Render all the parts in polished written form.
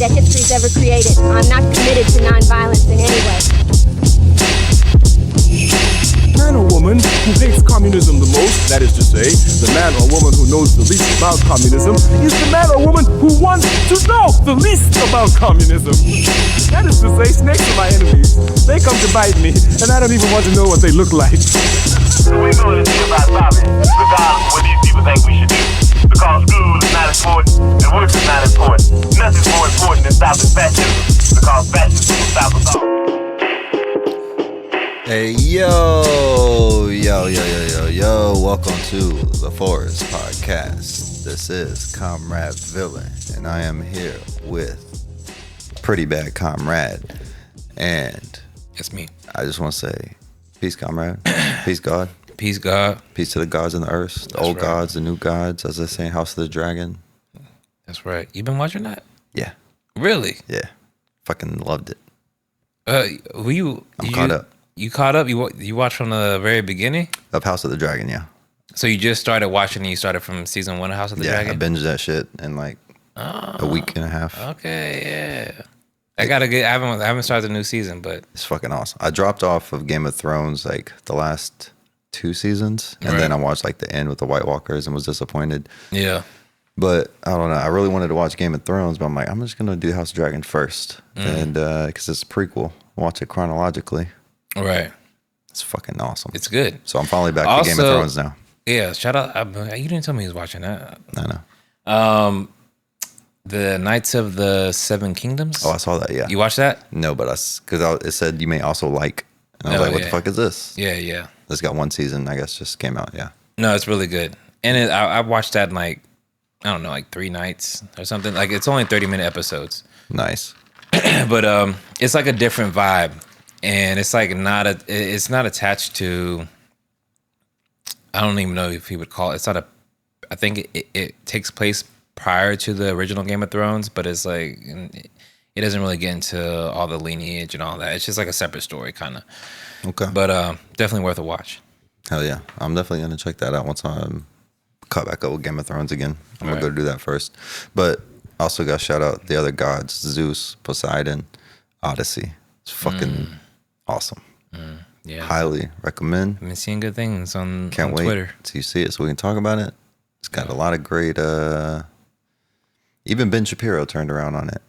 that history's ever created. I'm not committed to nonviolence in any way. Man or woman who hates communism the most, that is to say, the man or woman who knows the least about communism, is the man or woman who wants to know the least about communism. That is to say, snakes are my enemies. They come to bite me, and I don't even want to know what they look like. We're going to see about stopping, regardless of what these people think we should do. Because school is not important, and work is not important. Nothing's more important than stopping fascism, because fascism will stop us all. Hey, welcome to the Forest Podcast. This is Comrade Villain, and I am here with Pretty Bad Comrade. And it's me. I just want to say, peace, comrade. Peace, God. Peace, God. Peace to the gods and the earth, the old gods, the new gods, as they say in House of the Dragon. That's right. You been watching that? Yeah. Really? Yeah. Fucking loved it. I'm caught up. You caught up? You watched from the very beginning? Of House of the Dragon, yeah. So you just started watching and you started from season 1 of House of the Dragon? Yeah, I binged that shit in like a week and a half. Okay, yeah. I haven't started the new season, but it's fucking awesome. I dropped off of Game of Thrones like the last 2 seasons, and then I watched like the end with the White Walkers and was disappointed. Yeah. But I don't know. I really wanted to watch Game of Thrones, but I'm like, I'm just gonna do House of Dragon first, and because it's a prequel, watch it chronologically. Right. It's fucking awesome. It's good. So I'm finally back to Game of Thrones now. Yeah. Shout out. You didn't tell me he was watching that. I know. The Knights of the Seven Kingdoms. Oh, I saw that. Yeah. You watched that? No, but it said you may also like, and I was like, what the fuck is this? Yeah. This got 1 season, I guess, just came out. Yeah. No, it's really good. And I watched that in like, I don't know, like 3 nights or something. Like it's only 30-minute episodes. Nice. But it's like a different vibe. And it's like it's not attached to, I don't even know if he would call it. It's not I think it takes place prior to the original Game of Thrones, but it's like, it doesn't really get into all the lineage and all that. It's just like a separate story kind of. Okay. But definitely worth a watch. Hell yeah. I'm definitely going to check that out once I'm caught back up with Game of Thrones again. I'm going to go do that first. But also got to shout out the other gods, Zeus, Poseidon, Odyssey. It's fucking awesome. Yeah. Highly recommend. I've been seeing good things on Can't wait Twitter. till you see it so we can talk about it. It's got a lot of great, even Ben Shapiro turned around on it.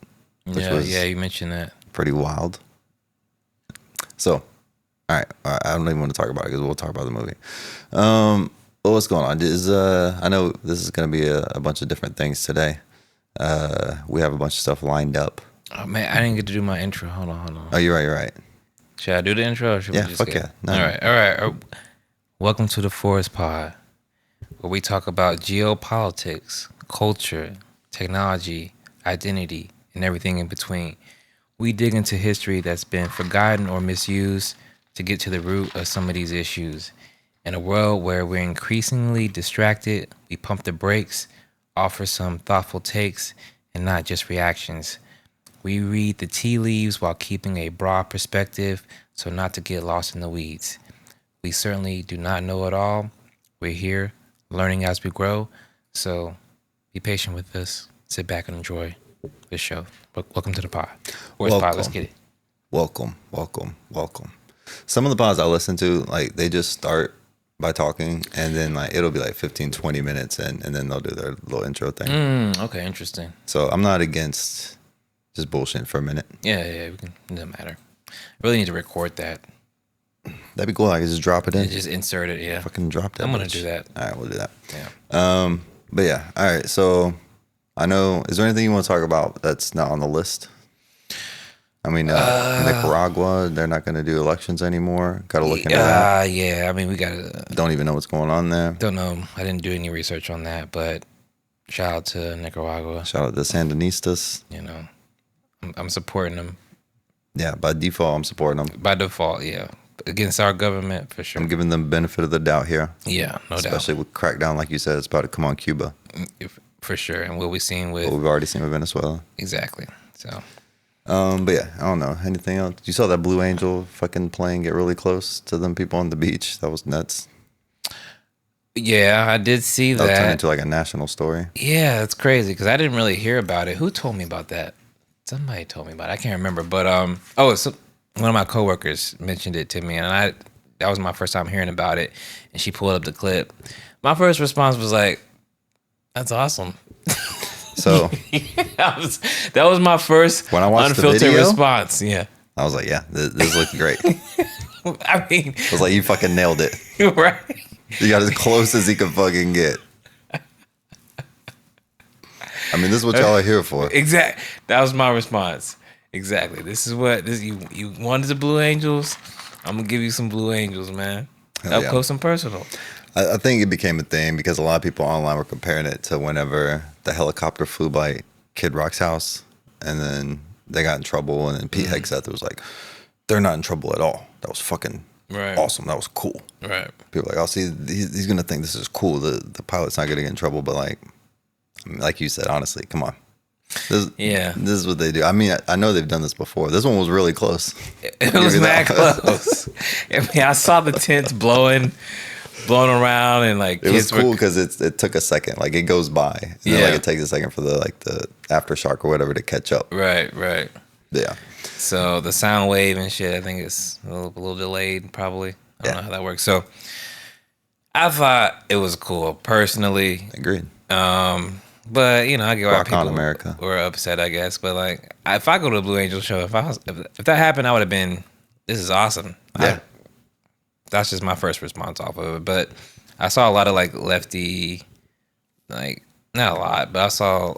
Yeah, you mentioned that. Pretty wild. So, all right, I don't even want to talk about it because we'll talk about the movie. Well, what's going on? I know this is going to be a bunch of different things today. We have a bunch of stuff lined up. Oh, man, I didn't get to do my intro. Hold on. Oh, you're right. Should I do the intro or should we just fuck yeah. No. All right. Welcome to the Forest Pod, where we talk about geopolitics, culture, technology, identity, and everything in between. We dig into history that's been forgotten or misused to get to the root of some of these issues. In a world where we're increasingly distracted, we pump the brakes, offer some thoughtful takes, and not just reactions. We read the tea leaves while keeping a broad perspective so not to get lost in the weeds. We certainly do not know it all. We're here learning as we grow. So be patient with us. Sit back and enjoy this show. Welcome to the pod. Where's pod? Let's get it. Welcome. Some of the pods I listen to, like they just start by talking and then like it'll be like 15, 20 minutes and then they'll do their little intro thing. Okay, interesting. So I'm not against just bullshitting for a minute. Yeah, it doesn't matter. Really need to record that. That'd be cool. I could just drop it in. Just insert it, yeah. Fucking drop that. I'm gonna do that. All right, we'll do that. Yeah. But yeah, all right. So I know. Is there anything you want to talk about that's not on the list? I mean, Nicaragua, they're not going to do elections anymore. Got to look into that. Yeah. I mean, we got to. Don't even know what's going on there. Don't know. I didn't do any research on that, but shout out to Nicaragua. Shout out to Sandinistas. You know, I'm supporting them. Yeah, by default, I'm supporting them. By default, yeah. Against our government, for sure. I'm giving them benefit of the doubt here. Yeah, no doubt. Especially with crackdown, like you said, it's about to come on Cuba. For sure. And what we've seen with... What we've already seen with Venezuela. Exactly. So... But yeah, I don't know. Anything else? You saw that Blue Angel fucking plane get really close to them people on the beach? That was nuts. Yeah, I did see that. That turned into like a national story. Yeah, that's crazy because I didn't really hear about it. Who told me about that? somebody told me about it. I can't remember, but so one of my coworkers mentioned it to me, and that was my first time hearing about it. And she pulled up the clip. My first response was like, "That's awesome." So that was my first when I watched the unfiltered video, response. Yeah, I was like, yeah, this looks great. I mean, I was like, you fucking nailed it. right? You got as close as he could fucking get. I mean, this is what y'all are here for. Exactly. That was my response. Exactly. This is what you wanted the Blue Angels. I'm gonna give you some Blue Angels, man. Hell Up yeah. close and personal. I think it became a thing because a lot of people online were comparing it to whenever the helicopter flew by Kid Rock's house, and then they got in trouble, and then Pete Hegseth was like, "They're not in trouble at all. That was fucking Right. awesome. That was cool." Right. People are like, "Oh, see, he's gonna think this is cool. The pilot's not gonna get in trouble." But like you said, honestly, come on. This is what they do. I mean, I know they've done this before. This one was really close. It was mad close. I mean, I saw the tents blowing around, and like It was kids cool were. because it took a second. Like it goes by, and then Yeah. like it takes a second for the aftershock or whatever to catch up. Right. Yeah. So the sound wave and shit, I think it's a little delayed, probably. I don't know how that works. So I thought it was cool personally. Agreed. But you know, I get why Rock on, people America. were upset, I guess. But like, if I go to a Blue Angel show, if that happened, I would have been, this is awesome. Yeah. That's just my first response off of it. But I saw a lot of like lefty, like not a lot, but I saw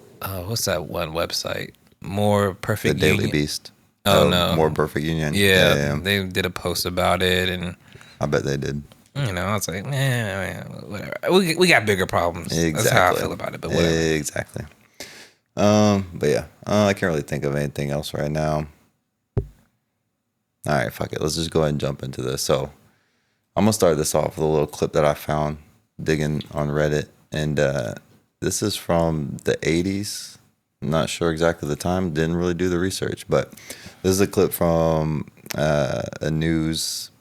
what's that one website? More The Perfect Daily Union. Beast. Oh, no. More Perfect Union. Yeah, they did a post about it, and I bet they did. you know, I was like, man, whatever. We got bigger problems. Exactly. That's how I feel about it. But whatever. Exactly. But yeah, I can't really think of anything else right now. All right, fuck it. Let's just go ahead and jump into this. So I'm gonna start this off with a little clip that I found digging on Reddit, and this is from the 80s. I'm not sure exactly the time. Didn't really do the research, but this is a clip from a news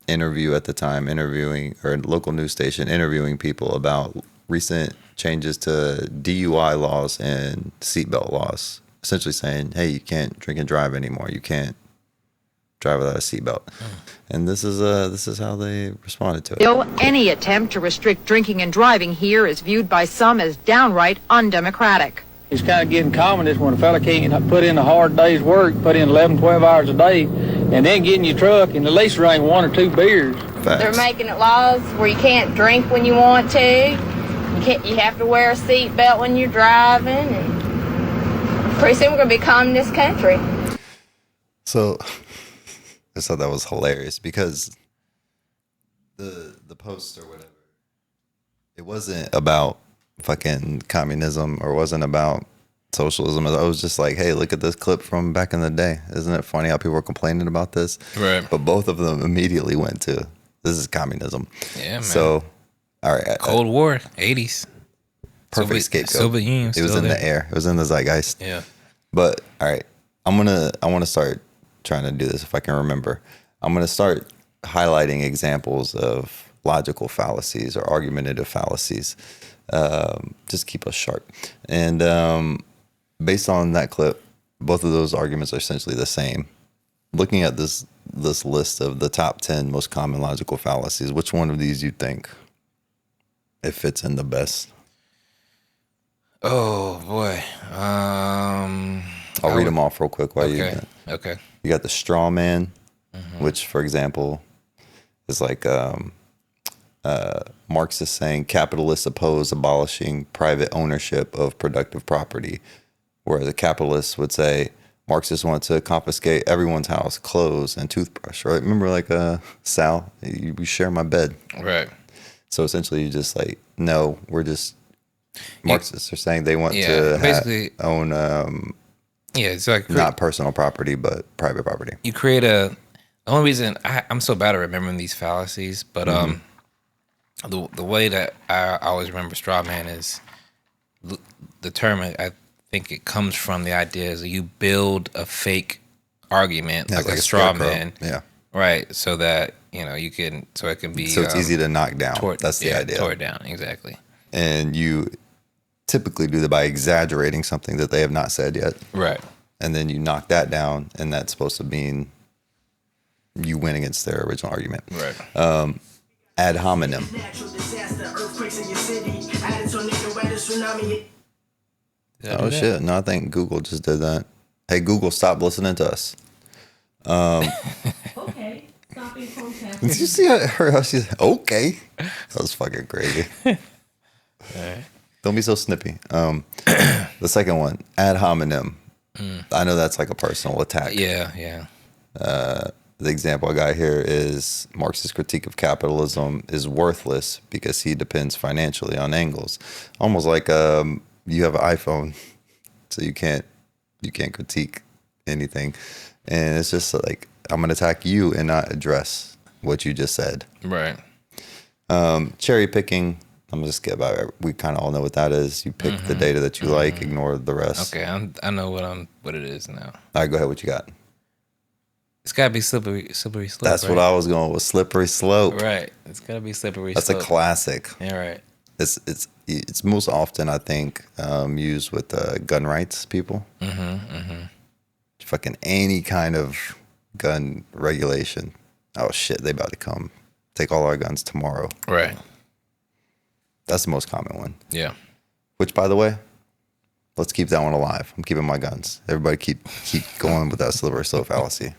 interview at the time, or a local news station interviewing people about recent changes to DUI laws and seatbelt laws. Essentially saying, hey, you can't drink and drive anymore. You can't drive without a seatbelt. And this is how they responded to it. Bill, any attempt to restrict drinking and driving here is viewed by some as downright undemocratic. It's kind of getting commonest when a fella can't put in a hard day's work, put in 11, 12 hours a day, and then get in your truck and at least drink 1 or 2 beers. Facts. They're making it laws where you can't drink when you want to. You have to wear a seatbelt when you're driving, and pretty soon we're gonna become this country. So I thought that was hilarious because the post or whatever, it wasn't about fucking communism or wasn't about socialism. I was just like, hey, look at this clip from back in the day. Isn't it funny how people were complaining about this? Right. But both of them immediately went to, this is communism. Yeah, man. So, all right. Cold War, 80s. Perfect scapegoat. Soviet Union It was still in there. the air. It was in the zeitgeist. Yeah. But all right, I want to start trying to do this if I can remember. I'm going to start highlighting examples of logical fallacies or argumentative fallacies. Just keep us sharp. And based on that clip, both of those arguments are essentially the same. Looking at this list of the top 10 most common logical fallacies, which one of these you think it fits in the best? Oh boy. I'll read them off real quick while Okay. you got the straw man, which, for example, is like Marxists saying capitalists oppose abolishing private ownership of productive property, whereas a capitalist would say Marxists want to confiscate everyone's house, clothes, and toothbrush. Right? Remember, like Sal, we share my bed. Right. So essentially, you just like, no, we're just Marxists are saying they want Yeah, to basically- own Yeah, it's like not personal property, but private property. you create the only reason I'm so bad at remembering these fallacies, but the way that I always remember straw man is the term. I think it comes from the idea is that you build a fake argument Yeah, like it's a straw scarecrow. man, Yeah. right? So that it can be So it's easy to knock down. That's the idea. Tore it down, exactly. And you typically do that by exaggerating something that they have not said yet. Right. and then you knock that down, and that's supposed to mean you win against their original argument. Right. Ad hominem. Oh shit! No, I think Google just did that. Hey Google, stop listening to us. Okay, stop being phone tap. Did you see how she's okay? That was fucking crazy. Don't be so snippy. The second one, ad hominem. I know that's like a personal attack. Yeah. The example I got here is Marx's critique of capitalism is worthless because he depends financially on angles. Almost like you have an iPhone, so you can't critique anything, and it's just like I'm gonna attack you and not address what you just said. Right. Cherry picking. I'm gonna just skip about it. We kind of all know what that is. You pick the data that you like, ignore the rest. Okay, I know what it is now. All right, go ahead. What you got? It's gotta be slippery slope. That's what I was going with. Slippery slope. Right. It's gotta be slippery That's slope. a classic. Yeah, right. It's most often, I think, used with gun rights people. Fucking any kind of gun regulation. Oh shit, they about to come take all our guns tomorrow. Right. That's the most common one. Yeah. Which, by the way, let's keep that one alive. I'm keeping my guns. Everybody keep going with that slippery slope fallacy.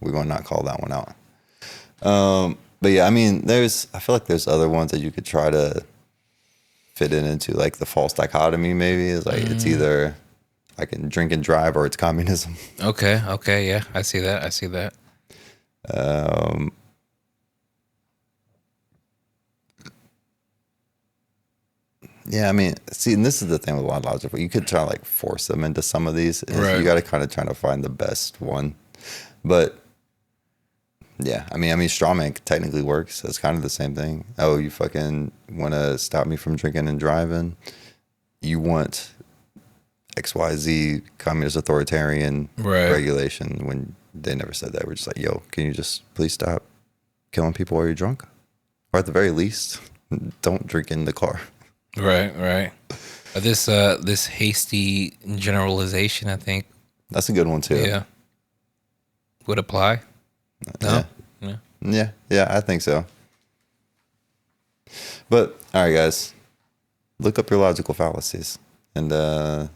We're going to not call that one out. But yeah, I mean, I feel like there's other ones that you could try to fit it into, like the false dichotomy maybe is like it's either I can drink and drive or it's communism. Okay, yeah. I see that. Yeah, I mean, see, and this is the thing with a lot of logic. You could try to like force them into some of these. Right. You got to kind of try to find the best one. But yeah, I mean, strawman technically works. It's kind of the same thing. Oh, you fucking want to stop me from drinking and driving? You want XYZ communist authoritarian regulation when they never said that. We're just like, yo, can you just please stop killing people while you're drunk? Or at the very least, don't drink in the car. Right. This hasty generalization, I think. That's a good one too. Yeah. Would apply. No. Yeah, I think so. But all right, guys, look up your logical fallacies, and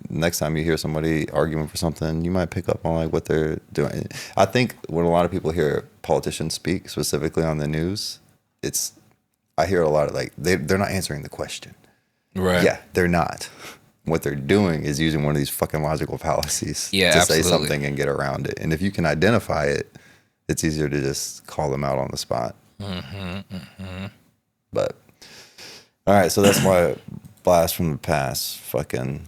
next time you hear somebody arguing for something, you might pick up on like what they're doing. I think when a lot of people hear politicians speak, specifically on the news, I hear a lot of like they're not answering the question. Right. Yeah, they're not. What they're doing is using one of these fucking logical fallacies to absolutely. say something and get around it. And if you can identify it, it's easier to just call them out on the spot. But all right, so that's why blast from the past fucking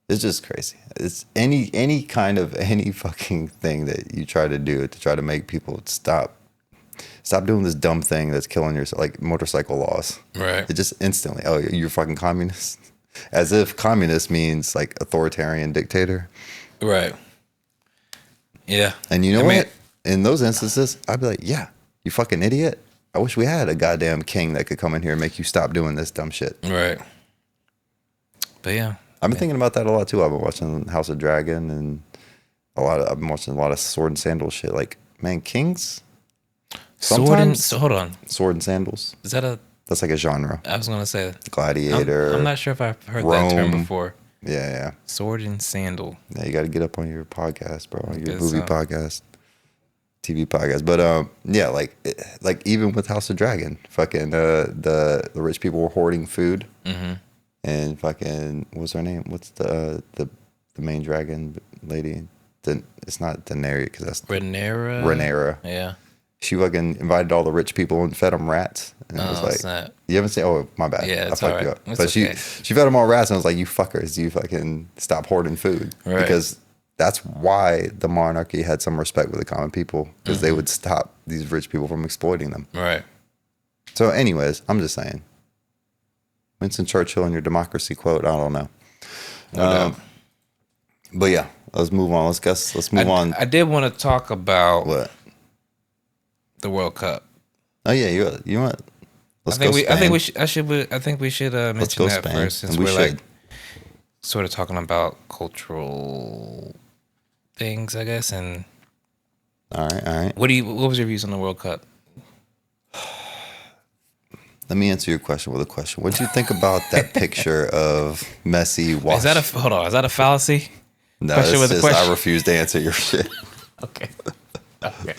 it's just crazy. It's any kind of any fucking thing that you try to do to try to make people stop doing this dumb thing that's killing yourself, like motorcycle laws. Right. It just instantly, oh, you're fucking communist. As if communist means like authoritarian dictator. Right. Yeah. And you know what? In those instances, I'd be like, yeah, you fucking idiot. I wish we had a goddamn king that could come in here and make you stop doing this dumb shit. Right. But yeah. I've been thinking about that a lot too. I've been watching House of Dragon and I've been watching a lot of sword and sandal shit. Like, man, kings. Hold on. Sword and sandals. Is that That's like a genre. I was gonna say Gladiator. I'm not sure if I've heard Rome. that term before. Yeah. Sword and sandal. Yeah, you got to get up on your podcast, bro. Your guess movie so. podcast, TV podcast. But yeah, like even with House of Dragon, fucking the rich people were hoarding food, and fucking what's her name? What's the main dragon lady? It's not Daenerys because that's Rhaenyra. Yeah. She fucking invited all the rich people and fed them rats. And it was like, it's not. you haven't seen, oh, my bad. Yeah, I it's fucked all you right. up. It's But okay. she fed them all rats and I was like, you fuckers, you fucking stop hoarding food. Right. Because that's why the monarchy had some respect with the common people, because they would stop these rich people from exploiting them. Right. So anyways, I'm just saying. Winston Churchill and your democracy quote, I don't know. No doubt. But yeah, let's move on. Let's move on. I did want to talk about What? the World Cup. Oh yeah, you want? Let's go Spain. I think we should mention go that Spain, first, since and we we're should. like sort of talking about cultural things, I guess. And All right. what was your views on the World Cup? Let me answer your question with a question. What do you think about that picture of Messi washing? Is that a fallacy? No, question it's with a just question? I refuse to answer your shit. Okay. Okay.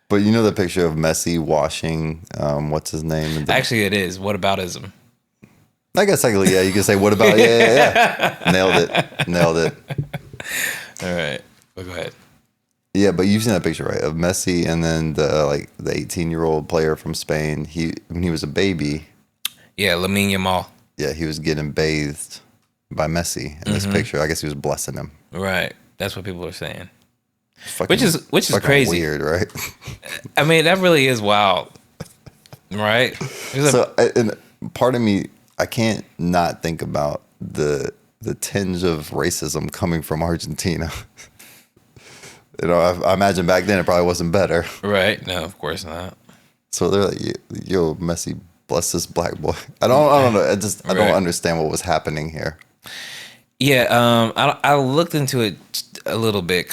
But you know the picture of Messi washing, what's his name? Actually, it is. What aboutism? I guess technically, yeah, you can say, what about, yeah. Nailed it. All right. Well, go ahead. Yeah, but you've seen that picture, right? Of Messi and then the 18-year-old player from Spain. When he was a baby, Yeah, Lamine Yamal. yeah, he was getting bathed by Messi in this picture. I guess he was blessing him. Right. That's what people are saying. Fucking- Which is fucking crazy. weird, right? I mean, that really is wild. Right? And part of me, I can't not think about the tinge of racism coming from Argentina. You know, I imagine back then it probably wasn't better. Right. No, of course not. So they're like, "Yo, Messi, bless this black boy." I don't know. I don't Right. understand what was happening here. Yeah, I looked into it a little bit.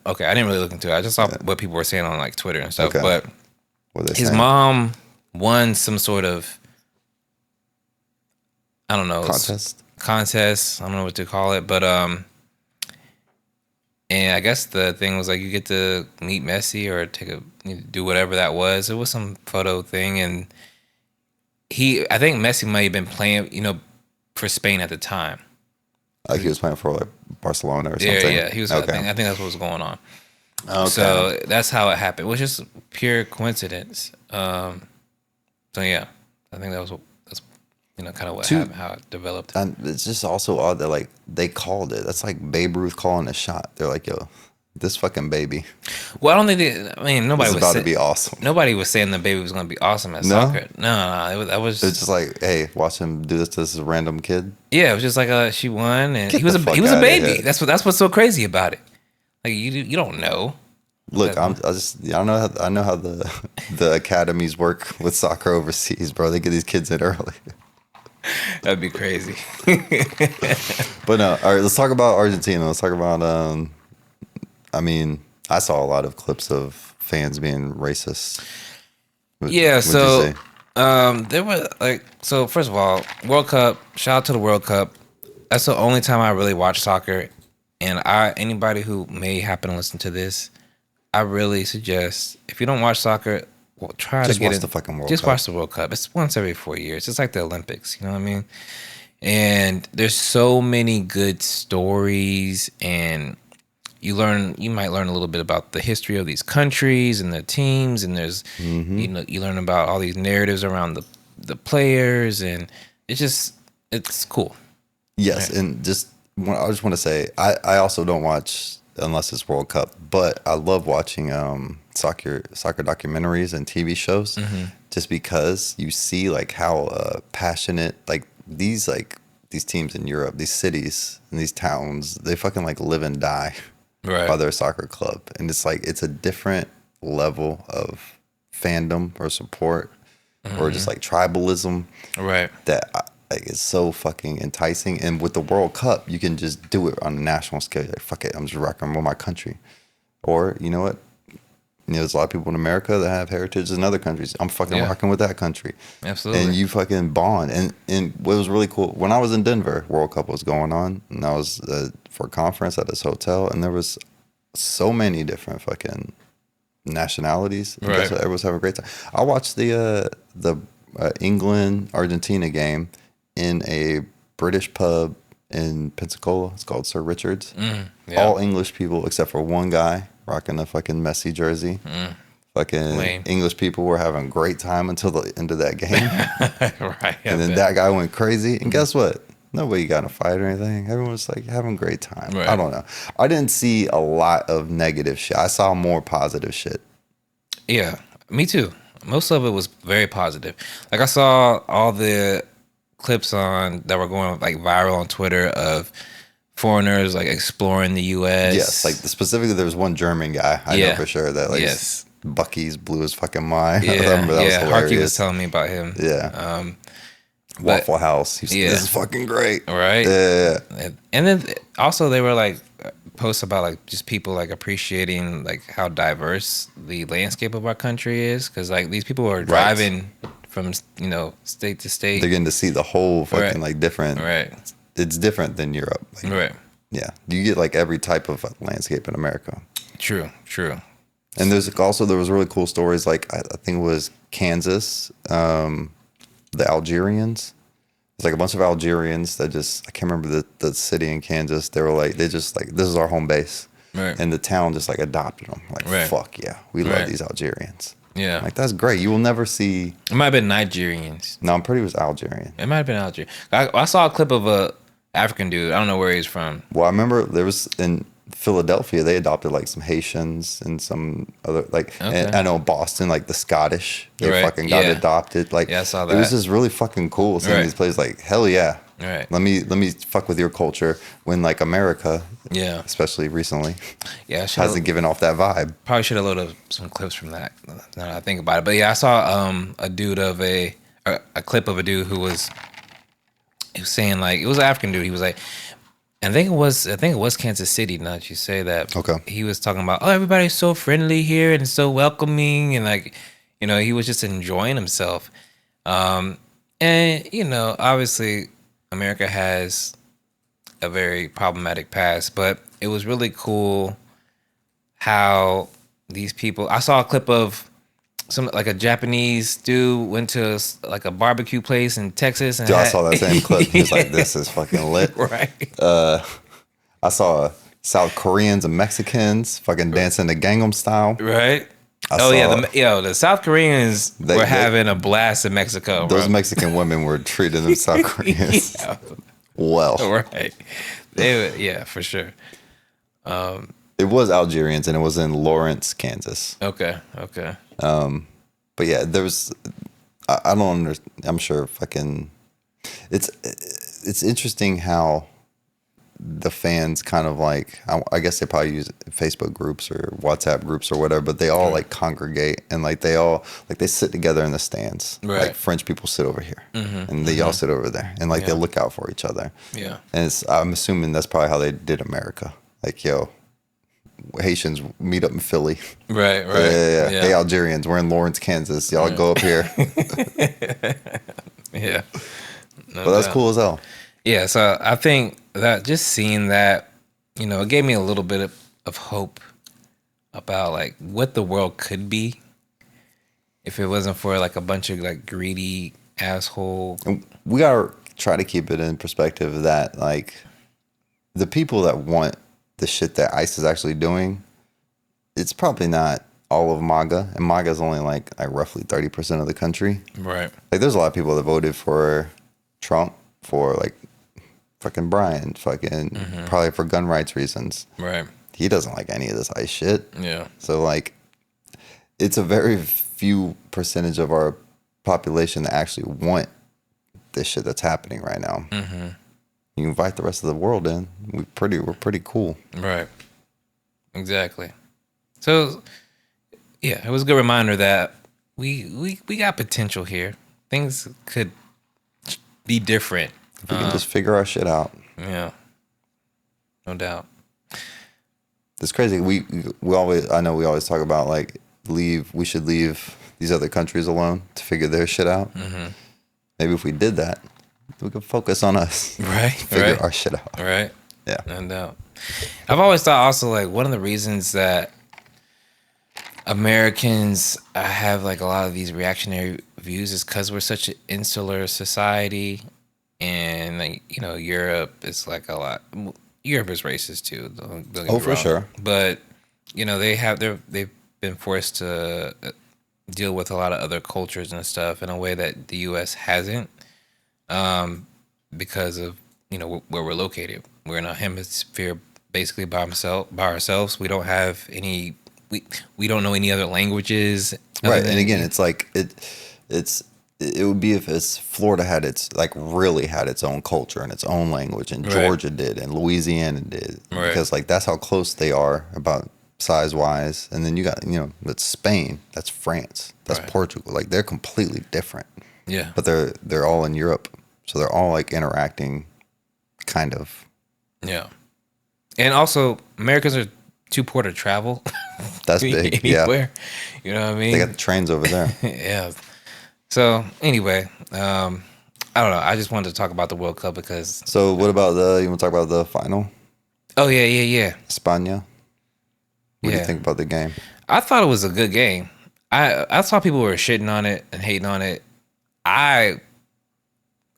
Okay, I didn't really look into it. I just saw what people were saying on like Twitter and stuff. Okay. But What they his saying? mom won some sort of, I don't know, contest. I don't know what to call it, but and I guess the thing was like you get to meet Messi or do whatever that was. It was some photo thing, and I think Messi might have been playing, for Spain at the time. Like he was playing for like Barcelona or Yeah, something. yeah, he was. Okay. I think that's what was going on. Okay. So that's how it happened, which is pure coincidence. So yeah, I think that's kind of what happened, how it developed. And it's just also odd that like they called it. That's like Babe Ruth calling a shot. They're like, "Yo, this fucking baby, Well, I don't think nobody this is was about to be awesome." Nobody was saying the baby was going to be awesome at No? soccer. No, that was It's just like, "Hey, watch him do this to this random kid." yeah, it was just like she won, and Get he was the a fuck he was a outta baby. here. That's what's so crazy about it. Like you don't know. Look, I know how the academies work with soccer overseas, bro. They get these kids in early. That'd be crazy. But no, all right, let's talk about Argentina. Let's talk about I mean, I saw a lot of clips of fans being racist. What'd Yeah, you so say? there were first of all, World Cup, shout out to the World Cup. That's the only time I really watch soccer. And anybody who may happen to listen to this, I really suggest if you don't watch soccer, try Just to get watch in. the fucking World Just Cup. watch the World Cup. It's once every 4 years. It's like the Olympics, you know what I mean? And there's so many good stories, and you might learn a little bit about the history of these countries and their teams, and there's Mm-hmm. you learn about all these narratives around the players, and it's cool. Yes, and I just want to say I also don't watch unless it's World Cup, but I love watching soccer documentaries and TV shows, just because you see like how passionate like these teams in Europe, these cities and these towns, they fucking like live and die Right. by their soccer club, and it's like it's a different level of fandom or support or just like tribalism Right. that like it's so fucking enticing. And with the World Cup, you can just do it on a national scale. You're like, fuck it, I'm just rocking with my country. Or you know what? There's a lot of people in America that have heritage in other countries. I'm fucking Yeah. rocking with that country. Absolutely. And you fucking bond. And what was really cool, when I was in Denver, World Cup was going on, and I was for a conference at this hotel, and there was so many different fucking nationalities. And Right. guess what? Everyone was having a great time. I watched the England Argentina game in a British pub in Pensacola. It's called Sir Richard's. yeah. All English people except for one guy rocking a fucking Messi jersey. Fucking Lame. English people were having a great time until the end of that game. Right. And then that guy went crazy. And guess what? Nobody got in a fight or anything. Everyone was like having a great time. Right. I don't know. I didn't see a lot of negative shit. I saw more positive shit. Yeah, me too. Most of it was very positive. Like I saw all the clips that were going like viral on Twitter of foreigners like exploring the U.S. Yes, like specifically, there was one German guy I know Yeah. for sure that like Yes. Bucky's blew his fucking mind. I Yeah, remember that was yeah. hilarious. Harky was telling me about him. Yeah. but- Waffle House. He said, Yeah. This is fucking great. Right. Yeah. And then also they were like posts about like just people like appreciating like how diverse the landscape of our country is, because like these people are driving from state to state. They're getting to see the whole fucking like different. Right. It's different than Europe. Like, Right. Yeah, you get like every type of landscape in America. True. And there was really cool stories. Like I think it was Kansas, the Algerians. It's like a bunch of Algerians that I can't remember the city in Kansas. They were like, this is our home base. Right. And the town just like adopted them. Like, Right. fuck yeah, we Right. love these Algerians. Yeah. Like, that's great. You will never see. It might have been Nigerians. No, I'm pretty it was Algerian. It might have been Algeria. I saw a clip of a African dude. I don't know where he's from. Well, I remember there was in Philadelphia, they adopted like some Haitians and some other and I know Boston, like the Scottish, they Right. fucking got Yeah. adopted. Like, Yeah, I saw it was that. just really fucking cool seeing Right. these places. Like, hell yeah, Right. let me fuck with your culture when like America, Yeah. especially recently, Yeah. hasn't given off that vibe. Probably should have loaded up some clips from that. Now that I think about it, but yeah, I saw a clip of a dude who was saying like it was an African dude. He was like, and I think it was Kansas City. Now that you say that, Okay. He was talking about everybody's so friendly here and so welcoming, and like he was just enjoying himself. And obviously America has a very problematic past, but it was really cool how these people. I saw a clip of a Japanese dude went to like a barbecue place in Texas, and Dude, I saw that same clip. He was like, "This is fucking lit." Right. I saw South Koreans and Mexicans fucking dancing the Gangnam Style. Right. I The South Koreans They- were having a blast in Mexico. Those bro. Mexican women were treating them South Koreans well. Right. They were, yeah, for sure. It was Algerians, and it was in Lawrence, Kansas. Okay. But yeah, I don't understand. I'm sure fucking. It's interesting how the fans kind of like. I guess they probably use Facebook groups or WhatsApp groups or whatever, but they all like congregate and like they all like they sit together in the stands. Right. Like French people sit over here, and they all sit over there, and like they look out for each other. Yeah. And I'm assuming that's probably how they did America. Like, yo, Haitians meet up in Philly. Right. Yeah. Hey, Algerians, we're in Lawrence, Kansas. Y'all go up here. Yeah. But that's cool as hell. Yeah, so I think that just seeing that, it gave me a little bit of hope about like what the world could be if it wasn't for like a bunch of like greedy asshole. And we gotta try to keep it in perspective that like the people that want the shit that ICE is actually doing, it's probably not all of MAGA, and MAGA is only like roughly 30% of the country. Right. Like, there's a lot of people that voted for Trump for like fucking Brian, probably for gun rights reasons. Right. He doesn't like any of this ICE shit. Yeah. So like, it's a very few percentage of our population that actually want this shit that's happening right now. Mm-hmm. You invite the rest of the world in. We're pretty cool. Right. Exactly. So, yeah, it was a good reminder that we got potential here. Things could be different. If we can just figure our shit out. Yeah. No doubt. It's crazy. We always talk about like we should leave these other countries alone to figure their shit out. Mm-hmm. Maybe if we did that, we could focus on us. Right. Figure our shit out. Right. Yeah. No doubt. I've always thought also like one of the reasons that Americans have like a lot of these reactionary views is because we're such an insular society, and like Europe is like a lot. Europe is racist too. Don't get me For wrong. sure. But they've been forced to deal with a lot of other cultures and stuff in a way that the U.S. hasn't, because of where we're located. We're in a hemisphere basically by ourselves. We don't have any. We don't know any other languages. Right. And again, it's like it would be if Florida had really had its own culture and its own language, and Georgia did, and Louisiana did, because like that's how close they are about size wise. And then you got that's Spain, that's France, that's Portugal. Like they're completely different. Yeah. But they're all in Europe, so they're all like interacting, kind of. Yeah. And also, Americans are too poor to travel. That's big. Yeah. Anywhere. You know what I mean? They got the trains over there. Yeah. So anyway, I don't know. I just wanted to talk about the World Cup because. So what about you want to talk about the final? Oh yeah. España. What do Yeah. you think about the game? I thought it was a good game. I saw people were shitting on it and hating on it. I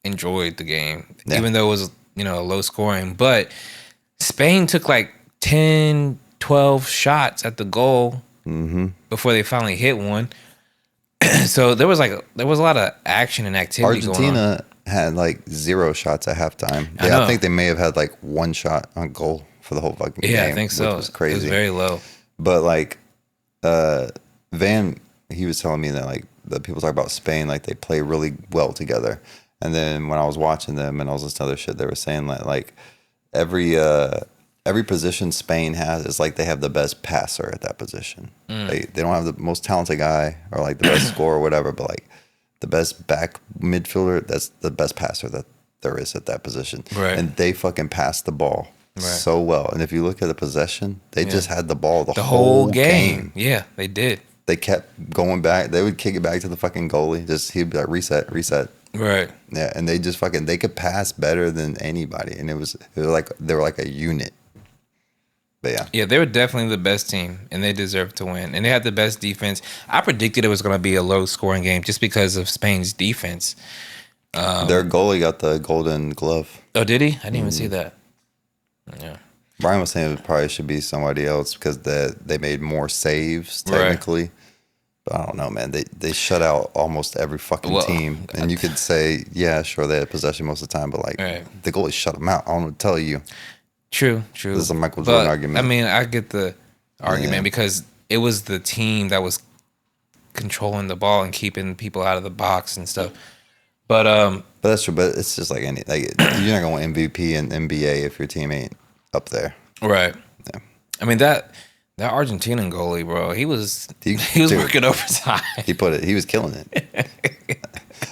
enjoyed the game, Yeah. even though it was, low scoring. But Spain took like 10, 12 shots at the goal before they finally hit one. So there was a lot of action and activity going on. Argentina had like 0 shots at halftime. I Yeah, I know. think they may have had like 1 shot on goal for the whole fucking game. Yeah, I think so. Which was crazy. It was very low. But like Van, he was telling me that like the people talk about Spain, like they play really well together. And then when I was watching them and I was listening to other shit, they were saying that like every position Spain has is like they have the best passer at that position. They don't have the most talented guy or like the best scorer or whatever, but like the best back midfielder, that's the best passer that there is at that position. Right. And they fucking pass the ball so well. And if you look at the possession, they just had the ball the whole game. Yeah, they did. They kept going back. They would kick it back to the fucking goalie. He'd be like, reset. Right. Yeah, and they just they could pass better than anybody. And it was like they were like a unit. But yeah. Yeah, they were definitely the best team, and they deserved to win. And they had the best defense. I predicted it was going to be a low-scoring game just because of Spain's defense. Their goalie got the golden glove. Oh, did he? I didn't even see that. Yeah. Brian was saying it probably should be somebody else because they made more saves technically. But I don't know, man. They shut out almost every fucking team. And you could say, yeah, sure, they had possession most of the time, but like the goalie shut them out. I don't know what to tell you. True. This is a Michael Jordan argument. I mean, I get the argument because it was the team that was controlling the ball and keeping people out of the box and stuff. But that's true. But it's just like you're not gonna win MVP and NBA if your team ain't up there. Right. Yeah. I mean that Argentinian goalie, bro, he was working overtime. He was killing it.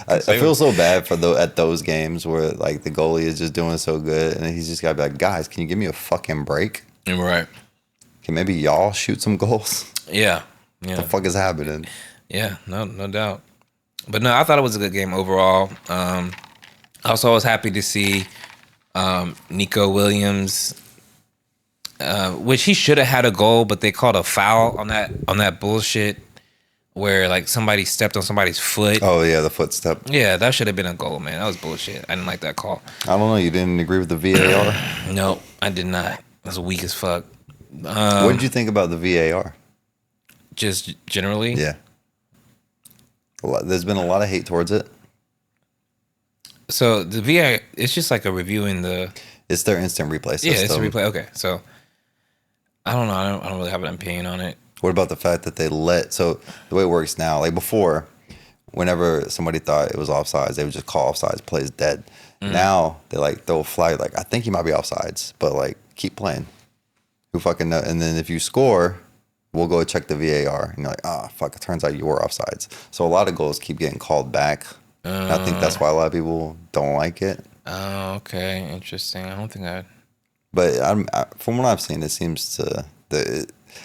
I feel so bad for at those games where like the goalie is just doing so good and he's just got to be like, guys, can you give me a fucking break? Right. Can maybe y'all shoot some goals? Yeah. What the fuck is happening? Yeah, no doubt. But no, I thought it was a good game overall. Also, I was happy to see Nico Williams, which he should have had a goal, but they called a foul on that bullshit where like somebody stepped on somebody's foot. Oh yeah, the footstep. Yeah, that should have been a goal, man. That was bullshit. I didn't like that call. I don't know. You didn't agree with the VAR? No, I did not. It was weak as fuck. What did you think about the VAR? Just generally? Yeah. There's been a lot of hate towards it. So the VAR, it's just like a review in the. It's their instant replay system. Yeah, it's a replay. Okay, so I don't know. I don't really have an opinion on it. What about the fact that so the way it works now, like before, whenever somebody thought it was offsides, they would just call offsides, plays dead. Now they like throw a flag, like I think he might be offsides, but like keep playing. Who fucking know? And then if you score, we'll go check the VAR, and you're like, oh fuck, it turns out you were offsides. So a lot of goals keep getting called back. And I think that's why a lot of people don't like it. Oh, okay, interesting. I don't think I. But from what I've seen, it seems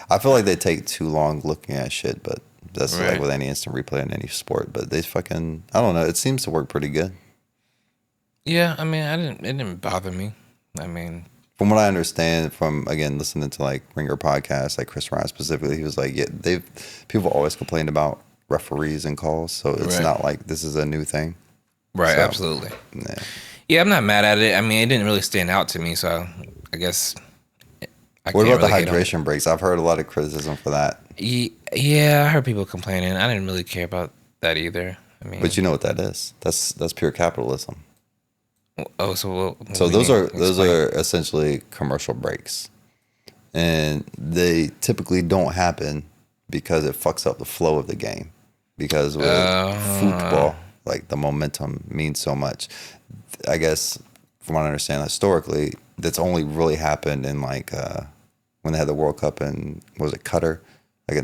I feel like they take too long looking at shit, but that's Right. like with any instant replay in any sport. But they fucking, I don't know. It seems to work pretty good. Yeah, I mean, it didn't bother me. I mean, From what I understand, from again listening to like Ringer podcasts, like Chris Ryan specifically, he was like, yeah, people always complained about referees and calls, so it's Right. not like this is a new thing. right? So, Absolutely. Yeah. Yeah, I'm not mad at it. I mean, it didn't really stand out to me, so I guess. What can't about the really hate on it. hydration breaks? I've heard a lot of criticism for that. Yeah, I heard people complaining. I didn't really care about that either. I mean, But you know what that is? That's pure capitalism. oh, so what So do you those mean? are essentially commercial breaks, and they typically don't happen because it fucks up the flow of the game. Because with football, like the momentum means so much. I guess from what I understand historically, that's only really happened in like when they had the World Cup in was it Qatar, like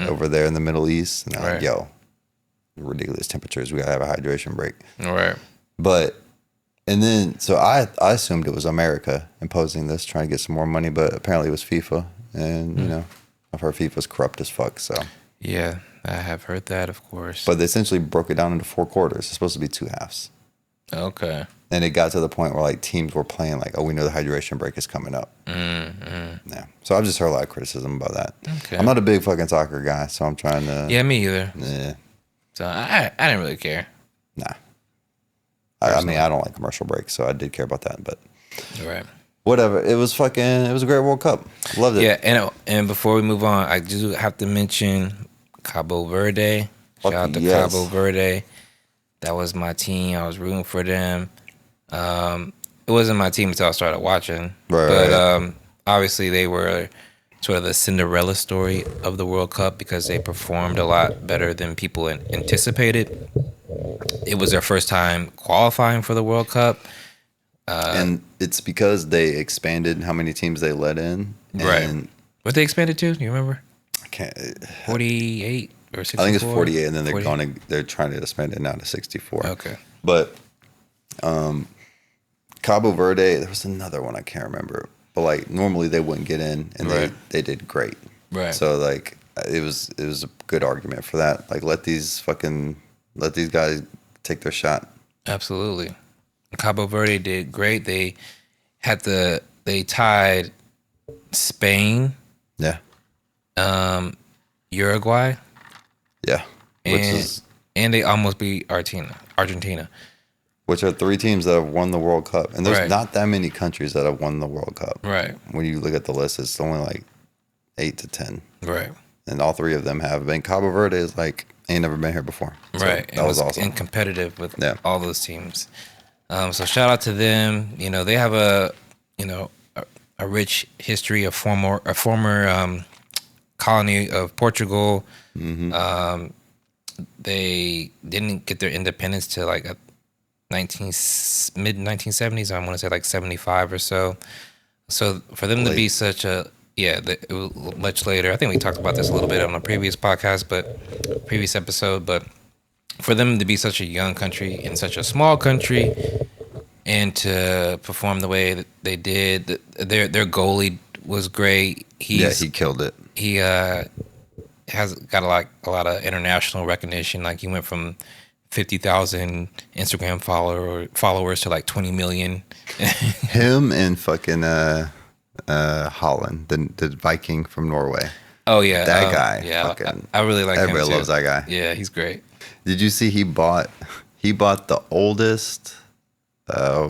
over there in the Middle East, and they're like, Right. yo, ridiculous temperatures, we gotta have a hydration break. Right. But And then, so I assumed it was America imposing this, trying to get some more money, but apparently it was FIFA. And, you know, I've heard FIFA's corrupt as fuck, so. Yeah, I have heard that, of course. But they essentially broke it down into 4 quarters. It's supposed to be 2 halves. Okay. And it got to the point where, like, teams were playing, like, oh, we know the hydration break is coming up. Yeah. So I've just heard a lot of criticism about that. Okay. I'm not a big fucking soccer guy, so I'm trying to. Yeah, me either. Yeah. So I didn't really care. Nah. I mean, I don't like commercial breaks, so I did care about that, but Right. whatever. It was a great World Cup. Loved it. Yeah, and before we move on, I do have to mention Cabo Verde. Shout out to yes. Cabo Verde. That was my team. I was rooting for them. It wasn't my team until I started watching. Right. Obviously they were sort of the Cinderella story of the World Cup because they performed a lot better than people anticipated. It was their first time qualifying for the World Cup. And it's because they expanded how many teams they let in. Right. What they expanded to? Do you remember? I can't. 48 or 64? I think it's 48, and then they're trying to expand it now to 64. Okay. But Cabo Verde, there was another one I can't remember. But like normally they wouldn't get in, and Right. they did great. Right. So like it was a good argument for that. Like let these guys take their shot. Absolutely. Cabo Verde did great. They tied Spain, Yeah. Uruguay, Yeah. and they almost beat Argentina. Which are 3 teams that have won the World Cup. And there's Right. not that many countries that have won the World Cup. Right. When you look at the list, it's only like 8 to 10. Right. And all 3 of them have been. Cabo Verde is like, ain't never been here before. So Right. that was awesome. And competitive with Yeah. all those teams. So shout out to them. You know, they have a rich history, a former colony of Portugal. Mm-hmm. They didn't get their independence till like mid 1970s. I want to say like 75 or so. So for them to be such a it was much later. I think we talked about this a little bit on a previous episode, but for them to be such a young country in such a small country and to perform the way that they did, their goalie was great. He killed it. He has got a lot of international recognition. Like he went from 50,000 Instagram followers to like 20 million. Him and fucking Holland, the Viking from Norway. Oh yeah, that guy. Yeah, I really like him too. Everybody loves that guy. Yeah, he's great. Did you see he bought the oldest, I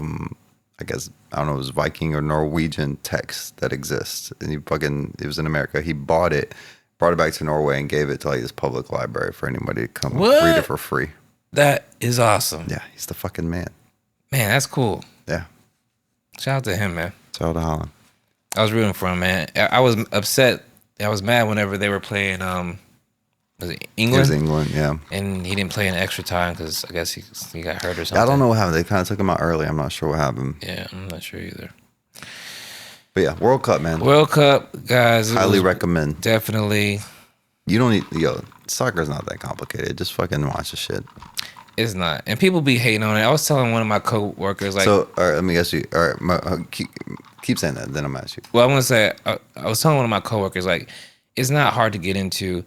guess, I don't know, it was Viking or Norwegian text that exists. And it was in America. He bought it, brought it back to Norway and gave it to like this public library for anybody to come read it for free. That is awesome. Yeah, he's the fucking man. Man, that's cool. Yeah. Shout out to him, man. Shout out to Holland. I was rooting for him, man. I was upset. I was mad whenever they were playing, was it England? It was England, yeah. And he didn't play in extra time because I guess he got hurt or something. I don't know what happened. They kind of took him out early. I'm not sure what happened. Yeah, I'm not sure either. But yeah, World Cup, man. World Cup, guys. Highly recommend. Definitely. You don't need, soccer's not that complicated. Just fucking watch the shit. It's not. And people be hating on it. I was telling one of my coworkers, like. So, all right, let me ask you. All right, keep saying that, then I'm going to ask you. Well, I'm going to say, I was telling one of my coworkers, like, it's not hard to get into.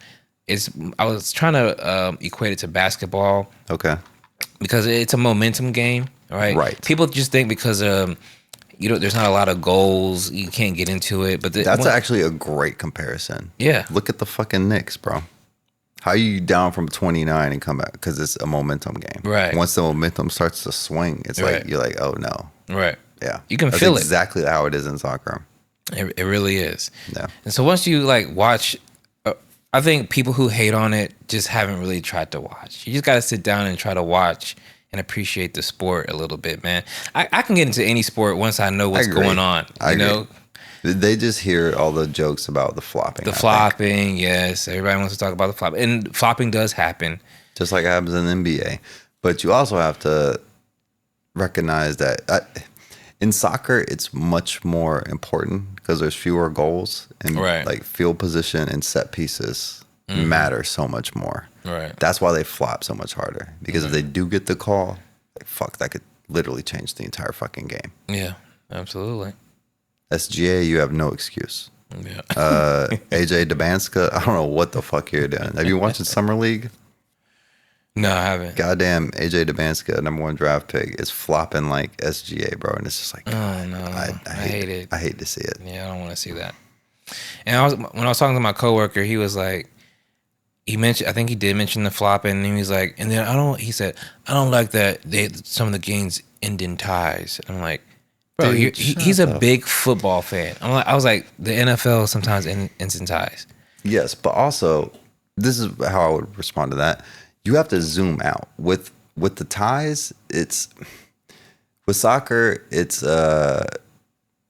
I was trying to equate it to basketball. Okay. Because it's a momentum game, right? Right. People just think because there's not a lot of goals, you can't get into it. But that's actually a great comparison. Yeah. Look at the fucking Knicks, bro. How you down from 29 and come back? Because it's a momentum game. Right. Once the momentum starts to swing, it's Right. like you're like, oh no. Right. Yeah. You can That's feel it. exactly how it is in soccer. It really is. Yeah. And so once you like watch, I think people who hate on it just haven't really tried to watch. You just got to sit down and try to watch and appreciate the sport a little bit, man. I can get into any sport once I know what's going on. I agree. Know? They just hear all the jokes about the flopping. The flopping, yes. Everybody wants to talk about the flopping. And flopping does happen. Just like it happens in the NBA. But you also have to recognize that in soccer, it's much more important because there's fewer goals. And like field position and set pieces matter so much more. Right. That's why they flop so much harder. Because if they do get the call, like, fuck, that could literally changed the entire fucking game. Yeah, absolutely. SGA, you have no excuse. Yeah. AJ Dabanska, I don't know what the fuck you're doing. Have you watched Summer League? No, I haven't. Goddamn, AJ Dabanska, #1 draft pick, is flopping like SGA, bro. And it's just like, Oh no, I hate it. I hate to see it. Yeah, I don't want to see that. And when I was talking to my coworker, he was like, I think he did mention the flopping, and he was like, and then he said, I don't like that some of the games end in ties. I'm like, bro, Dude, he's a big football fan. I was like, the NFL sometimes ends in ties. Yes, but also, this is how I would respond to that. You have to zoom out. With the ties, with soccer, it's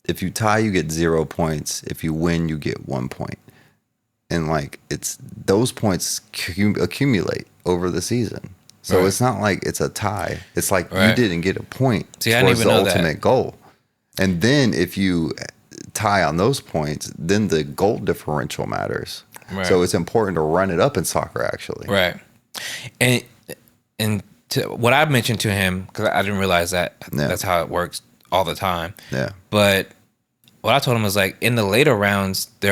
if you tie, you get 0 points. If you win, you get 1 point. And like it's those points accumulate over the season. So Right. it's not like it's a tie. It's like you Right. didn't get a point See, I didn't towards even the know that. ultimate goal. And then if you tie on those points, then the goal differential matters. Right. So it's important to run it up in soccer, actually. Right. And to what I mentioned to him, because I didn't realize that Yeah. that's how it works all the time. Yeah. But what I told him was like in the later rounds, it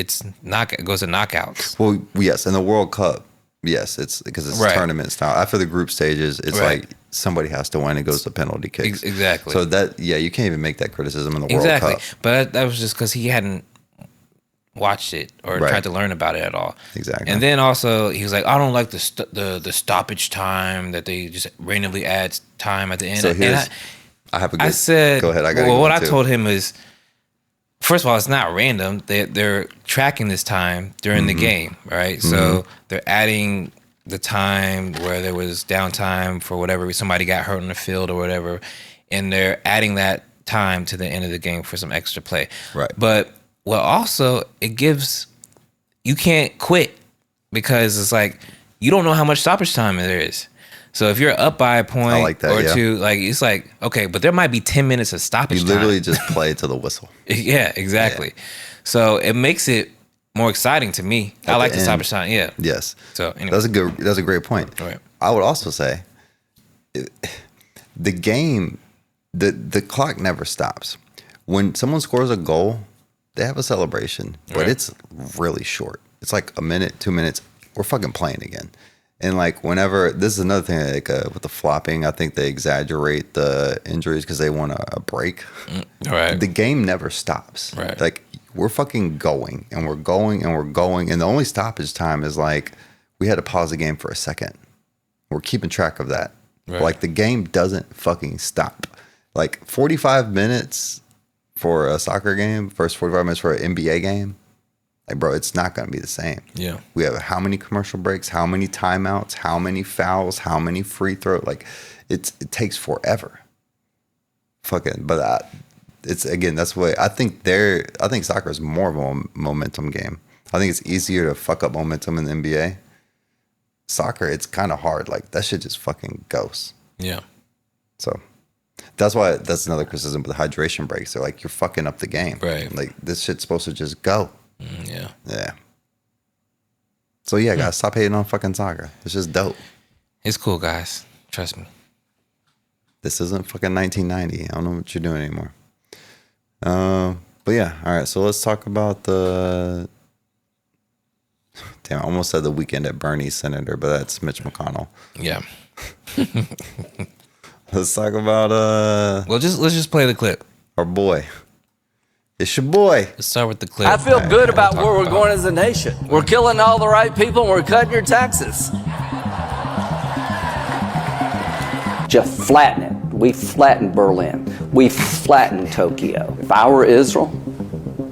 goes to knockouts. Well, yes, in the World Cup, yes, it's because it's Right. tournament style. After the group stages, it's Right. like somebody has to win. It goes to penalty kicks. Exactly. So you can't even make that criticism in the Exactly. World Cup. But that was just because he hadn't watched it or Right. tried to learn about it at all. Exactly. And then also he was like, I don't like the stoppage time that they just randomly add time at the end. So And here's, I have a good. I said, go ahead. I got. well, what I too. told him is, first of all, it's not random. They're tracking this time during the game, right? So they're adding the time where there was downtime for whatever, somebody got hurt on the field or whatever, and they're adding that time to the end of the game for some extra play. Right. But well, also you can't quit because it's like you don't know how much stoppage time there is. So if you're up by a point I like that, or yeah. two, like it's like, okay, but there might be 10 minutes of stoppage You time. literally just play to the whistle. Yeah, exactly. So it makes it more exciting to me. I At like the the end. stoppage time. Yeah. Yes. So anyway. That's a great point. Right. I would also say the game, the clock never stops. When someone scores a goal, they have a celebration, but Right. it's really short. It's like a minute, 2 minutes. We're fucking playing again. And like whenever, this is another thing, like with the flopping, I think they exaggerate the injuries because they want a break. Right. The game never stops. Right. Like we're fucking going and we're going and we're going. And the only stoppage time is like we had to pause the game for a second. We're keeping track of that. Right. Like the game doesn't fucking stop. Like 45 minutes for a soccer game versus 45 minutes for an NBA game. Like, bro, it's not going to be the same. Yeah. We have how many commercial breaks, how many timeouts, how many fouls, how many free throws. Like, it takes forever. Fucking, but it's again, that's what I think. I think soccer is more of a momentum game. I think it's easier to fuck up momentum in the NBA. Soccer, it's kind of hard. Like that shit just fucking goes. Yeah. So that's why that's another criticism with the hydration breaks. They're like, you're fucking up the game. Right. Like this shit's supposed to just go. Yeah. Yeah. So yeah, guys, stop hating on fucking soccer. It's just dope. It's cool, guys. Trust me. This isn't fucking 1990. I don't know what you're doing anymore. But yeah, all right. So let's talk about the. Damn, I almost said the Weekend at Bernie's senator, but that's Mitch McConnell. Yeah. Let's talk about Well, let's just play the clip. our boy. It's your boy. Let's start with the clip. I feel good about Talk where we're going as a nation. We're killing all the right people and we're cutting your taxes. Just flatten it. We flattened Berlin. We flattened Tokyo. If I were Israel,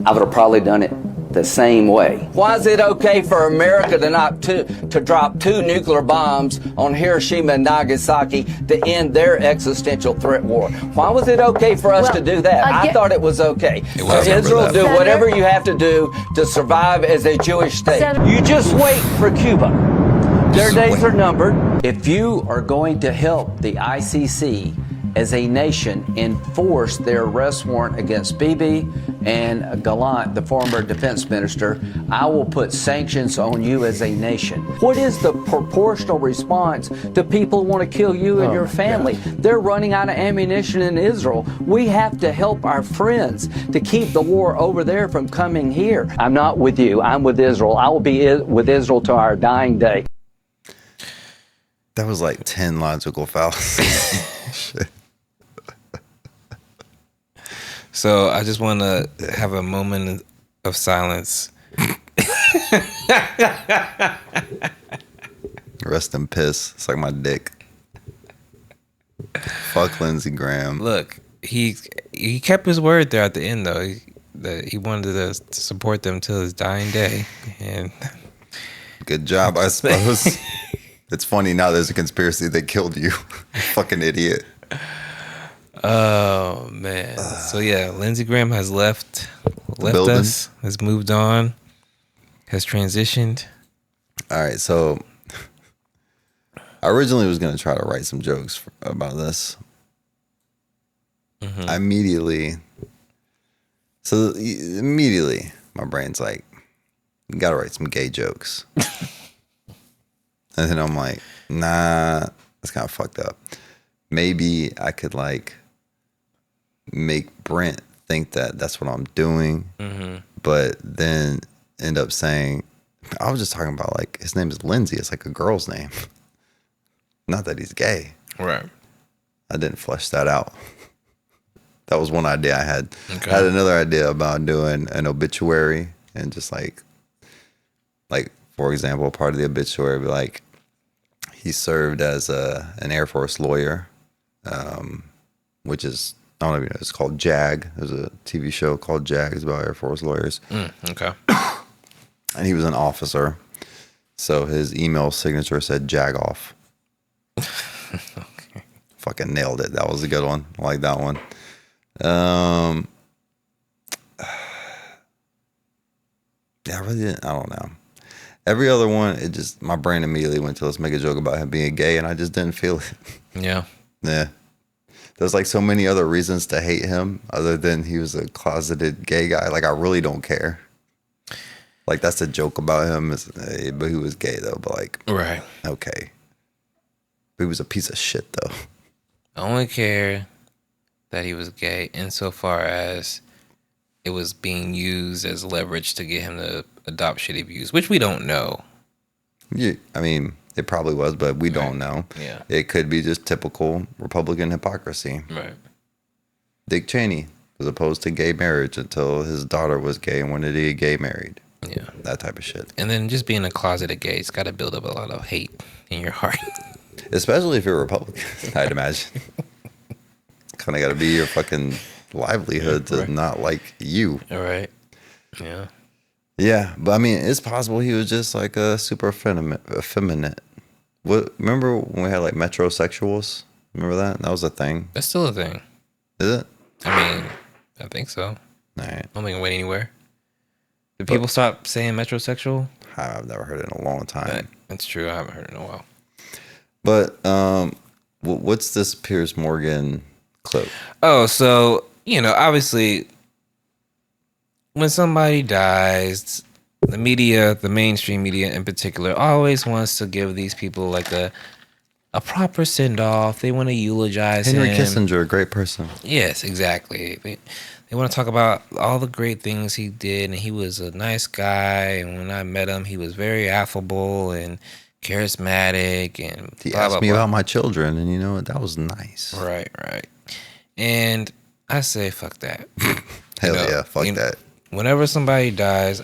I would have probably done it the same way. Why is it okay for America to drop 2 nuclear bombs on Hiroshima and Nagasaki to end their existential threat war? Why was it okay for us to do that? I thought it was okay. It was. Israel, do Senator? whatever you have to do to survive as a Jewish state. Senator? You just wait for Cuba. Their days are numbered. If you are going to help the ICC as a nation enforce their arrest warrant against Bibi, and Gallant, the former defense minister, I will put sanctions on you as a nation. What is the proportional response to people who want to kill you and your family? They're running out of ammunition in Israel. We have to help our friends to keep the war over there from coming here. I'm not with you. I'm with Israel. I will be with Israel to our dying day. That was like 10 logical fallacies. Shit. So I just want to have a moment of silence. Rest in piss. It's like my dick. Fuck Lindsey Graham. Look, he kept his word there at the end, though. He wanted to support them till his dying day, and good job, I suppose. It's funny now. There's a conspiracy they killed you. Fucking idiot. Oh man. So yeah, Lindsey Graham has left building. us, has moved on, has transitioned. All right, so I originally was going to try to write some jokes about this. Mm-hmm. Immediately, my brain's like, you got to write some gay jokes. And then I'm like, nah, that's kind of fucked up. Maybe I could like make Brent think that that's what I'm doing, but then end up saying, I was just talking about like, his name is Lindsay. It's like a girl's name. Not that he's gay. Right. I didn't flesh that out. That was one idea I had. Okay. I had another idea about doing an obituary and just like, for example, part of the obituary would be like, he served as an Air Force lawyer, which is, I don't even know, it's called JAG. There's a TV show called JAG. It's about Air Force lawyers. Okay. And he was an officer. So his email signature said JAG off. Okay. Fucking nailed it. That was a good one. I like that one. Yeah, I really didn't. I don't know. Every other one, it just, my brain immediately went to let's make a joke about him being gay, and I just didn't feel it. Yeah. Yeah. There's like so many other reasons to hate him other than he was a closeted gay guy. Like, I really don't care. Like, that's a joke about him, but he was gay, though. But, like, Right. okay. But he was a piece of shit, though. I only care that he was gay insofar as it was being used as leverage to get him to adopt shitty views, which we don't know. Yeah, I mean, it probably was, but we don't know. Yeah. It could be just typical Republican hypocrisy. Right. Dick Cheney was opposed to gay marriage until his daughter was gay and wanted to get gay married. Yeah. That type of shit. And then just being a closeted gay, it's got to build up a lot of hate in your heart. Especially if you're Republican, I'd imagine. Kind of got to be your fucking livelihood to not like you. All right. Yeah. Yeah, but I mean, it's possible he was just like a super effeminate. What? Remember when we had like metrosexuals? Remember that? That was a thing. That's still a thing. Is it? I mean, I think so. All right. I don't think it went anywhere. Did people stop saying metrosexual? I've never heard it in a long time. That's true. I haven't heard it in a while. But what's this Piers Morgan clip? Oh, so, obviously, when somebody dies, the media, the mainstream media in particular, always wants to give these people like a proper send-off. They want to eulogize Henry him. Kissinger, a great person. Yes, exactly. They want to talk about all the great things he did, and he was a nice guy, and when I met him, he was very affable and charismatic, and He blah, asked blah, me blah. about my children, and you know what? That was nice. Right. And I say, fuck that. Hell yeah, fuck that. Whenever somebody dies,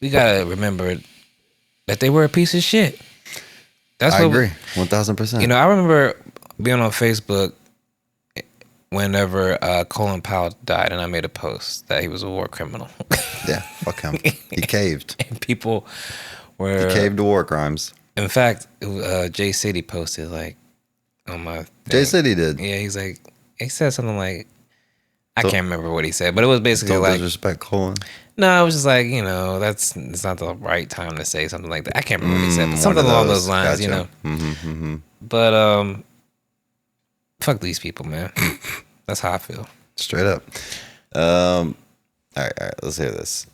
we gotta remember that they were a piece of shit. That's I what agree, 1000%. I remember being on Facebook whenever Colin Powell died, and I made a post that he was a war criminal. Yeah, fuck him. He caved. And people were He caved to war crimes. In fact, Jay City posted like on my thing. Jay City did. Yeah, he said something like, I can't remember what he said, but it was basically Don't like, disrespect Colin. no, it was just like, it's not the right time to say something like that. I can't remember what he said, but something along those lines, Gotcha. Mm-hmm. But fuck these people, man. That's how I feel. Straight up. All right, let's hear this.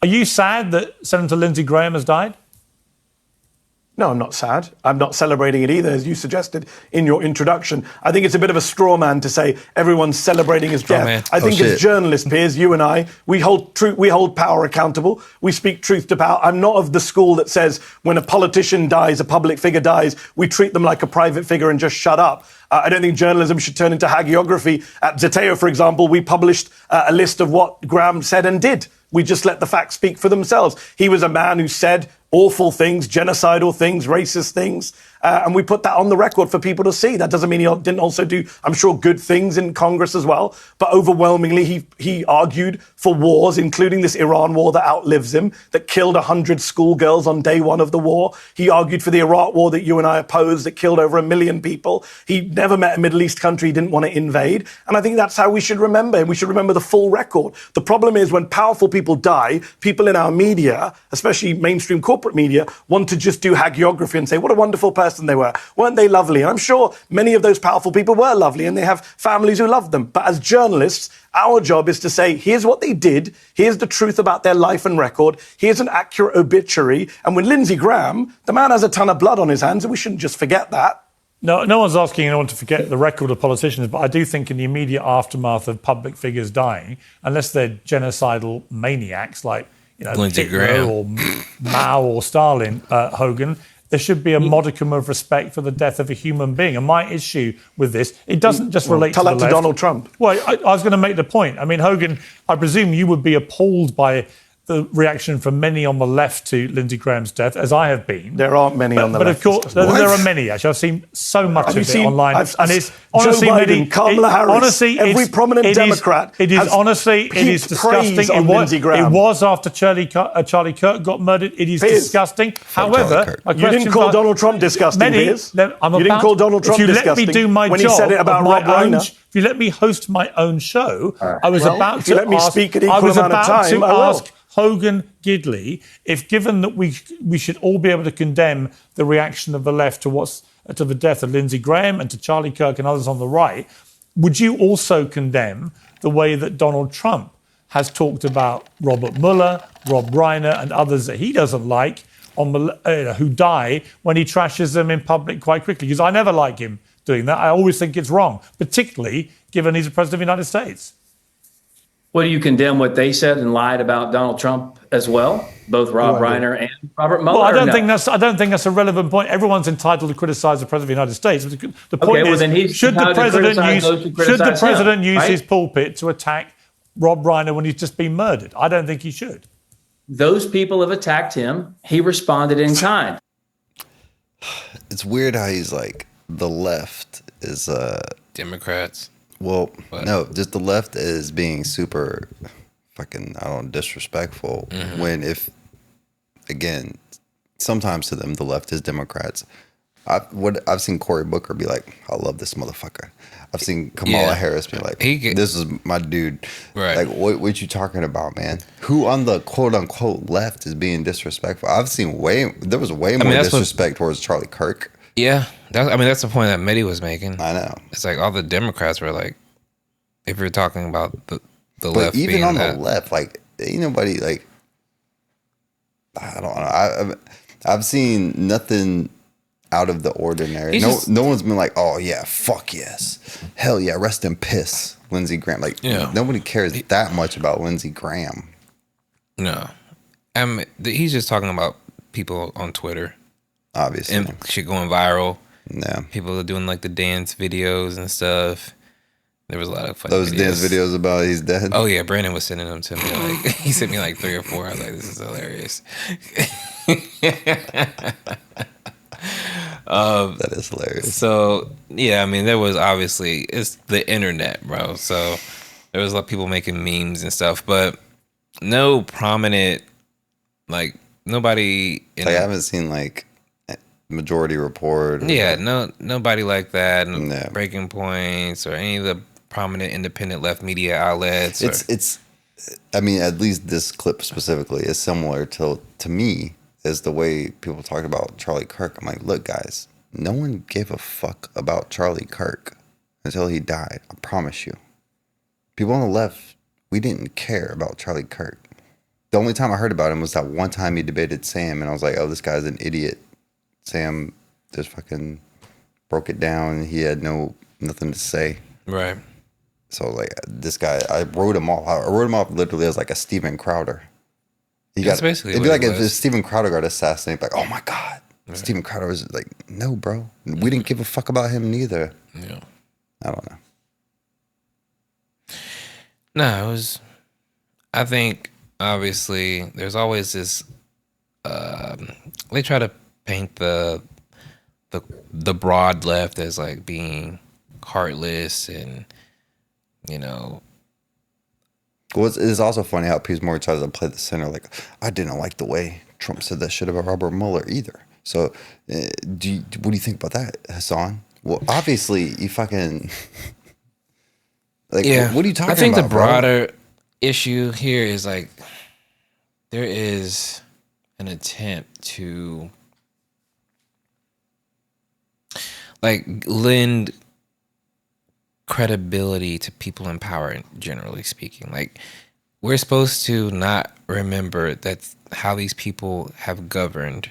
Are you sad that Senator Lindsey Graham has died? No, I'm not sad. I'm not celebrating it either, as you suggested in your introduction. I think it's a bit of a straw man to say everyone's celebrating his death. man. I think as journalists, Piers, you and I, we hold power accountable. We speak truth to power. I'm not of the school that says when a politician dies, a public figure dies, we treat them like a private figure and just shut up. I don't think journalism should turn into hagiography. At Zeteo, for example, we published a list of what Graham said and did. We just let the facts speak for themselves. He was a man who said awful things, genocidal things, racist things, and we put that on the record for people to see. That doesn't mean he didn't also do, I'm sure, good things in Congress as well, but overwhelmingly he argued for wars, including this Iran war that outlives him, that killed 100 schoolgirls on day one of the war. He argued for the Iraq war that you and I opposed, that killed over 1 million people. He never met a Middle East country he didn't want to invade, and I think that's how we should remember him. We should remember the full record. The problem is when powerful people die, people in our media, especially mainstream corporate media, want to just do hagiography and say, what a wonderful person they were. Weren't they lovely? And I'm sure many of those powerful people were lovely and they have families who love them. But as journalists, our job is to say, here's what they did. Here's the truth about their life and record. Here's an accurate obituary. And with Lindsey Graham, the man has a ton of blood on his hands and we shouldn't just forget that. No one's asking anyone to forget the record of politicians, but I do think in the immediate aftermath of public figures dying, unless they're genocidal maniacs like Lindsey Hitler Graham or Mao or Stalin, Hogan, there should be a modicum of respect for the death of a human being. And my issue with this, it doesn't just relate tell to that the to left. Donald Trump. Well, I was going to make the point. I mean, Hogan, I presume you would be appalled by the reaction from many on the left to Lindsey Graham's death, as I have been. There aren't many on the but left. But of course, there are many, actually. I've seen so much of it online. And it's honestly, Joe Biden, Kamala Harris, honestly, every prominent Democrat it is disgusting. It was after Charlie Kirk got murdered. It is disgusting. However, you didn't call Donald Trump disgusting, Piers. You didn't call Donald Trump disgusting. If you let me do my when job, he said it about Rob Reiner. If you let me host my own show, I was about to let me speak at equal amount of time, I will. Hogan Gidley, if given that we should all be able to condemn the reaction of the left to the death of Lindsey Graham and to Charlie Kirk and others on the right, would you also condemn the way that Donald Trump has talked about Robert Mueller, Rob Reiner, and others that he doesn't like, who die when he trashes them in public quite quickly? Because I never like him doing that. I always think it's wrong, particularly given he's the president of the United States. Well, do you condemn what they said and lied about Donald Trump as well? Both Rob Reiner and Robert Mueller? Well, I don't think that's a relevant point. Everyone's entitled to criticize the president of the United States. The point is, should the president use his pulpit to attack Rob Reiner when he's just been murdered? I don't think he should. Those people have attacked him. He responded in kind. It's weird how he's like, the left is Democrats. Well, no, just the left is being super fucking, disrespectful when again, sometimes to them, the left is Democrats. I've seen Cory Booker be like, I love this motherfucker. I've seen Kamala Harris be like, this is my dude. Right. Like, what you talking about, man? Who on the quote unquote left is being disrespectful? I've seen there was way more disrespect towards Charlie Kirk. Yeah, that's the point that Mehdi was making. I know. It's like all the Democrats were like, if you're talking about the but left, even being on that, the left, like ain't nobody like. I don't know. I've seen nothing out of the ordinary. No one's been like, oh yeah, fuck yes, hell yeah, rest in piss, Lindsey Graham. Like nobody cares that much about Lindsey Graham. No, he's just talking about people on Twitter. Obviously. And shit going viral. Yeah. People are doing like the dance videos and stuff. There was a lot of funny Those dance videos about he's dead? Oh yeah, Brandon was sending them to me. Like he sent me like 3 or 4. I was like, this is hilarious. That is hilarious. So yeah, I mean there was obviously, it's the internet, bro. So there was a lot of people making memes and stuff, but no prominent, like nobody I haven't seen like Majority Report. Yeah, nobody like that. No. Breaking Points or any of the prominent independent left media outlets. It's. I mean, at least this clip specifically is similar to me is the way people talk about Charlie Kirk. I'm like, look, guys, no one gave a fuck about Charlie Kirk until he died. I promise you. People on the left, we didn't care about Charlie Kirk. The only time I heard about him was that one time he debated Sam, and I was like, oh, this guy's an idiot. Sam just fucking broke it down, and he had nothing to say. Right. So like this guy, I wrote him off. I wrote him off literally as like a Steven Crowder. That's basically it'd be what like it if was. Steven Crowder got assassinated, like, oh my God. Right. Steven Crowder was like, no, bro. We didn't give a fuck about him neither. Yeah. I don't know. No, it was. I think obviously there's always this. They try to paint the broad left as like being heartless and, you know. Well, it's also funny how Piers Morgan tries to play the center. Like, I didn't like the way Trump said that shit about Robert Mueller either. So, what do you think about that, Hassan? Well, obviously, you fucking. Like, Yeah. what are you talking about? I think the bro? broader issue here is like there is an attempt to like lend credibility to people in power, generally speaking. Like, we're supposed to not remember that's how these people have governed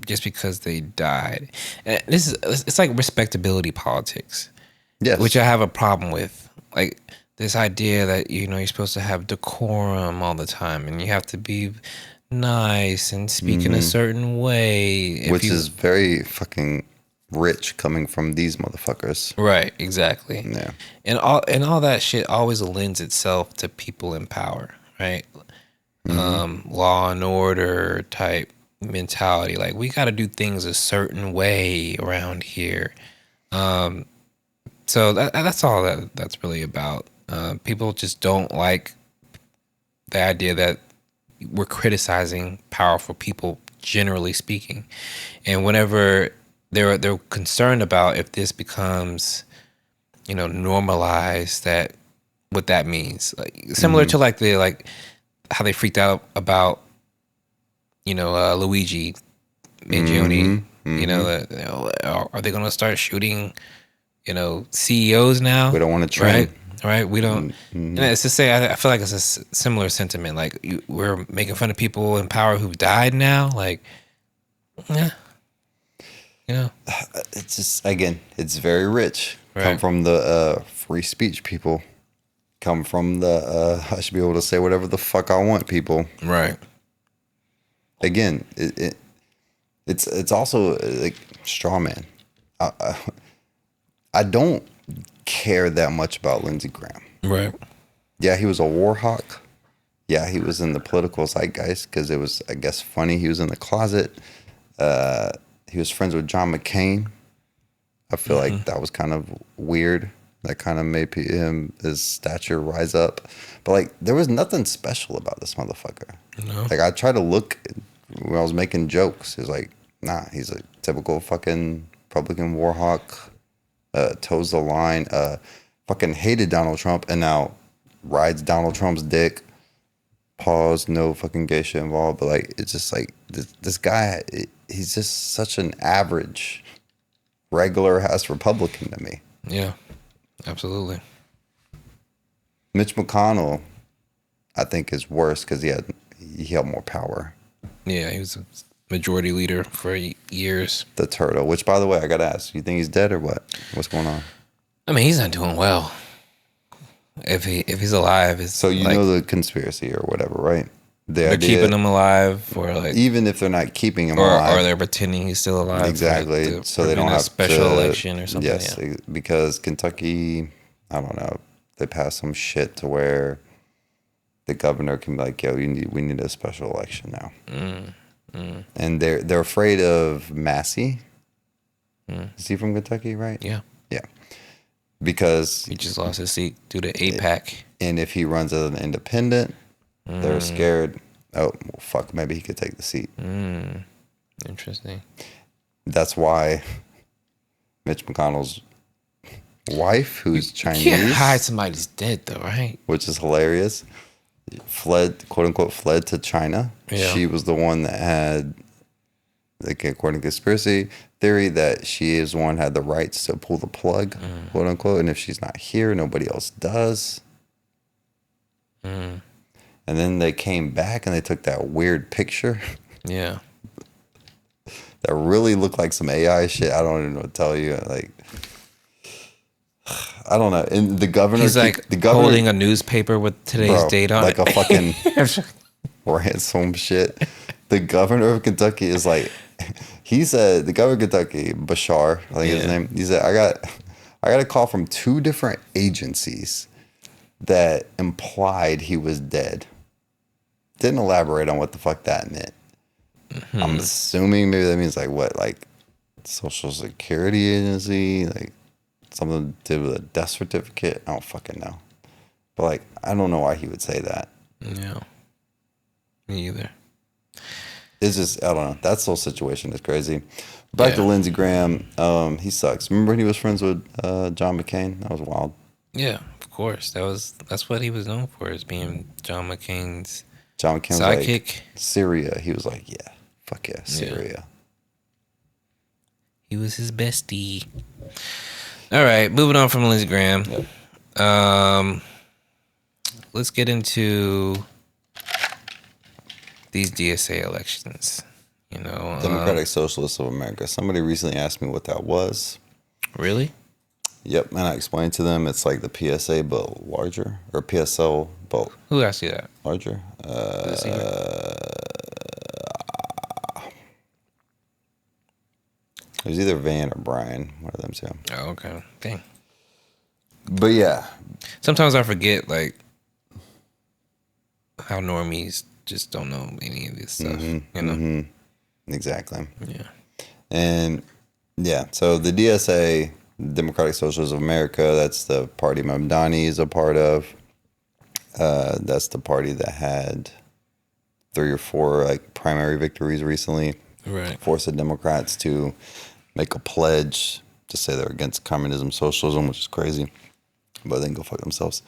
just because they died. And it's like respectability politics. Yes. Which I have a problem with. Like this idea that, you know, you're supposed to have decorum all the time and you have to be nice and speak in a certain way. Which is very fucking rich coming from these motherfuckers. Right, exactly. Yeah. And all that shit always lends itself to people in power, right? Law and order type mentality. Like, we got to do things a certain way around here. So that's all that's really about. People just don't like the idea that we're criticizing powerful people, generally speaking. And whenever they're concerned about if this becomes, you know, normalized, that what that means, like similar to like how they freaked out about, you know, Luigi Mangione. You know, are they going to start shooting, you know, CEOs now? We don't want to train. Right? We don't. And it's to say, I feel like it's a similar sentiment. Like, we're making fun of people in power who've died now. Like, yeah. You know, it's just, again, it's very rich. Right. Come from the free speech people. Come from the I should be able to say whatever the fuck I want people. Right. Again, it's also like straw man. I don't care that much about Lindsey Graham. Right. Yeah, he was a war hawk. Yeah, he was in the political zeitgeist because it was, I guess, funny. He was in the closet. He was friends with John McCain. I feel like that was kind of weird. That kind of made his stature rise up. But like, there was nothing special about this motherfucker. No. Like, I tried to look when I was making jokes. It's like, nah, he's a typical fucking Republican war hawk. Toes the line. Fucking hated Donald Trump and now rides Donald Trump's dick. Pause, no fucking gay shit involved. But like, it's just like this guy. He's just such an average, regular ass Republican to me. Yeah, absolutely. Mitch McConnell, I think, is worse because he held more power. Yeah, he was a majority leader for years. The turtle, which, by the way, I gotta ask, you think he's dead or what? What's going on? I mean, he's not doing well. If he's alive, it's so you like, know the conspiracy or whatever, right? They're keeping him alive, or like, even if they're not keeping him alive, or they're pretending he's still alive. Exactly, like, so they don't have a special to, election or something. Yes, yeah. Because Kentucky, I don't know, they passed some shit to where the governor can be like, "Yo, we need a special election now," and they're afraid of Massey. Is he from Kentucky, right? Yeah. Yeah. Because he just lost his seat due to AIPAC. And if he runs as an independent, they're scared. Oh, well, fuck, maybe he could take the seat. Interesting. That's why Mitch McConnell's wife, who's Chinese. You can't hide somebody's dead, though, right? Which is hilarious. Fled, quote unquote, fled to China. Yeah. She was the one that had like according to conspiracy theory, that she is one had the rights to pull the plug, quote unquote, and if she's not here, nobody else does. And then they came back and they took that weird picture. Yeah. That really looked like some AI shit. I don't even know what to tell you. Like, I don't know. And the governor, he's like the governor, holding a newspaper with today's date on like it. a fucking ransom shit. The governor of Kentucky is like, he said, the governor of Kentucky, Bashar, I think his name. He said, I got a call from 2 different agencies that implied he was dead. Didn't elaborate on what the fuck that meant. I'm assuming maybe that means like what, like Social Security agency, like something to do with a death certificate. I don't fucking know. But like, I don't know why he would say that. Yeah. Me either. It's just, I don't know. That whole situation is crazy. Back to Lindsey Graham. He sucks. Remember when he was friends with John McCain? That was wild. Yeah, of course. That's what he was known for, is being John McCain's sidekick. Like, Syria. He was like, yeah, fuck yeah, Syria. Yeah. He was his bestie. All right, moving on from Lindsey Graham. Yep. Let's get into these DSA elections. You know, Democratic Socialists of America. Somebody recently asked me what that was. Really? Yep, and I explained to them it's like the PSA but larger, or PSL but who asked you that? Larger. It was either Van or Brian, one of them two. Oh, okay. Dang. But yeah, sometimes I forget like how normies just don't know any of this stuff. You know. Exactly. Yeah. And yeah, so the DSA, Democratic Socialists of America, that's the party Mamdani is a part of. That's the party that had 3 or 4 like primary victories recently. Right. Forced the Democrats to make a pledge to say they're against communism, socialism, which is crazy. But they can go fuck themselves.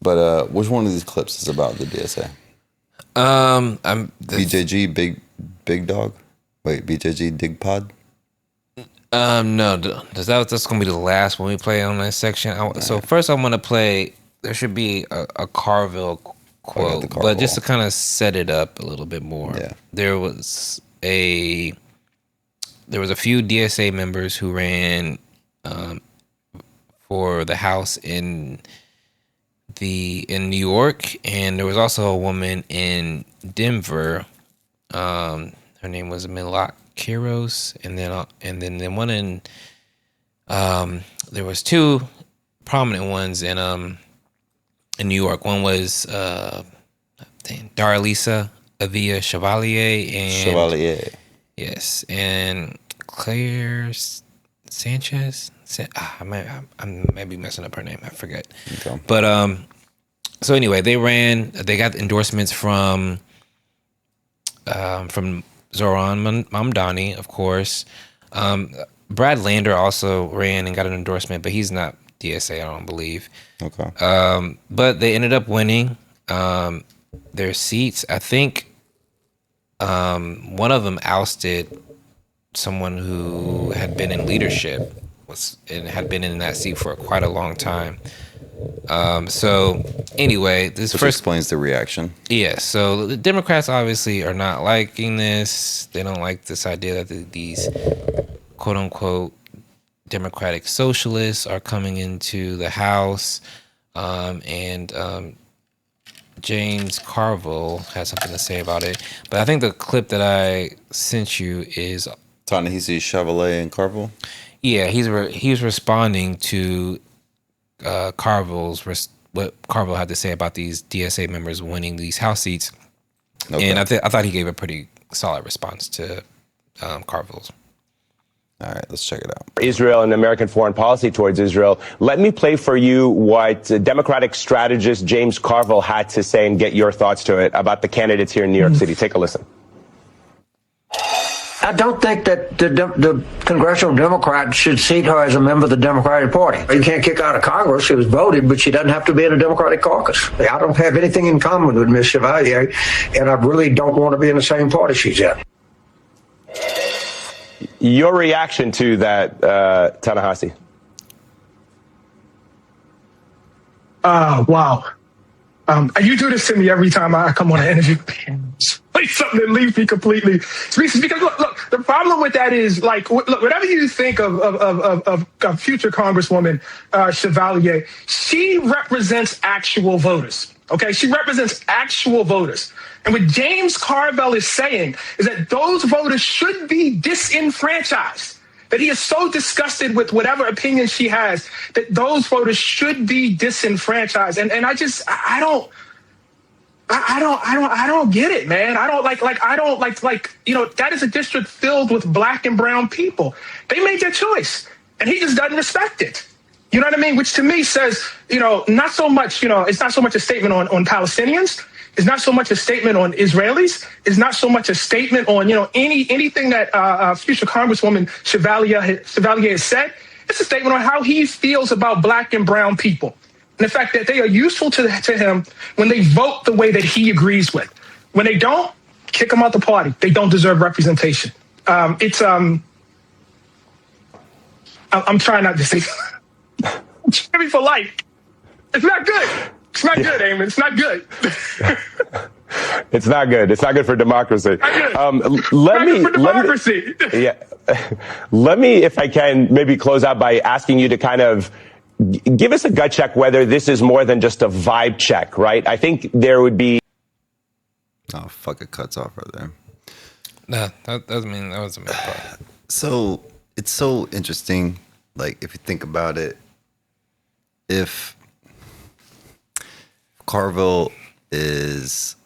But which one of these clips is about the DSA? BJG, Big Dog. Wait, BJG, Dig Pod. No, that's gonna be the last one we play on that section. So first, I want to play. There should be a Carville quote, but just to kind of set it up a little bit more. Yeah. There was a few DSA members who ran for the House in New York, and there was also a woman in Denver. Her name was Milak Kiros, and then the one in there was 2 prominent ones in New York. One was Darlisa Avia Chevalier. Yes, and Claire Sanchez. I might be messing up her name. I forget. Okay. But so anyway, they got endorsements from Zoran Mamdani, of course. Brad Lander also ran and got an endorsement, but he's not DSA, I don't believe. Okay. But they ended up winning their seats. I think one of them ousted someone who had been in leadership and had been in that seat for quite a long time. So anyway, this first explains the reaction. Yeah. So the Democrats obviously are not liking this. They don't like this idea that these quote unquote Democratic Socialists are coming into the House. And James Carville has something to say about it. But I think the clip that I sent you is Ta-Nehisi Chevalier and Carville. Yeah, he was responding to Carville's what Carville had to say about these DSA members winning these House seats, and I thought he gave a pretty solid response to Carville's. All right, let's check it out. Israel and American foreign policy towards Israel. Let me play for you what Democratic strategist James Carville had to say and get your thoughts to it about the candidates here in New York City. Take a listen. I don't think that the congressional Democrats should seat her as a member of the Democratic Party. You can't kick her out of Congress. She was voted, but she doesn't have to be in a Democratic caucus. I don't have anything in common with Ms. Chevalier, and I really don't want to be in the same party she's in. Your reaction to that, Ta-Nehisi? Wow. You do this to me every time I come on an interview. Like something that leaves me completely speechless. Because look, the problem with that is like, look, whatever you think of future Congresswoman Chevalier, she represents actual voters. Okay, she represents actual voters. And what James Carville is saying is that those voters should be disenfranchised. That he is so disgusted with whatever opinion she has that those voters should be disenfranchised. And I don't get it, man. I don't like, you know, that is a district filled with black and brown people. They made their choice and he just doesn't respect it. You know what I mean? Which to me says, you know, not so much, you know, it's not so much a statement on Palestinians. It's not so much a statement on Israelis. It's not so much a statement on, you know, anything that future Congresswoman Chevalier has said. It's a statement on how he feels about black and brown people. And the fact that they are useful to him when they vote the way that he agrees with. When they don't, kick them out the party. They don't deserve representation. I'm trying not to say Jimmy for life. It's not good. It's not good, Eamon. It's not good. It's not good. It's not good for democracy. Let me, if I can, maybe close out by asking you to kind of give us a gut check whether this is more than just a vibe check, right? I think there would be. Oh, fuck, it cuts off right there. Nah, that was a main part. So it's so interesting. Like, if you think about it, if Carville is,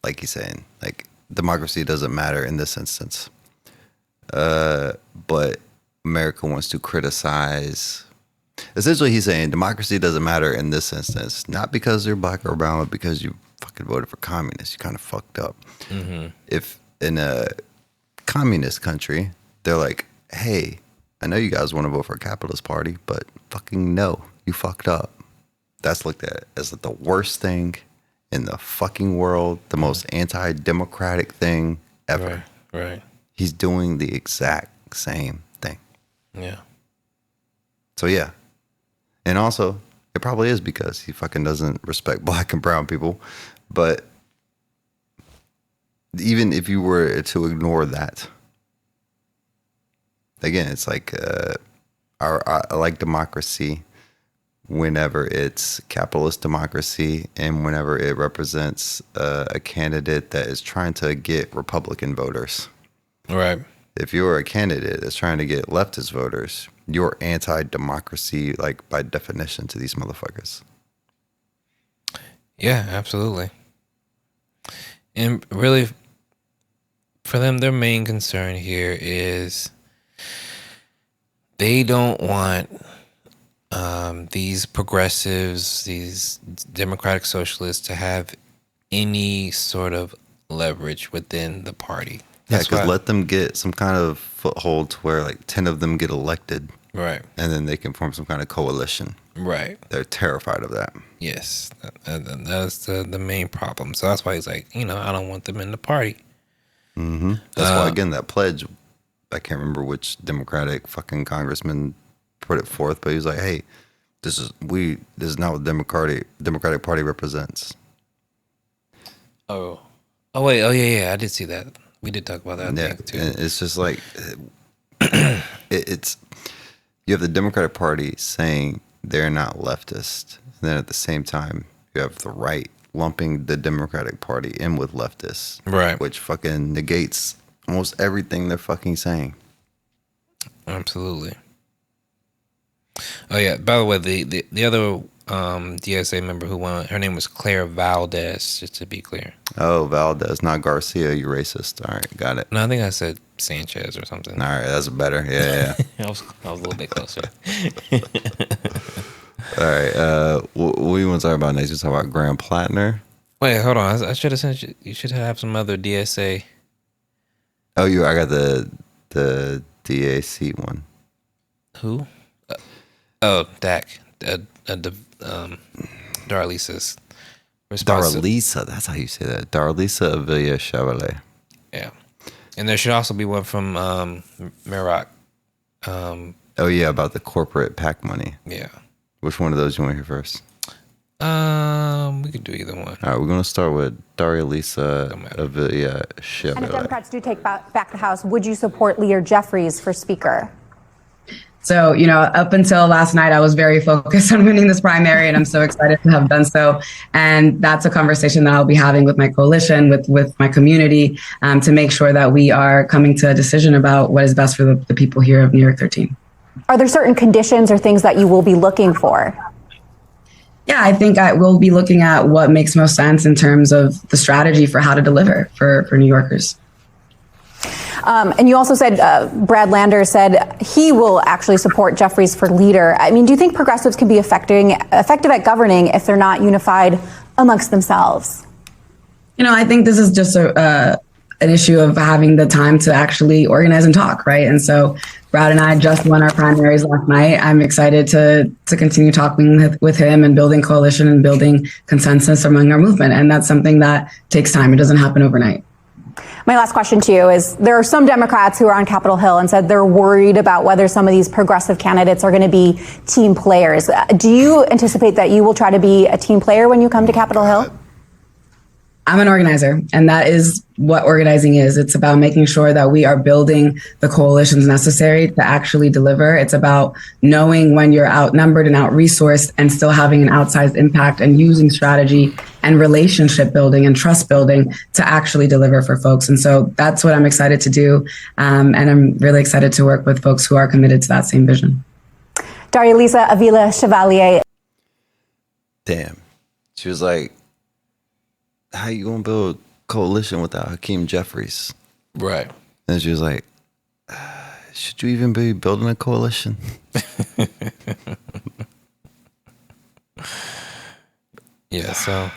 like he's saying, like, democracy doesn't matter in this instance, but America wants to criticize. Essentially, he's saying democracy doesn't matter in this instance, not because you're black or brown, but because you fucking voted for communists. You kind of fucked up. Mm-hmm. If in a communist country, they're like, hey, I know you guys want to vote for a capitalist party, but fucking no, you fucked up. That's looked at as the worst thing in the fucking world, the most anti-democratic thing ever. Right. He's doing the exact same thing. Yeah. So yeah. And also, it probably is because he fucking doesn't respect black and brown people. But even if you were to ignore that, again, it's like I like democracy whenever it's capitalist democracy and whenever it represents a candidate that is trying to get Republican voters. Right. If you're a candidate that's trying to get leftist voters, you're anti-democracy, like, by definition to these motherfuckers. Yeah, absolutely. And really, for them, their main concern here is they don't want these progressives, these democratic socialists, to have any sort of leverage within the party. Yeah, because let them get some kind of foothold to where like 10 of them get elected. Right. And then they can form some kind of coalition. Right. They're terrified of that. Yes. That's the main problem. So that's why he's like, you know, I don't want them in the party. Mm-hmm. That's why, again, that pledge, I can't remember which Democratic fucking congressman put it forth, but he was like, hey, this is not what the Democratic Party represents. Oh, wait. Oh, yeah. I did see that. We did talk about that. Yeah, too. And it's just like it's you have the Democratic Party saying they're not leftist, and then at the same time you have the right lumping the Democratic Party in with leftists, right? Which fucking negates almost everything they're fucking saying. Absolutely. Oh yeah. By the way, the other DSA member who won, her name was Claire Valdez, just to be clear. Oh, Valdez, not Garcia, you racist. All right, got it. No, I think I said Sanchez or something. All right, that's better. Yeah. I was a little bit closer. All right, what do you want to talk about next? You talk about Graham Plattner? Wait, hold on. I should have sent you. You should have some other DSA. Oh, I got the DAC one. Who? Dak. Darlisa's Darlisa, that's how you say that. Darlisa Avila Chevalier. Yeah. And there should also be one from Merak. Oh yeah, about the corporate PAC money. Yeah. Which one of those you want to hear first? We could do either one. All right, we're going to start with Daria Lisa Avilia And if Chevrolet. Democrats do take back the House, would you support Lear Jeffries for Speaker? So, up until last night, I was very focused on winning this primary, and I'm so excited to have done so. And that's a conversation that I'll be having with my coalition, with my community, to make sure that we are coming to a decision about what is best for the people here of New York 13. Are there certain conditions or things that you will be looking for? Yeah, I think I will be looking at what makes most sense in terms of the strategy for how to deliver for New Yorkers. And you also said, Brad Lander said he will actually support Jeffries for leader. I mean, do you think progressives can be effective at governing if they're not unified amongst themselves? I think this is just an issue of having the time to actually organize and talk, right? And so Brad and I just won our primaries last night. I'm excited to continue talking with him and building coalition and building consensus among our movement. And that's something that takes time. It doesn't happen overnight. My last question to you is, there are some Democrats who are on Capitol Hill and said they're worried about whether some of these progressive candidates are going to be team players. Do you anticipate that you will try to be a team player when you come to Capitol Hill? I'm an organizer, and that is what organizing is. It's about making sure that we are building the coalitions necessary to actually deliver. It's about knowing when you're outnumbered and out-resourced and still having an outsized impact and using strategy and relationship building and trust building to actually deliver for folks. And so that's what I'm excited to do. And I'm really excited to work with folks who are committed to that same vision. Daria Lisa Avila Chevalier. Damn. She was like, how you gonna build a coalition without Hakeem Jeffries? Right. And she was like, should you even be building a coalition? Yeah, so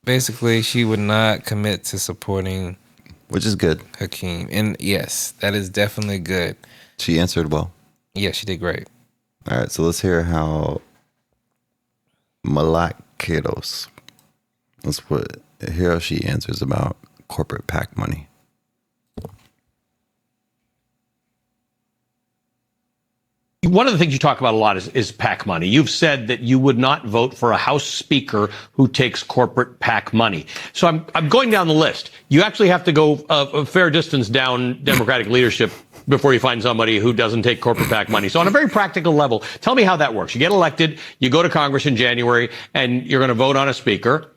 basically she would not commit to supporting, which is good, Hakeem. And yes, that is definitely good. She answered well. Yeah, she did great. All right, so let's hear how Malak Kados. Hear how she answers about corporate PAC money. One of the things you talk about a lot is PAC money. You've said that you would not vote for a House Speaker who takes corporate PAC money. So I'm going down the list. You actually have to go a fair distance down Democratic leadership before you find somebody who doesn't take corporate PAC money. So on a very practical level, tell me how that works. You get elected, you go to Congress in January, and you're going to vote on a speaker.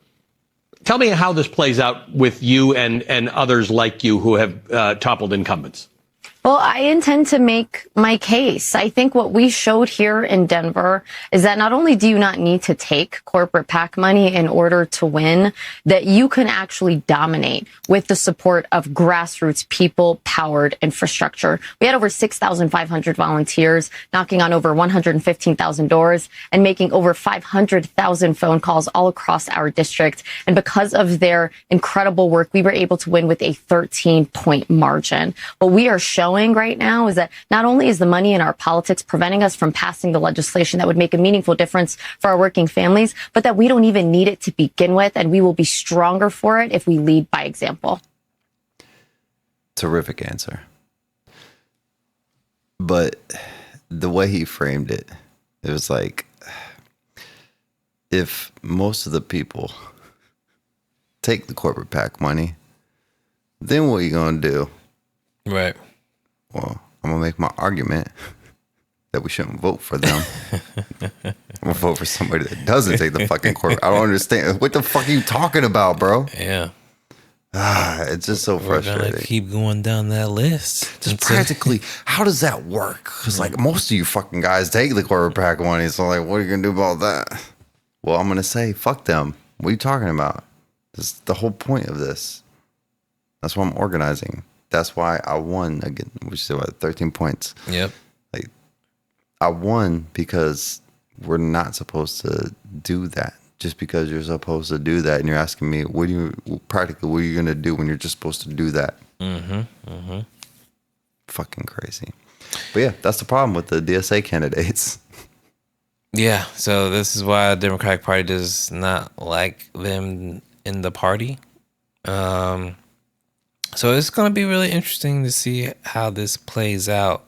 Tell me how this plays out with you and others like you who have toppled incumbents. Well, I intend to make my case. I think what we showed here in Denver is that not only do you not need to take corporate PAC money in order to win, that you can actually dominate with the support of grassroots people-powered infrastructure. We had over 6,500 volunteers knocking on over 115,000 doors and making over 500,000 phone calls all across our district. And because of their incredible work, we were able to win with a 13-point margin. What we are showing right now is that not only is the money in our politics preventing us from passing the legislation that would make a meaningful difference for our working families, but that we don't even need it to begin with, and we will be stronger for it if we lead by example. Terrific answer. But the way he framed it, it was like, if most of the people take the corporate PAC money, then what are you going to do? Right. Well, I'm going to make my argument that we shouldn't vote for them. I'm going to vote for somebody that doesn't take the fucking corporate. I don't understand. What the fuck are you talking about, bro? Yeah. It's just so frustrating. We're gonna keep going down that list. Just practically, how does that work? Because like most of you fucking guys take the corporate PAC money. So like, what are you going to do about that? Well, I'm going to say, fuck them. What are you talking about? This is the whole point of this. That's why I'm organizing. That's why I won again, which is what, 13 points. Yep. Like, I won because we're not supposed to do that. Just because you're supposed to do that, and you're asking me, what are you going to do when you're just supposed to do that? Fucking crazy. But yeah, that's the problem with the DSA candidates. Yeah, so this is why the Democratic Party does not like them in the party. So it's going to be really interesting to see how this plays out,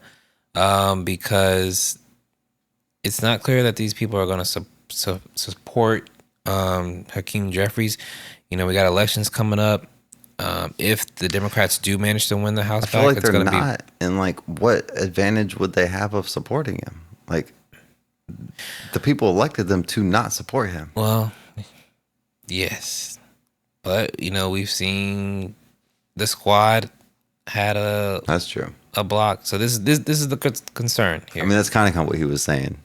because it's not clear that these people are going to support Hakeem Jeffries. You know, we got elections coming up. If the Democrats do manage to win the House I feel back, like it's they're going to be. not. And like, what advantage would they have of supporting him? Like, the people elected them to not support him. Well, yes, but you know, we've seen the squad had That's true. a block. So this is the concern here. I mean, that's kind of what he was saying.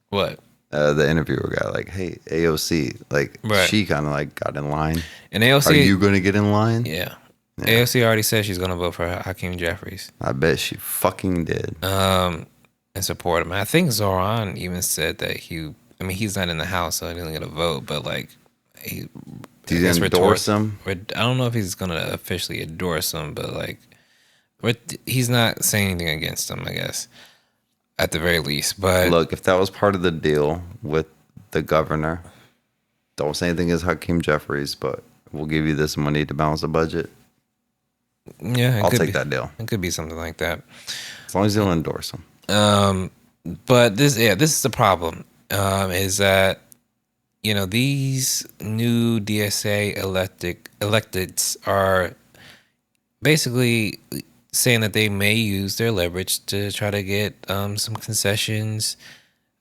What? The interviewer guy, like, hey, AOC, like, Right. she kind of like got in line. And AOC, are you going to get in line? Yeah. AOC already said she's going to vote for Hakeem Jeffries. I bet she fucking did. And support him. I think Zoran even said that he's not in the House, so he didn't get a vote, but like, he endorse him? I don't know if he's going to officially endorse him, but like, he's not saying anything against him, I guess, at the very least. But look, if that was part of the deal with the governor, don't say anything as Hakeem Jeffries, but we'll give you this money to balance the budget. Yeah, I'll take that deal. It could be something like that, as long as you don't endorse him. But this is the problem. Is that, you know, these new DSA electeds are basically saying that they may use their leverage to try to get some concessions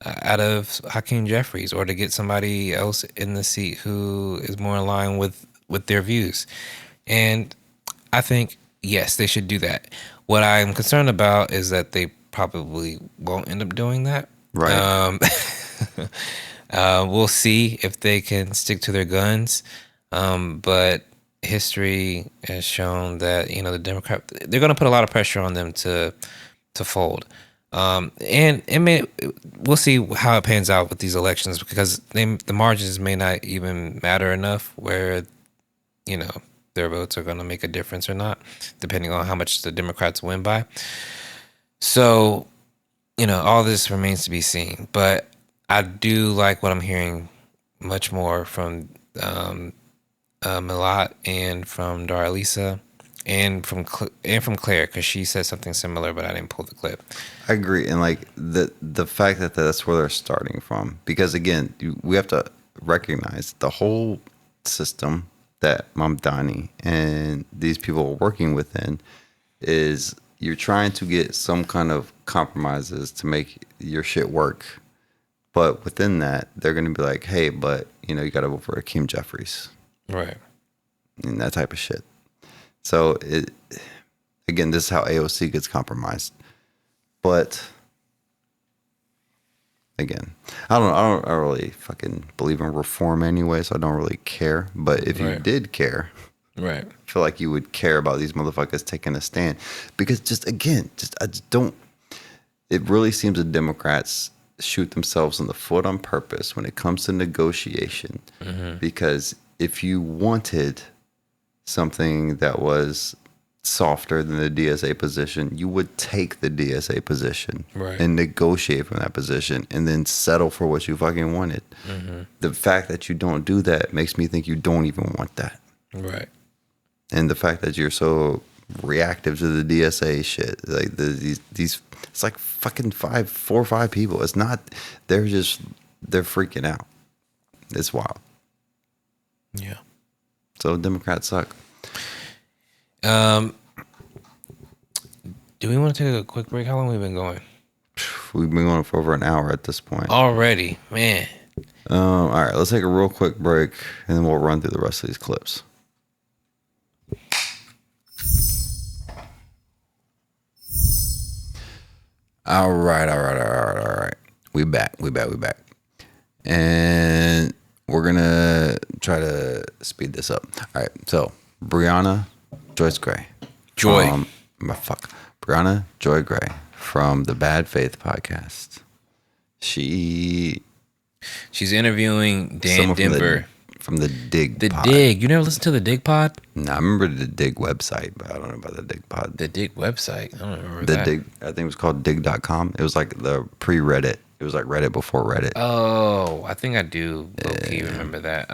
out of Hakeem Jeffries, or to get somebody else in the seat who is more in line with their views. And I think, yes, they should do that. What I'm concerned about is that they probably won't end up doing that. Right. We'll see if they can stick to their guns. But history has shown that, you know, they're going to put a lot of pressure on them to fold. And we'll see how it pans out with these elections, because the margins may not even matter enough where, you know, their votes are going to make a difference or not, depending on how much the Democrats win by. So, you know, all this remains to be seen. But I do like what I'm hearing much more from Milat and from Darlisa and from Claire, because she said something similar, but I didn't pull the clip. I agree, and like the fact that that's where they're starting from, because again, we have to recognize the whole system that Mamdani and these people are working within is you're trying to get some kind of compromises to make your shit work. But within that, they're going to be like, hey, but, you know, you got to vote for Hakeem Jeffries. Right. And that type of shit. So, again, this is how AOC gets compromised. But, again, I don't really fucking believe in reform anyway, so I don't really care. But if you did care, right, I feel like you would care about these motherfuckers taking a stand. Because I just don't, it really seems the Democrats shoot themselves in the foot on purpose when it comes to negotiation. Mm-hmm. Because if you wanted something that was softer than the DSA position, you would take the DSA position and negotiate from that position and then settle for what you fucking wanted. Mm-hmm. The fact that you don't do that makes me think you don't even want that. Right. And the fact that you're so reactive to the DSA shit, like these it's like fucking 4 or 5 people. It's not, they're freaking out. It's wild. Yeah. So Democrats suck. Do we want to take a quick break? How long have we been going? We've been going for over an hour at this point. Already, man. All right, let's take a real quick break, and then we'll run through the rest of these clips. All right. We back. And we're going to try to speed this up. All right, so Brianna Joyce Gray. Brianna Joy Gray from the Bad Faith podcast. She's interviewing Dan Denver. From the Dig Pod. Dig. You never listened to the Dig Pod? No, I remember the Dig website, but I don't know about the Dig Pod. The Dig website? I don't remember the that. Dig, I think it was called dig.com. It was like the pre-Reddit. It was like Reddit before Reddit. Oh, I think I do. Okay, remember that.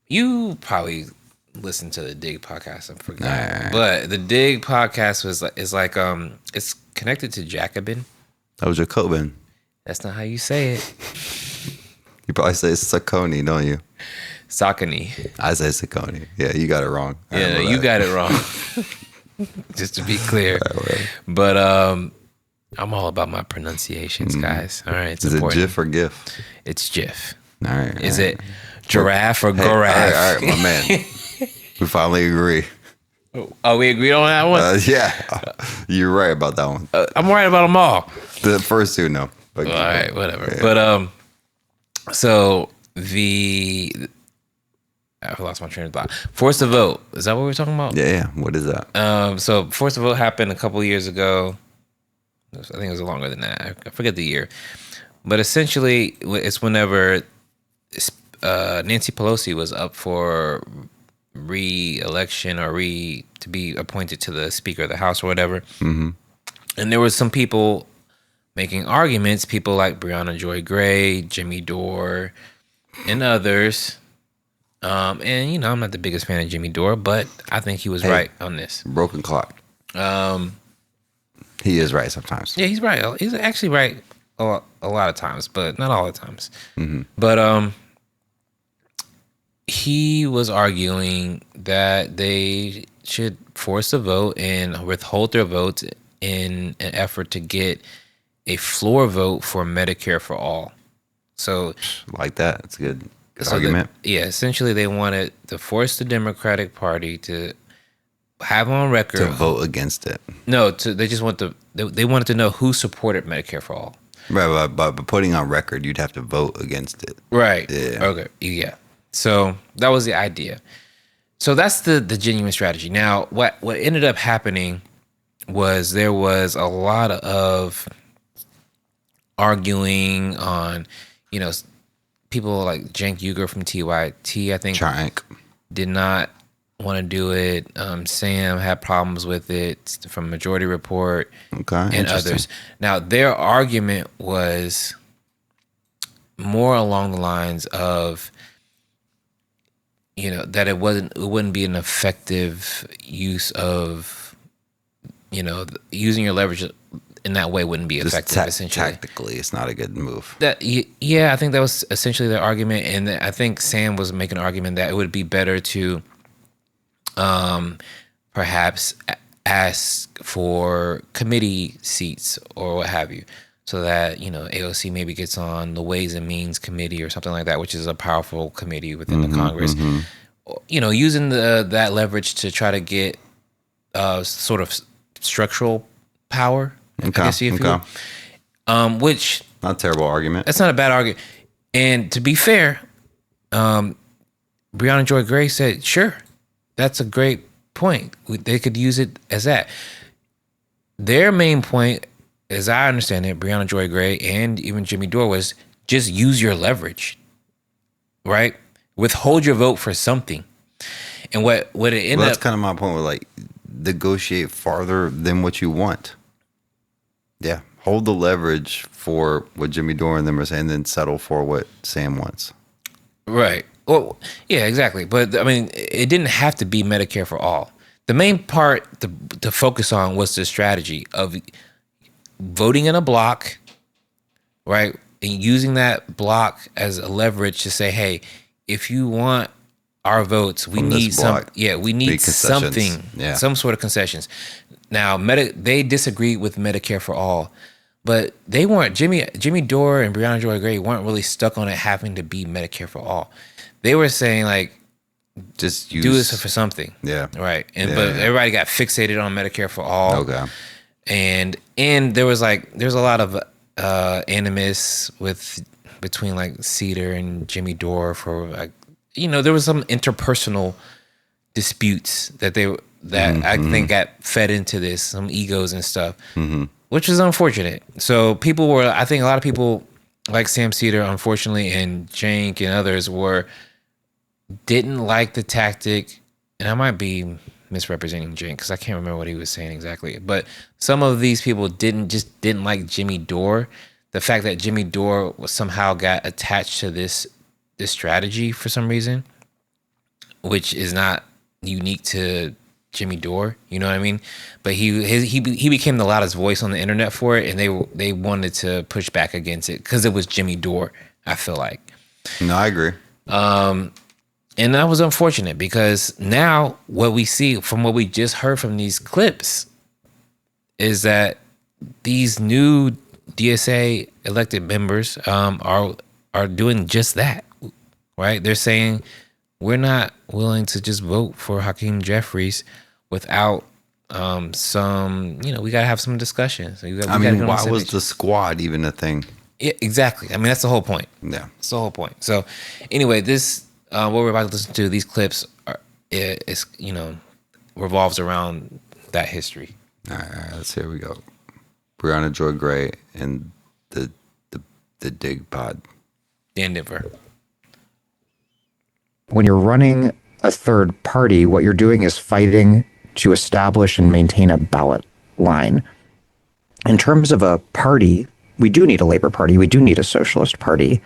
You probably listen to the Dig podcast. I forgot, but the Dig podcast it's connected to Jacobin. That was Jacobin. That's not how you say it. You probably say Saucony, don't you? Saucony. I say Saucony. Yeah, you got it wrong. Yeah, you got it wrong. Just to be clear. But I'm all about my pronunciations, guys. All right, it's Is important. it GIF or GIF? It's GIF. All right. Is it giraffe or Hey, giraffe? all right, my man. We finally agree. Oh, we agreed on that one? Yeah, you're right about that one. I'm right about them all. The first two, no. But All right, whatever. Yeah. But so I lost my train of thought. Force to vote. Is that what we're talking about? Yeah. What is that? So force to vote happened a couple of years ago. I think it was longer than that. I forget the year. But essentially, it's whenever Nancy Pelosi was up for re-election or to be appointed to the Speaker of the House or whatever. Mm-hmm. And there was some people making arguments, people like Breonna Joy Gray, Jimmy Dore, and others. And I'm not the biggest fan of Jimmy Dore, but I think he was right on this. Broken clock. He is right sometimes. Yeah, he's right. He's actually right a lot of times, but not all the times. Mm-hmm. But he was arguing that they should force a vote and withhold their votes in an effort to get a floor vote for Medicare for all. So like that. It's a good argument. Essentially they wanted to force the Democratic Party to have on record to vote against it. No, they just they wanted to know who supported Medicare for all. Right, but putting on record, you'd have to vote against it. Right. Yeah. Okay. Yeah. So that was the idea. So that's the genuine strategy. Now, what ended up happening was there was a lot of arguing on, people like Cenk Uygur from TYT, I think, did not want to do it. Sam had problems with it from Majority Report and others. Now, their argument was more along the lines of, that it wouldn't be an effective use of, using your leverage in that way wouldn't be effective. Essentially, tactically, it's not a good move. I think that was essentially their argument, and I think Sam was making an argument that it would be better to, perhaps ask for committee seats or what have you, so that AOC maybe gets on the Ways and Means Committee or something like that, which is a powerful committee within the Congress. Using that leverage to try to get sort of structural power. I guess if you will. Which not a terrible argument. That's not a bad argument. And to be fair, Breonna Joy Gray said, "Sure, that's a great point. They could use it as that." Their main point, as I understand it, Breonna Joy Gray and even Jimmy Dore, was just use your leverage, right? Withhold your vote for something. And what it ended up... That's kind of my point with negotiate farther than what you want. Yeah. Hold the leverage for what Jimmy Dore and them are saying, and then settle for what Sam wants. Right. Well, yeah, exactly. But I mean, it didn't have to be Medicare for all. The main part to focus on was the strategy of voting in a block, right? And using that block as a leverage to say, hey, if you want our votes, we need we need something, some sort of concessions. Now, they disagreed with Medicare for all, but they weren't, Jimmy Dore and Breonna Joy Gray weren't really stuck on it having to be Medicare for all. They were saying just do this for something. Yeah. Right. But everybody got fixated on Medicare for all. Okay. And there was there's a lot of animus between Cedar and Jimmy Dore for there was some interpersonal disputes that I think got fed into this, some egos and stuff, which is unfortunate. So I think a lot of people like Sam Cedar, unfortunately, and Cenk and others didn't like the tactic, and I might be misrepresenting Cenk because I can't remember what he was saying exactly. But some of these people didn't like Jimmy Dore. The fact that Jimmy Dore somehow got attached to this strategy for some reason, which is not unique to Jimmy Dore, you know what I mean? But he became the loudest voice on the internet for it, and they wanted to push back against it because it was Jimmy Dore. I feel like. No, I agree. And that was unfortunate because now what we see from what we just heard from these clips is that these new DSA elected members are doing just that, right? They're saying we're not willing to just vote for Hakeem Jeffries without some, we got to have some discussions. Why was the squad even a thing? Yeah, exactly. I mean, that's the whole point. Yeah. That's the whole point. So anyway, this, what we're about to listen to, these clips revolves around that history. All right, let's here we go. Brianna Joy Gray and the Dig Pod. Dan Denver. When you're running a third party, what you're doing is fighting to establish and maintain a ballot line. In terms of a party, we do need a Labor Party. We do need a Socialist Party.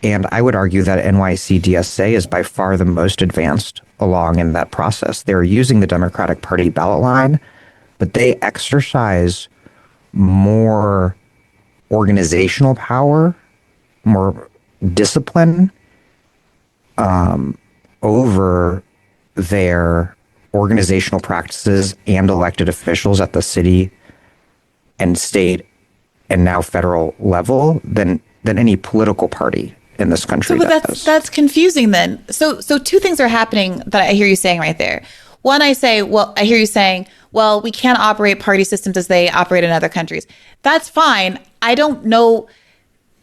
And I would argue that NYC DSA is by far the most advanced along in that process. They're using the Democratic Party ballot line, but they exercise more organizational power, more discipline over their organizational practices and elected officials at the city and state and now federal level than any political party in this country. So, but that's confusing then. So two things are happening that I hear you saying right there. One, I hear you saying, well, we can't operate party systems as they operate in other countries. That's fine. I don't know.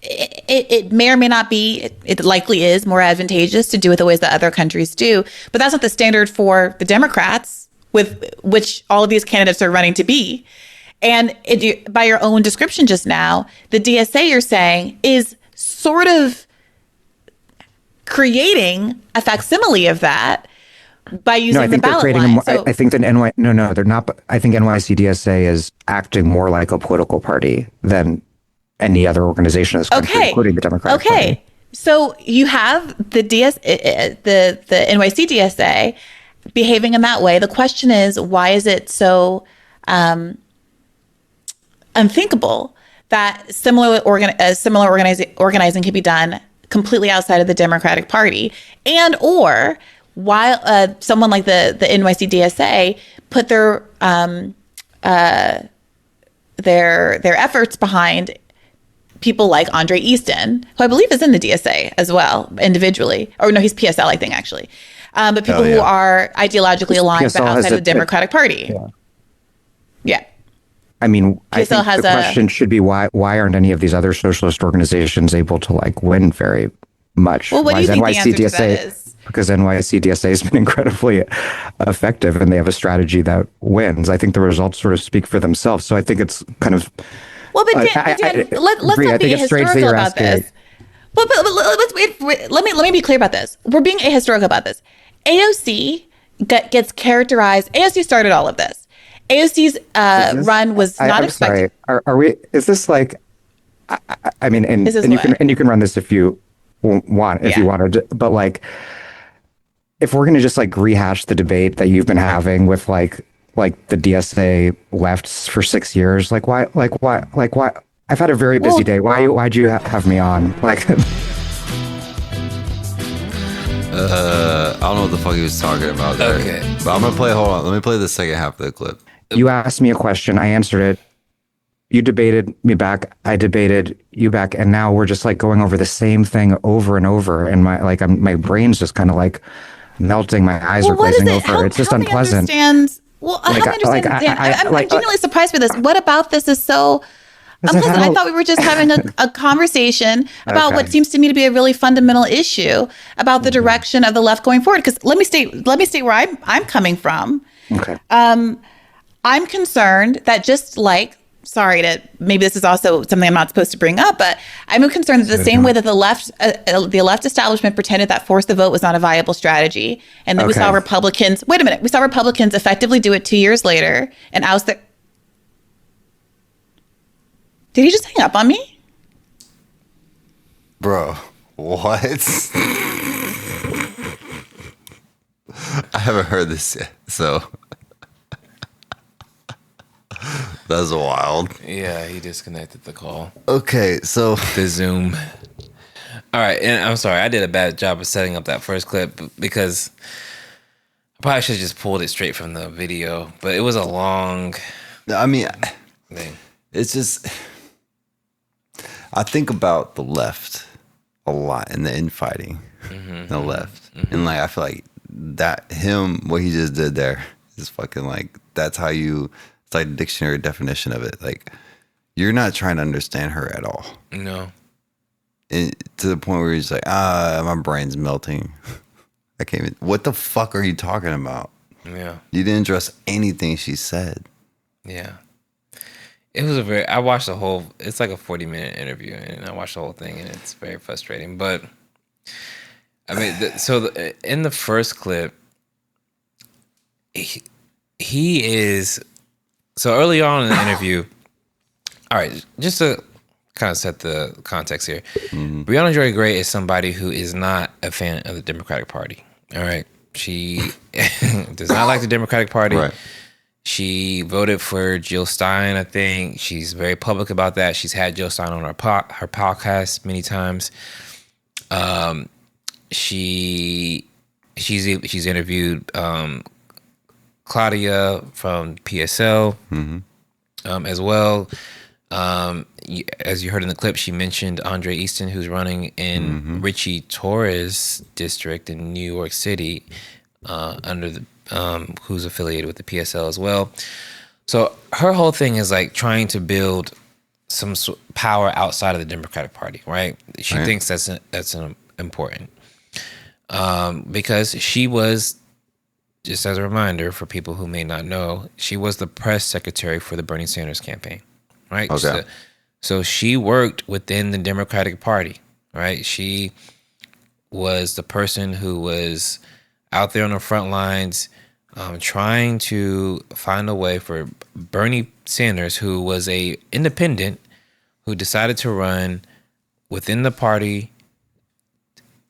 It may or may not be, it likely is more advantageous to do it the ways that other countries do, but that's not the standard for the Democrats with which all of these candidates are running to be. And by your own description just now, the DSA you're saying is sort of creating a facsimile of that by using the ballot line. I think that they're not. I think NYCDSA is acting more like a political party than any other organization in this country, including the Democratic Party. So you have the the NYC DSA behaving in that way. The question is, why is it so unthinkable that similar organizing can be done completely outside of the Democratic Party, and or while someone like the NYC DSA put their efforts behind people like Andre Easton, who I believe is in the DSA as well, individually. Or no, he's PSL, I think, actually. But people who are ideologically aligned but outside of the Democratic Party. Yeah. I mean, I PSL think the question should be why aren't any of these other socialist organizations able to win very much? Well, what do you think the answer to that is? Because NYCDSA has been incredibly effective and they have a strategy that wins. I think the results sort of speak for themselves. So I think it's kind of... Well, but Dan, let's not be ahistorical about this. But let me be clear about this. We're being ahistorical about this. AOC gets characterized. AOC started all of this. AOC's run was not expected. Sorry. Are we? Is this like? I mean, and you can run this if you want, if you wanted, but like, if we're gonna just rehash the debate that you've been having with like the DSA left for 6 years, why? I've had a very busy day. Why'd you have me on? I don't know what the fuck he was talking about there. Okay. But I'm gonna hold on. Let me play the second half of the clip. You asked me a question, I answered it. You debated me back, I debated you back, and now we're just going over the same thing over and over, and my brain's just kind of melting, my eyes are glazing over. It's just unpleasant. Help me understand, Dan. I'm genuinely surprised by this. What about this is so unpleasant? I thought we were just having a conversation about what seems to me to be a really fundamental issue about the direction of the left going forward. Because let me state where I'm coming from. Okay. I'm concerned that maybe this is also something I'm not supposed to bring up, but I'm concerned that the same way that the left establishment pretended that force the vote was not a viable strategy, and then we saw Republicans effectively do it 2 years later and oust their... Did he just hang up on me? Bro, what? I haven't heard this yet, so that's wild. Yeah, he disconnected the call. Okay, so the Zoom. All right, and I'm sorry, I did a bad job of setting up that first clip because I probably should have just pulled it straight from the video, but it was a long. I mean, thing. It's just I think about the left a lot and the infighting, the left, and like I feel like that what he just did there is fucking like that's how you. It's like the dictionary definition of it. Like you're not trying to understand her at all. No. And to the point where you're just like, my brain's melting. I can't even. What the fuck are you talking about? Yeah. You didn't address anything she said. Yeah. It was I watched the whole, it's like a 40-minute interview, and I watched the whole thing, and it's very frustrating. But, I mean, in the first clip, he is, so early on in the interview, all right, just to kind of set the context here, Breonna Joy Gray is somebody who is not a fan of the Democratic Party, all right? She does not like the Democratic Party. Right. She voted for Jill Stein, I think. She's very public about that. She's had Jill Stein on her podcast many times. She's interviewed Claudia from PSL as well. As you heard in the clip, she mentioned Andre Easton, who's running in Richie Torres' district in New York City, under the who's affiliated with the PSL as well. So her whole thing is like trying to build some power outside of the Democratic Party, right? She thinks that's important because she was, just as a reminder for people who may not know, she was the press secretary for the Bernie Sanders campaign, right? Okay. So she worked within the Democratic Party, right? She was the person who was out there on the front lines trying to find a way for Bernie Sanders, who was a independent, who decided to run within the party.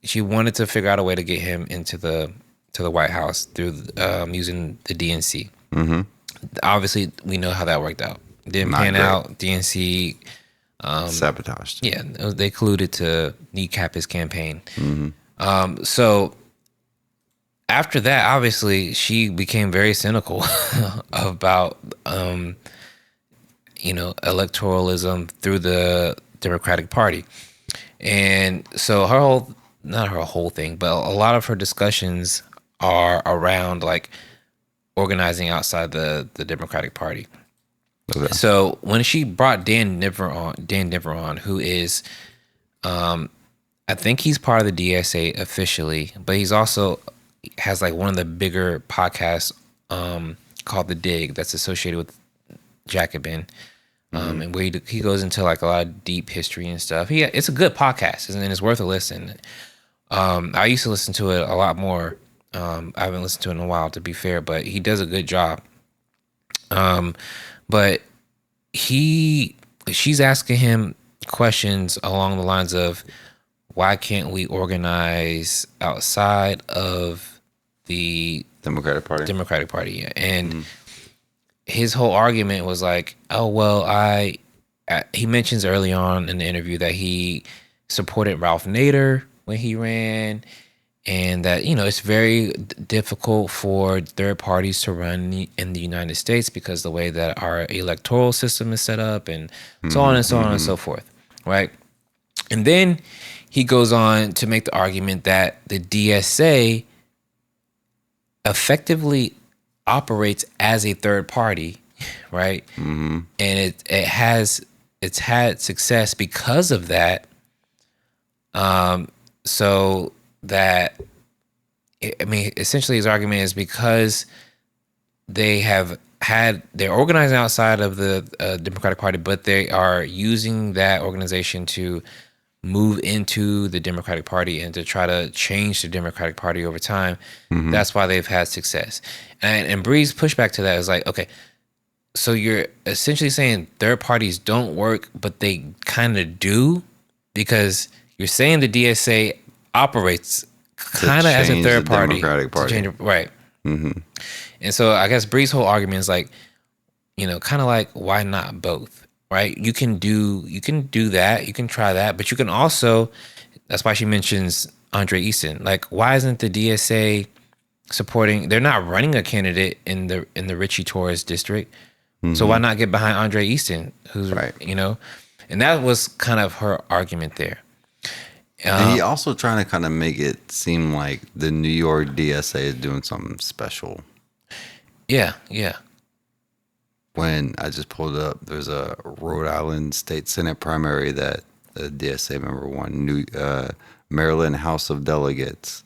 She wanted to figure out a way to get him into the White House through using the DNC. Obviously, we know how that worked out. Didn't Not pan great. out. DNC sabotaged. Yeah, they colluded to kneecap his campaign. So after that, obviously, she became very cynical about electoralism through the Democratic Party. And so not her whole thing, but a lot of her discussions are around like organizing outside the Democratic Party. Okay. So when she brought Dan Niver on, who is, I think he's part of the DSA officially, but he's also has like one of the bigger podcasts called The Dig that's associated with Jacobin. And where he goes into like a lot of deep history and stuff. It's a good podcast, and it's worth a listen. I used to listen to it a lot more. I haven't listened to it in a while, to be fair, but he does a good job. But she's asking him questions along the lines of, why can't we organize outside of the Democratic Party? Yeah. And his whole argument was like, oh, well, he mentions early on in the interview that he supported Ralph Nader when he ran, and that, it's very difficult for third parties to run in the United States because the way that our electoral system is set up, and so on and so on and so forth, right? And then he goes on to make the argument that the DSA effectively operates as a third party, right? And it's had success because of that. So that, essentially his argument is because they're organizing outside of the Democratic Party, but they are using that organization to move into the Democratic Party and to try to change the Democratic Party over time. That's why they've had success. And Bree's pushback to that is like, okay, so you're essentially saying third parties don't work, but they kind of do, because you're saying the DSA operates kind of as a change third the party. Democratic Party. To change, right. Mm-hmm. And so I guess Bree's whole argument is like, you know, kind of like, why not both? Right? You can do that. You can try that, but you can also. That's why she mentions Andre Easton. Like, why isn't the DSA supporting? They're not running a candidate in the Ritchie Torres district, so why not get behind Andre Easton, who's right? You know, and that was kind of her argument there. And he also trying to kind of make it seem like the New York DSA is doing something special. Yeah, yeah. When I just pulled it up, there's a Rhode Island State Senate primary that the DSA member won. Maryland House of Delegates,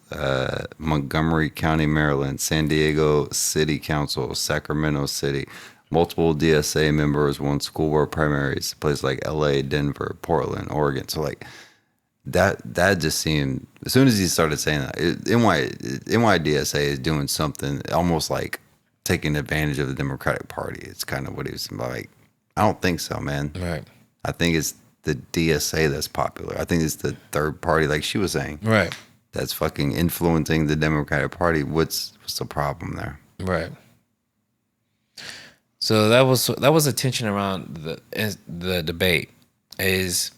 Montgomery County, Maryland, San Diego City Council, Sacramento City. Multiple DSA members won school board primaries, places like LA, Denver, Portland, Oregon. So like that just seemed, as soon as he started saying that, NYDSA is doing something almost like taking advantage of the Democratic Party. It's kind of what he was like. I don't think so, man. Right. I think it's the DSA that's popular. I think it's the third party, like she was saying. Right. That's fucking influencing the Democratic Party. What's the problem there? Right. So that was the tension around the debate. Is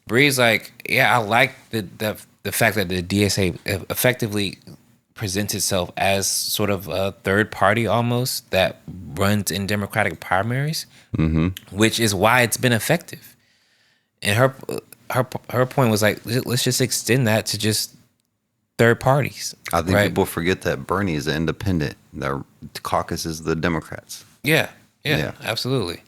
Bree's like, yeah, I like the fact that the DSA effectively presents itself as sort of a third party almost that runs in Democratic primaries, which is why it's been effective. And her point was like, let's just extend that to just third parties. I think people forget that Bernie is an independent. The caucus is the Democrats. Yeah, absolutely.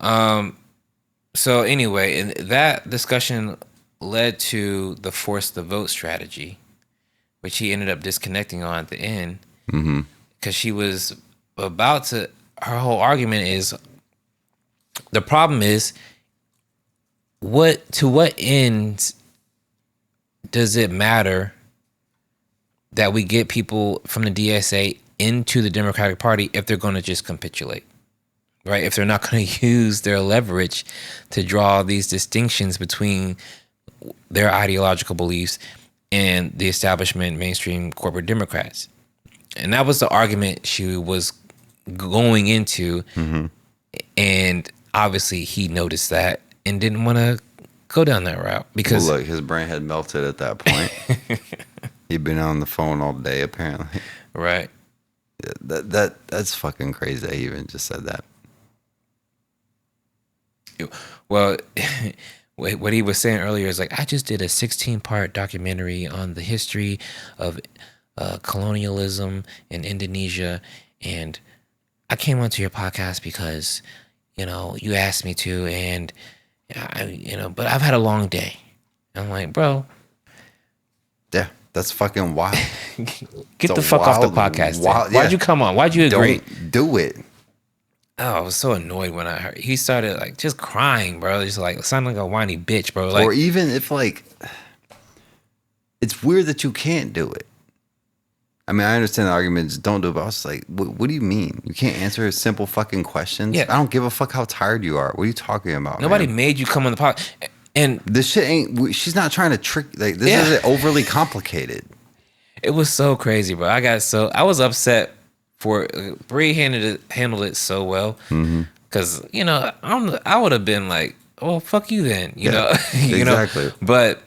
So anyway, and that discussion led to the force the vote strategy, which he ended up disconnecting on at the end, because she was about to. Her whole argument is the problem is what ends does it matter that we get people from the DSA into the Democratic Party if they're going to just capitulate, right? If they're not going to use their leverage to draw these distinctions between their ideological beliefs and the establishment mainstream corporate Democrats. And that was the argument she was going into. And obviously he noticed that and didn't want to go down that route because look, his brain had melted at that point. He'd been on the phone all day apparently. Right. Yeah, that's fucking crazy that he even just said that. Well, what he was saying earlier is like, I just did a 16-part documentary on the history of colonialism in Indonesia, and I came onto your podcast because, you asked me to, and but I've had a long day. I'm like, bro. Yeah, that's fucking wild. Get the fuck off the podcast. Why'd you come on? Why'd you agree? Don't do it. Oh, I was so annoyed when I heard he started like just crying, bro. Just like sounding like a whiny bitch, bro. Like, or even if like, it's weird that you can't do it. I mean, I understand the arguments, don't do it, but I was like, what do you mean? You can't answer simple fucking questions? Yeah. I don't give a fuck how tired you are. What are you talking about? Nobody man? made you come on the podcast. And this shit ain't, she's not trying to trick, like, this isn't overly complicated. It was so crazy, bro. I was upset for, Bree handled it so well. Because, I would have been like, well, fuck you then, you know? Exactly. But,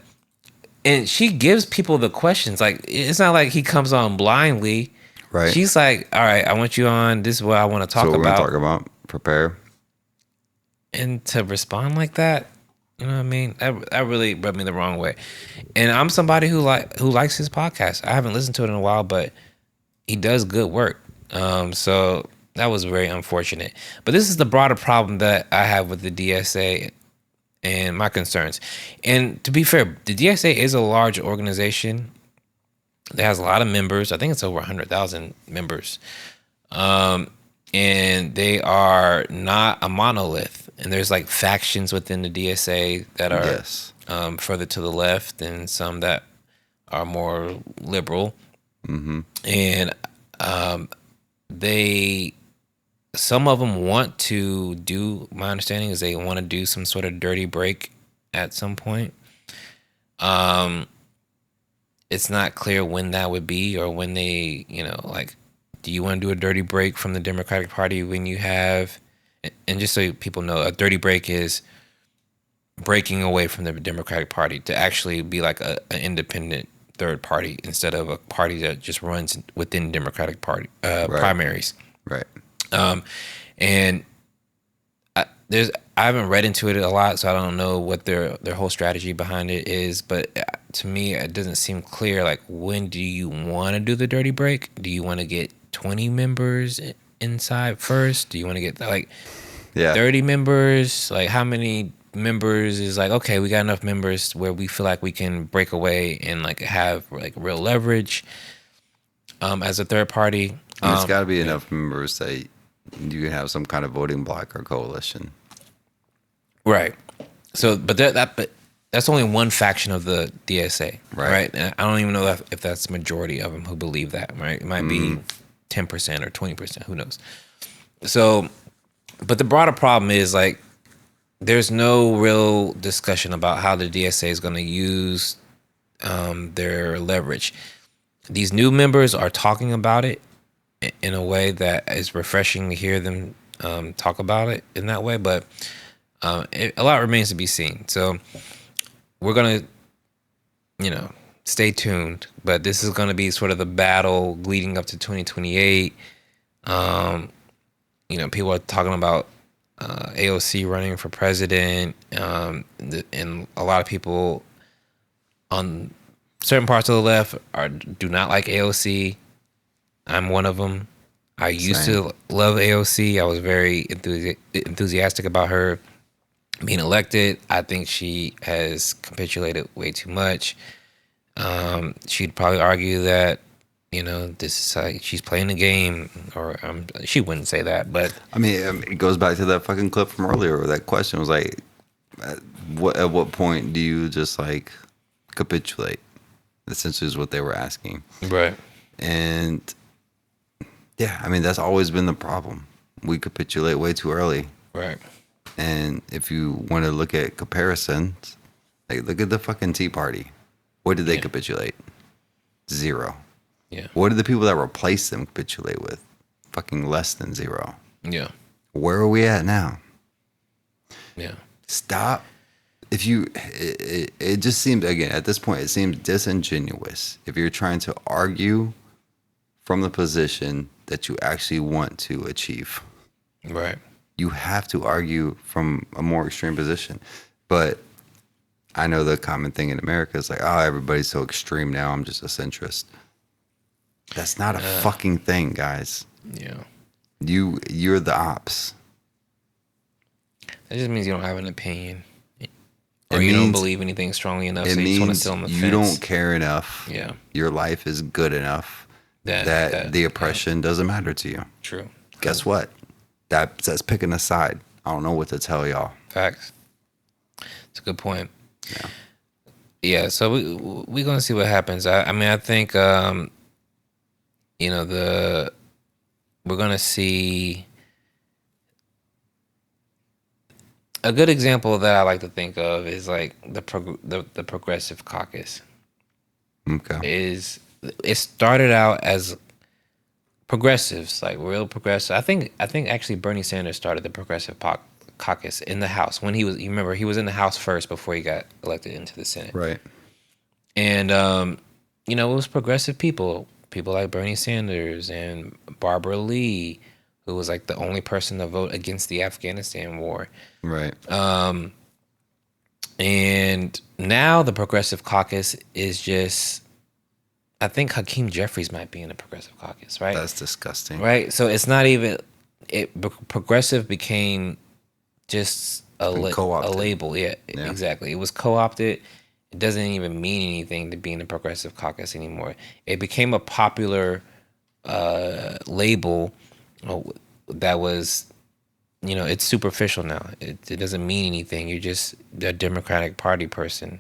and she gives people the questions. Like, it's not like he comes on blindly. Right. She's like, all right, I want you on. This is what I want to talk about. We're going to talk about. Prepare. And to respond like that, you know what I mean? That really rubbed me the wrong way. And I'm somebody who likes his podcast. I haven't listened to it in a while, but he does good work. So that was very unfortunate. But this is the broader problem that I have with the DSA and my concerns. And to be fair, the DSA is a large organization that has a lot of members. I think it's over 100,000 members. And they are not a monolith. And there's like factions within the DSA that are further to the left and some that are more liberal. And some of them want to do, my understanding is they want to do some sort of dirty break at some point. it's not clear when that would be, or when they, like, do you want to do a dirty break from the Democratic Party when you have, and just so people know, a dirty break is breaking away from the Democratic Party to actually be like an independent third party instead of a party that just runs within Democratic Party primaries. Right. And I haven't read into it a lot, so I don't know what their whole strategy behind it is. But to me, it doesn't seem clear. Like, when do you want to do the dirty break? Do you want to get 20 members inside first? Do you want to get 30 members? Like, how many members is like, okay, we got enough members where we feel like we can break away and like have like real leverage as a third party? There's got to be enough members that you can have some kind of voting bloc or coalition. Right. So, but that's only one faction of the DSA, right? And I don't even know if that's the majority of them who believe that, right? It might be 10% or 20%, who knows? So, but the broader problem is like, there's no real discussion about how the DSA is going to use their leverage. These new members are talking about it in a way that is refreshing to hear them talk about it in that way, but a lot remains to be seen. So we're going to, stay tuned, but this is going to be sort of the battle leading up to 2028. People are talking about AOC running for president, and a lot of people on certain parts of the left do not like AOC. I'm one of them. I used to love AOC. I was very enthusiastic about her being elected. I think she has capitulated way too much. She'd probably argue that, this is like she's playing the game, or she wouldn't say that, but I mean, it goes back to that fucking clip from earlier where that question was like, at what point do you just like capitulate? Essentially is what they were asking. Right. And yeah, I mean, that's always been the problem. We capitulate way too early. Right. And if you want to look at comparisons, like look at the fucking Tea Party. What did they capitulate? 0. Yeah. What did the people that replaced them capitulate with? Fucking less than 0. Yeah. Where are we at now? Yeah. Stop. If you, it just seems, again, at this point, it seems disingenuous if you're trying to argue from the position that you actually want to achieve. Right. You have to argue from a more extreme position. But I know the common thing in America is like, oh, everybody's so extreme now, I'm just a centrist. That's not a fucking thing, guys. Yeah. You're the ops. That just means you don't have an opinion. Or you don't believe anything strongly enough, so you just want to sit on the fence. You don't care enough. Yeah. Your life is good enough that the oppression doesn't matter to you. True. Guess what? That's picking a side. I don't know what to tell y'all. Facts. It's a good point. Yeah, so we're going to see what happens. I mean, I think, we're going to see a good example that I like to think of is like the Progressive Caucus. Okay. It started out as progressives, like real progressive. I think actually Bernie Sanders started the Progressive Caucus in the House when he was. You remember he was in the House first before he got elected into the Senate. Right. And it was progressive people like Bernie Sanders and Barbara Lee, who was like the only person to vote against the Afghanistan war. Right. And now the Progressive Caucus is just, I think Hakeem Jeffries might be in the Progressive Caucus, right? That's disgusting. Right? So it's not even, progressive became just a label. Yeah, exactly. It was co-opted. It doesn't even mean anything to be in the Progressive Caucus anymore. It became a popular label that was, it's superficial now. It doesn't mean anything. You're just a Democratic Party person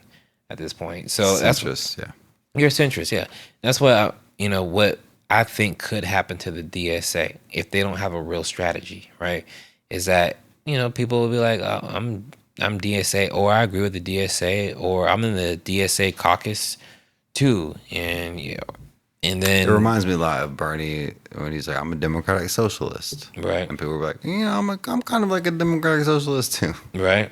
at this point. So centrist, yeah. You're a centrist, yeah. That's what what I think could happen to the DSA if they don't have a real strategy, right? Is that people will be like, oh, I'm DSA, or I agree with the DSA, or I'm in the DSA caucus too. And and then it reminds me a lot of Bernie when he's like, "I'm a democratic socialist," right? And people were like, I'm kind of like a democratic socialist too." Right.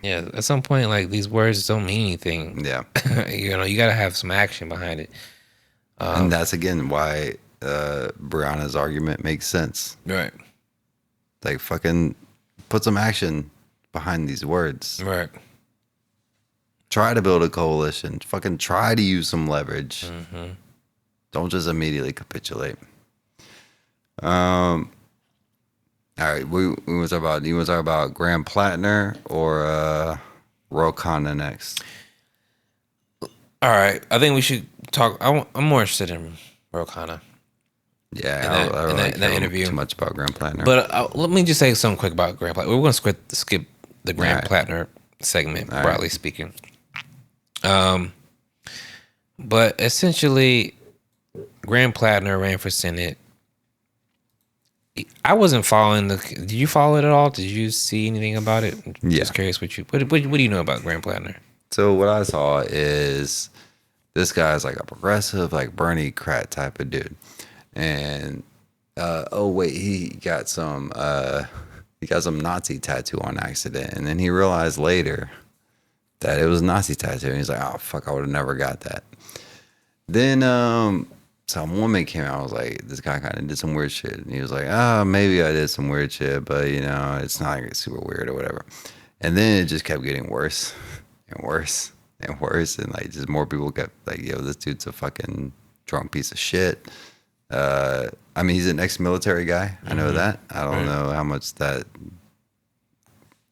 Yeah. At some point, like, these words don't mean anything. Yeah. You got to have some action behind it. And that's again why Brianna's argument makes sense. Right. Like, fucking put some action behind these words. Right. Try to build a coalition. Fucking try to use some leverage. Mm-hmm. Don't just immediately capitulate. All right, we want to talk about Graham Plattner or Ro Khanna next? All right, I think we should talk. I'm more interested in Ro Khanna. Yeah, I don't like that interview too much about Graham Plattner. But let me just say something quick about Graham Plattner. We're going to skip the Graham Plattner segment, broadly speaking. But essentially, Graham Plattner ran for Senate. I wasn't following did you follow it at all? Did you see anything about it? Yeah. Just curious what do you know about Graham Plattner? So what I saw is this guy's like a progressive, like Bernie Krat type of dude. And he got some Nazi tattoo on accident, and then he realized later that it was Nazi tattoo, and he's like, "Oh fuck, I would have never got that." Then some woman came out and was like, "This guy kind of did some weird shit," and he was like, "Oh, maybe I did some weird shit, but it's not like super weird or whatever." And then it just kept getting worse and worse and worse, and like just more people kept like, "Yo, this dude's a fucking drunk piece of shit." I mean, he's an ex-military guy. I know that. I don't know how much that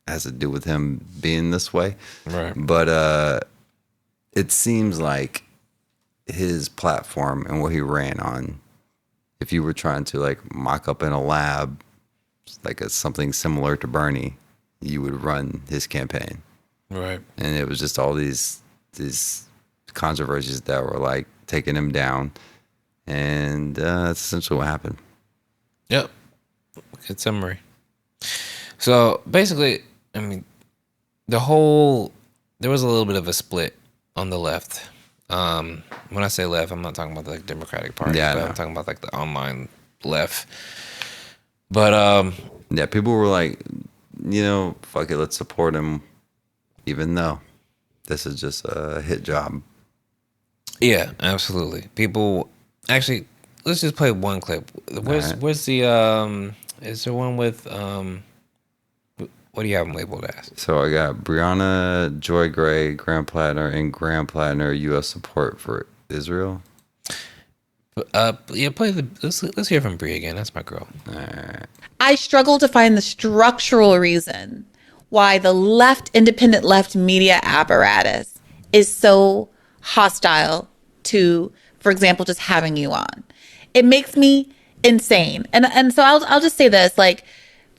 has to do with him being this way. Right. But it seems like his platform and what he ran on, if you were trying to like mock up in a lab, like something similar to Bernie, you would run his campaign. Right. And it was just all these controversies that were like taking him down. And that's essentially what happened. Yep. Good summary. So basically, I mean, there was a little bit of a split on the left. When I say left, I'm not talking about the like, Democratic Party, but I'm talking about like the online left. But yeah, people were like, fuck it, let's support him, even though this is just a hit job. Yeah, absolutely. People. Actually, let's just play one clip. Where's the is there one with what do you have them labeled as? So I got Brianna Joy Gray, Graham Plattner, and Graham Plattner U.S. support for Israel. Yeah, let's hear from Brie again. That's my girl. All right. I struggle to find the structural reason why the independent left media apparatus is so hostile to, for example, just having you on. It makes me insane. And so I'll just say this, like,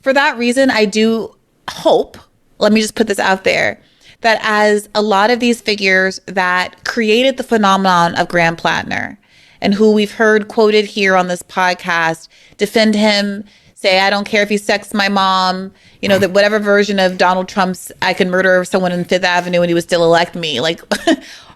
for that reason, I do hope, let me just put this out there, that as a lot of these figures that created the phenomenon of Graham Plattner and who we've heard quoted here on this podcast defend him, say, I don't care if he sexts my mom, that whatever version of Donald Trump's I can murder someone in Fifth Avenue and he would still elect me. Like,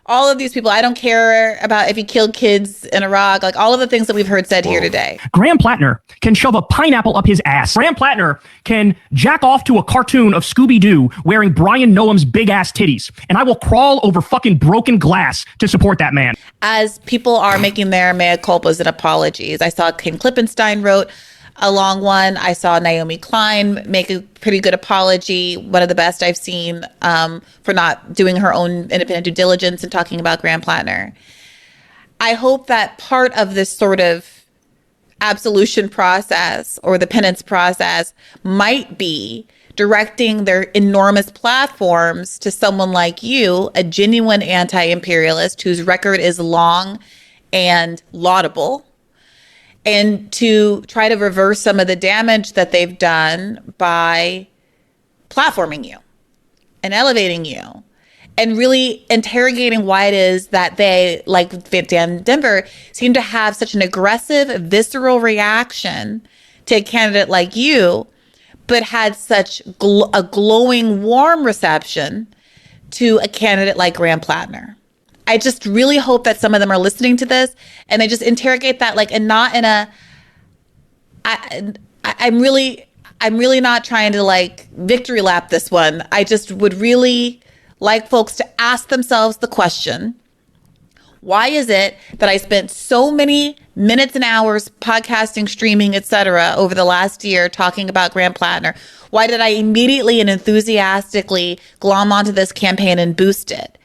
all of these people, I don't care about if he killed kids in Iraq, like all of the things that we've heard said here today. Graham Plattner can shove a pineapple up his ass. Graham Plattner can jack off to a cartoon of Scooby-Doo wearing Brian Noam's big ass titties. And I will crawl over fucking broken glass to support that man. As people are making their mea culpas and apologies, I saw Ken Klippenstein wrote a long one. I saw Naomi Klein make a pretty good apology, one of the best I've seen, for not doing her own independent due diligence and talking about Graham Plattner. I hope that part of this sort of absolution process or the penance process might be directing their enormous platforms to someone like you, a genuine anti-imperialist whose record is long and laudable, and to try to reverse some of the damage that they've done by platforming you and elevating you and really interrogating why it is that they, like Dan Denver, seem to have such an aggressive, visceral reaction to a candidate like you, but had such a glowing, warm reception to a candidate like Graham Plattner. I just really hope that some of them are listening to this and they just interrogate that, like, and not in a, I'm really not trying to like victory lap this one. I just would really like folks to ask themselves the question, why is it that I spent so many minutes and hours podcasting, streaming, etc. over the last year talking about Graham Plattner? Why did I immediately and enthusiastically glom onto this campaign and boost it?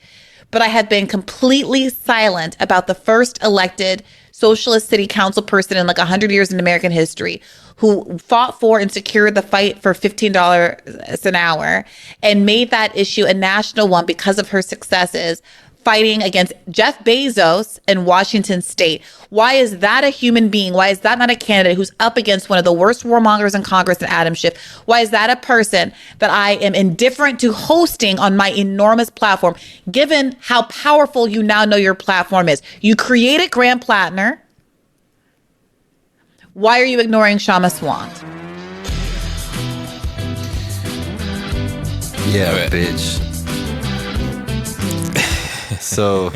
But I have been completely silent about the first elected socialist city council person in like 100 years in American history who fought for and secured the fight for $15 an hour and made that issue a national one because of her successes fighting against Jeff Bezos in Washington state. Why is that a human being? Why is that not a candidate who's up against one of the worst warmongers in Congress, and Adam Schiff? Why is that a person that I am indifferent to hosting on my enormous platform, given how powerful you now know your platform is? You created Graham Plattner. Why are you ignoring Shama Swant? Yeah, bitch. So,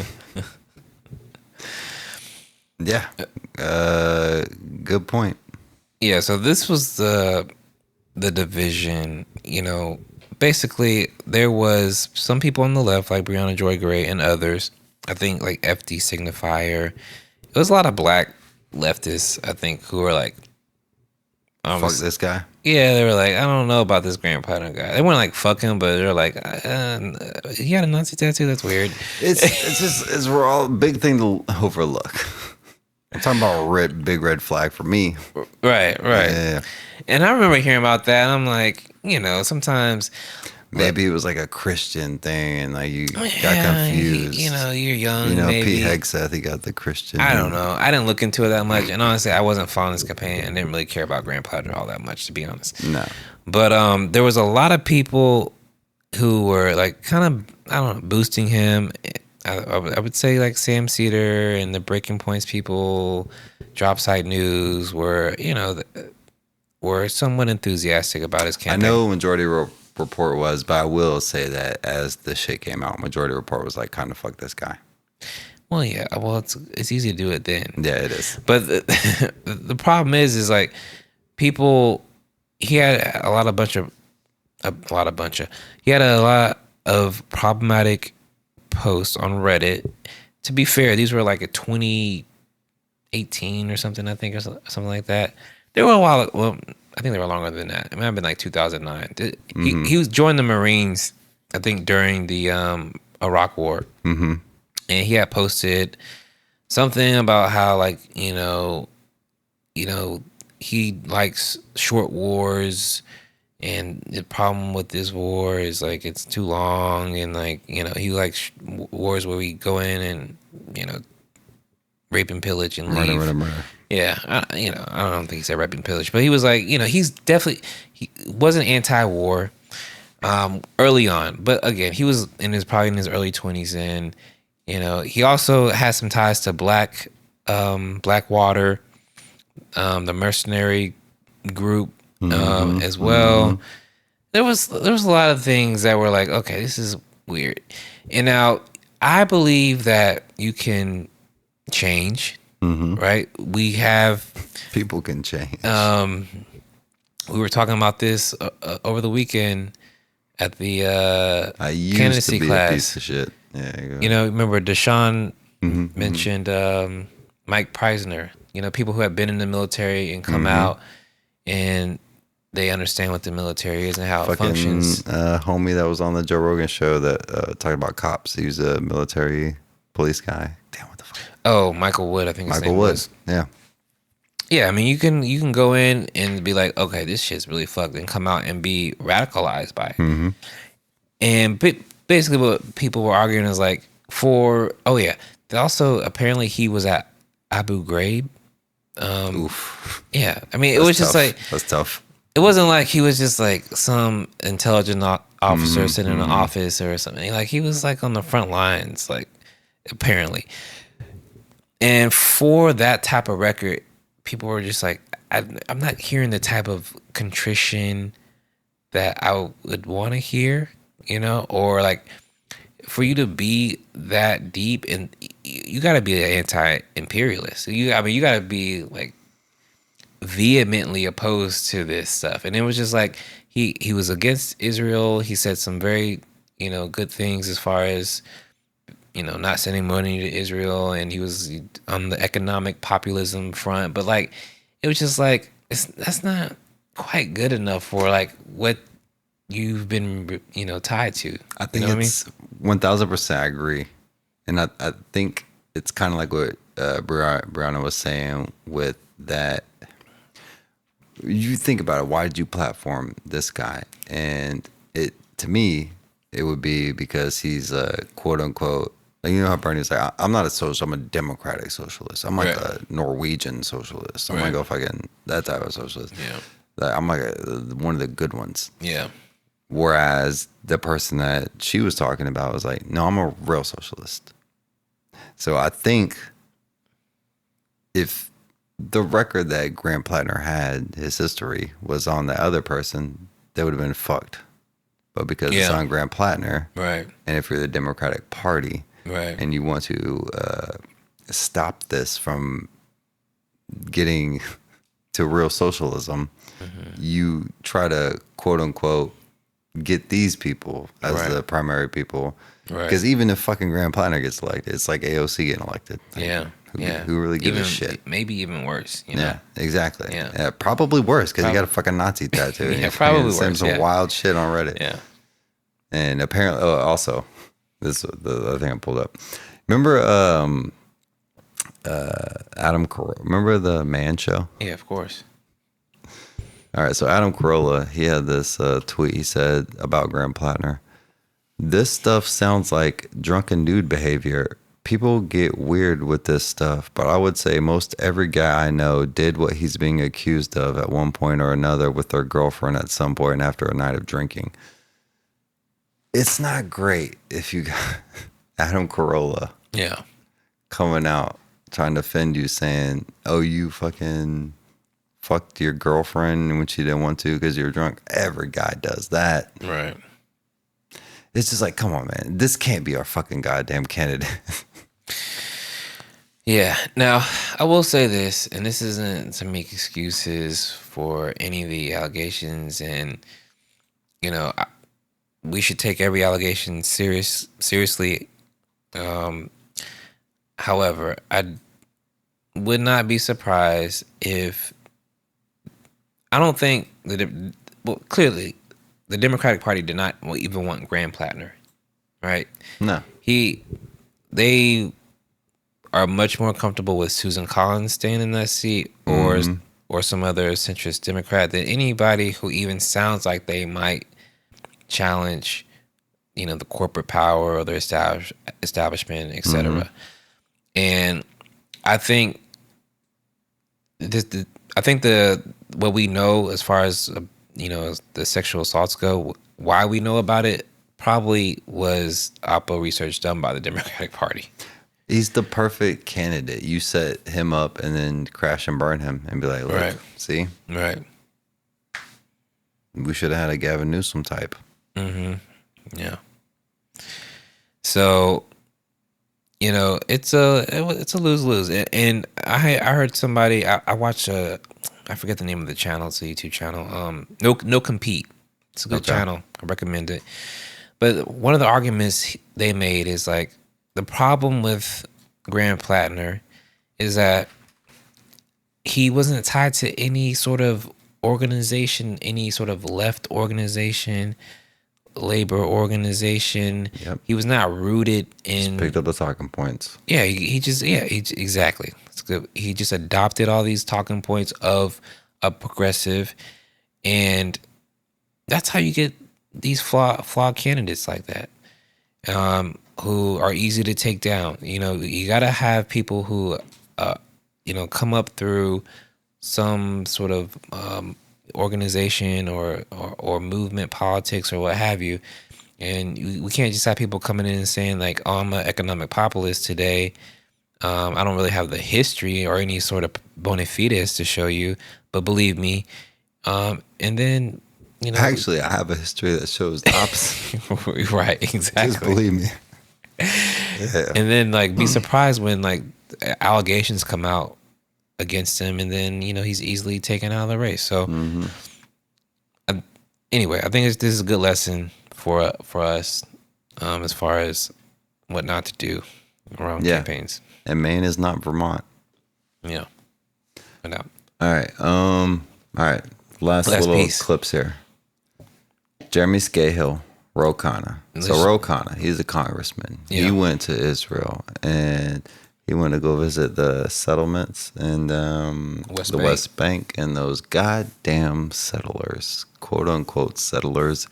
yeah, good point. Yeah, so this was the division. You know, basically there was some people on the left like Brianna Joy Gray and others. I think like FD Signifier. It was a lot of black leftists, I think, who were like, fuck this guy. Yeah, they were like, I don't know about this Graham Plattner guy. They weren't like fuck him, but they're like, he had a Nazi tattoo. That's weird. It's we're all big thing to overlook. I'm talking about a big red flag for me. Right. Yeah. And I remember hearing about that. And I'm like, you know, sometimes maybe it was like a Christian thing, and like you got confused. You know, you're young. You know, maybe. Pete Hegseth, he got the Christian. I don't know. I didn't look into it that much, and honestly, I wasn't following this campaign and didn't really care about Graham Plattner all that much, to be honest. No. But there was a lot of people who were like kind of, I don't know, boosting him. I would say like Sam Cedar and the Breaking Points people, Drop Site News were, you know, were somewhat enthusiastic about his campaign. I know Majority Report was, but I will say that as the shit came out, Majority Report was like, kind of fuck this guy. Well, yeah. Well, it's easy to do it then. Yeah, it is. But the problem is like people. He had he had a lot of problematic posts on Reddit. To be fair, these were like a 2018 or something, I think, or something like that. They were a while. Well, I think they were longer than that. It might have been like 2009. He was joined the Marines, I think, during the Iraq War, and he had posted something about how, like, you know, he likes short wars, and the problem with this war is like it's too long, and like, you know, he likes wars where we go in and, you know, rape and pillage and leave. Murder. Yeah, I don't think he said rape and pillage, but he was like, you know, he wasn't anti-war early on, but again, he was probably in his early 20s, and you know, he also has some ties to Blackwater, the mercenary group as well. There was a lot of things that were like, okay, this is weird. And now I believe that you can change, right? People can change. We were talking about this over the weekend at the I used candidacy to be class. a piece of shit. Yeah, you know, remember Deshaun mentioned Mike Preisner. You know, people who have been in the military and come out and they understand what the military is and how it functions. Homie that was on the Joe Rogan show that talked about cops. He was a military police guy. Damn, what the fuck? Oh, Michael Wood, I think his name was. Yeah. Yeah, I mean, you can go in and be like, okay, this shit's really fucked, and come out and be radicalized by it. And basically what people were arguing is like, also apparently he was at Abu Ghraib. Yeah, I mean, it was just like, that's tough. It wasn't like he was just like some intelligent officer sitting in an office or something. Like, he was like on the front lines, like, apparently. And for that type of record, people were just like, I'm not hearing the type of contrition that I would want to hear, you know, or like for you to be that deep, and you got to be an anti-imperialist. You got to be like vehemently opposed to this stuff. And it was just like he was against Israel. He said some very, good things as far as, not sending money to Israel, and he was on the economic populism front. But like, it was just like that's not quite good enough for like what you've been, tied to. I think it's 1000%. I agree, and I think it's kind of like what Brianna was saying with that. You think about it. Why did you platform this guy? And to me, it would be because he's a quote unquote. Like, how Bernie's like, I'm not a socialist. I'm a democratic socialist. I'm like a Norwegian socialist. I'm like a fucking that type of socialist. Yeah. Like, I'm like one of the good ones. Yeah. Whereas the person that she was talking about was like, no, I'm a real socialist. So I think if the record that Graham Plattner had, his history, was on the other person, they would have been fucked. But because it's on Graham Plattner, right? And if you're the Democratic Party, right, and you want to stop this from getting to real socialism, you try to quote unquote get these people as the primary people. Because even if fucking Graham Plattner gets elected, it's like AOC getting elected. Like, who really gives a shit? Maybe even worse. Yeah, exactly. Yeah, probably worse because you got a fucking Nazi tattoo. Yeah, probably worse. Send some wild shit on Reddit. Yeah. And apparently, also, this is the other thing I pulled up. Remember Adam Carolla? Remember the Man Show? Yeah, of course. All right, so Adam Carolla, he had this tweet. He said about Graham Plattner, "This stuff sounds like drunken dude behavior. People get weird with this stuff, but I would say most every guy I know did what he's being accused of at one point or another with their girlfriend at some point after a night of drinking." It's not great if you got Adam Carolla coming out trying to defend you saying, oh, you fucking fucked your girlfriend when she didn't want to because you were drunk. Every guy does that. Right. It's just like, come on, man. This can't be our fucking goddamn candidate. Yeah. Now, I will say this, and this isn't to make excuses for any of the allegations, and, we should take every allegation seriously. However, I would not be surprised if, I don't think clearly the Democratic Party did not even want Graham Plattner, right? No. They are much more comfortable with Susan Collins staying in that seat or some other centrist Democrat than anybody who even sounds like they might challenge, the corporate power or their establishment, etc. And I think what we know as far as the sexual assaults go, why we know about it probably was Oppo research done by the Democratic Party. He's the perfect candidate. You set him up and then crash and burn him and be like, look, see? Right. We should have had a Gavin Newsom type. Yeah. So, it's a lose-lose. And I heard somebody, I watched I forget the name of the channel. It's a YouTube channel. No Compete. It's a good channel. I recommend it. But one of the arguments they made is like, the problem with Graham Plattner is that he wasn't tied to any sort of organization, any sort of left organization, labor organization. Yep. He was not rooted in. Just picked up the talking points. Yeah, exactly. It's good. He just adopted all these talking points of a progressive, and that's how you get these flawed candidates like that, who are easy to take down. You got to have people who, come up through some sort of organization or movement, politics, or what have you. And we can't just have people coming in and saying like, oh, I'm an economic populist today. I don't really have the history or any sort of bona fides to show you, but believe me. And then, Actually, I have a history that shows the opposite. Right, exactly. Just believe me. And then like be surprised when like allegations come out against him, and then he's easily taken out of the race. So anyway, I think this is a good lesson for us as far as what not to do around campaigns. And Maine is not Vermont. Yeah. No doubt. All right. All right. Last little piece. clips here. Jeremy Scahill, Ro Khanna. So Ro Khanna, he's a congressman. Yeah. He went to Israel and he went to go visit the settlements in West Bank, and those goddamn settlers, quote unquote settlers.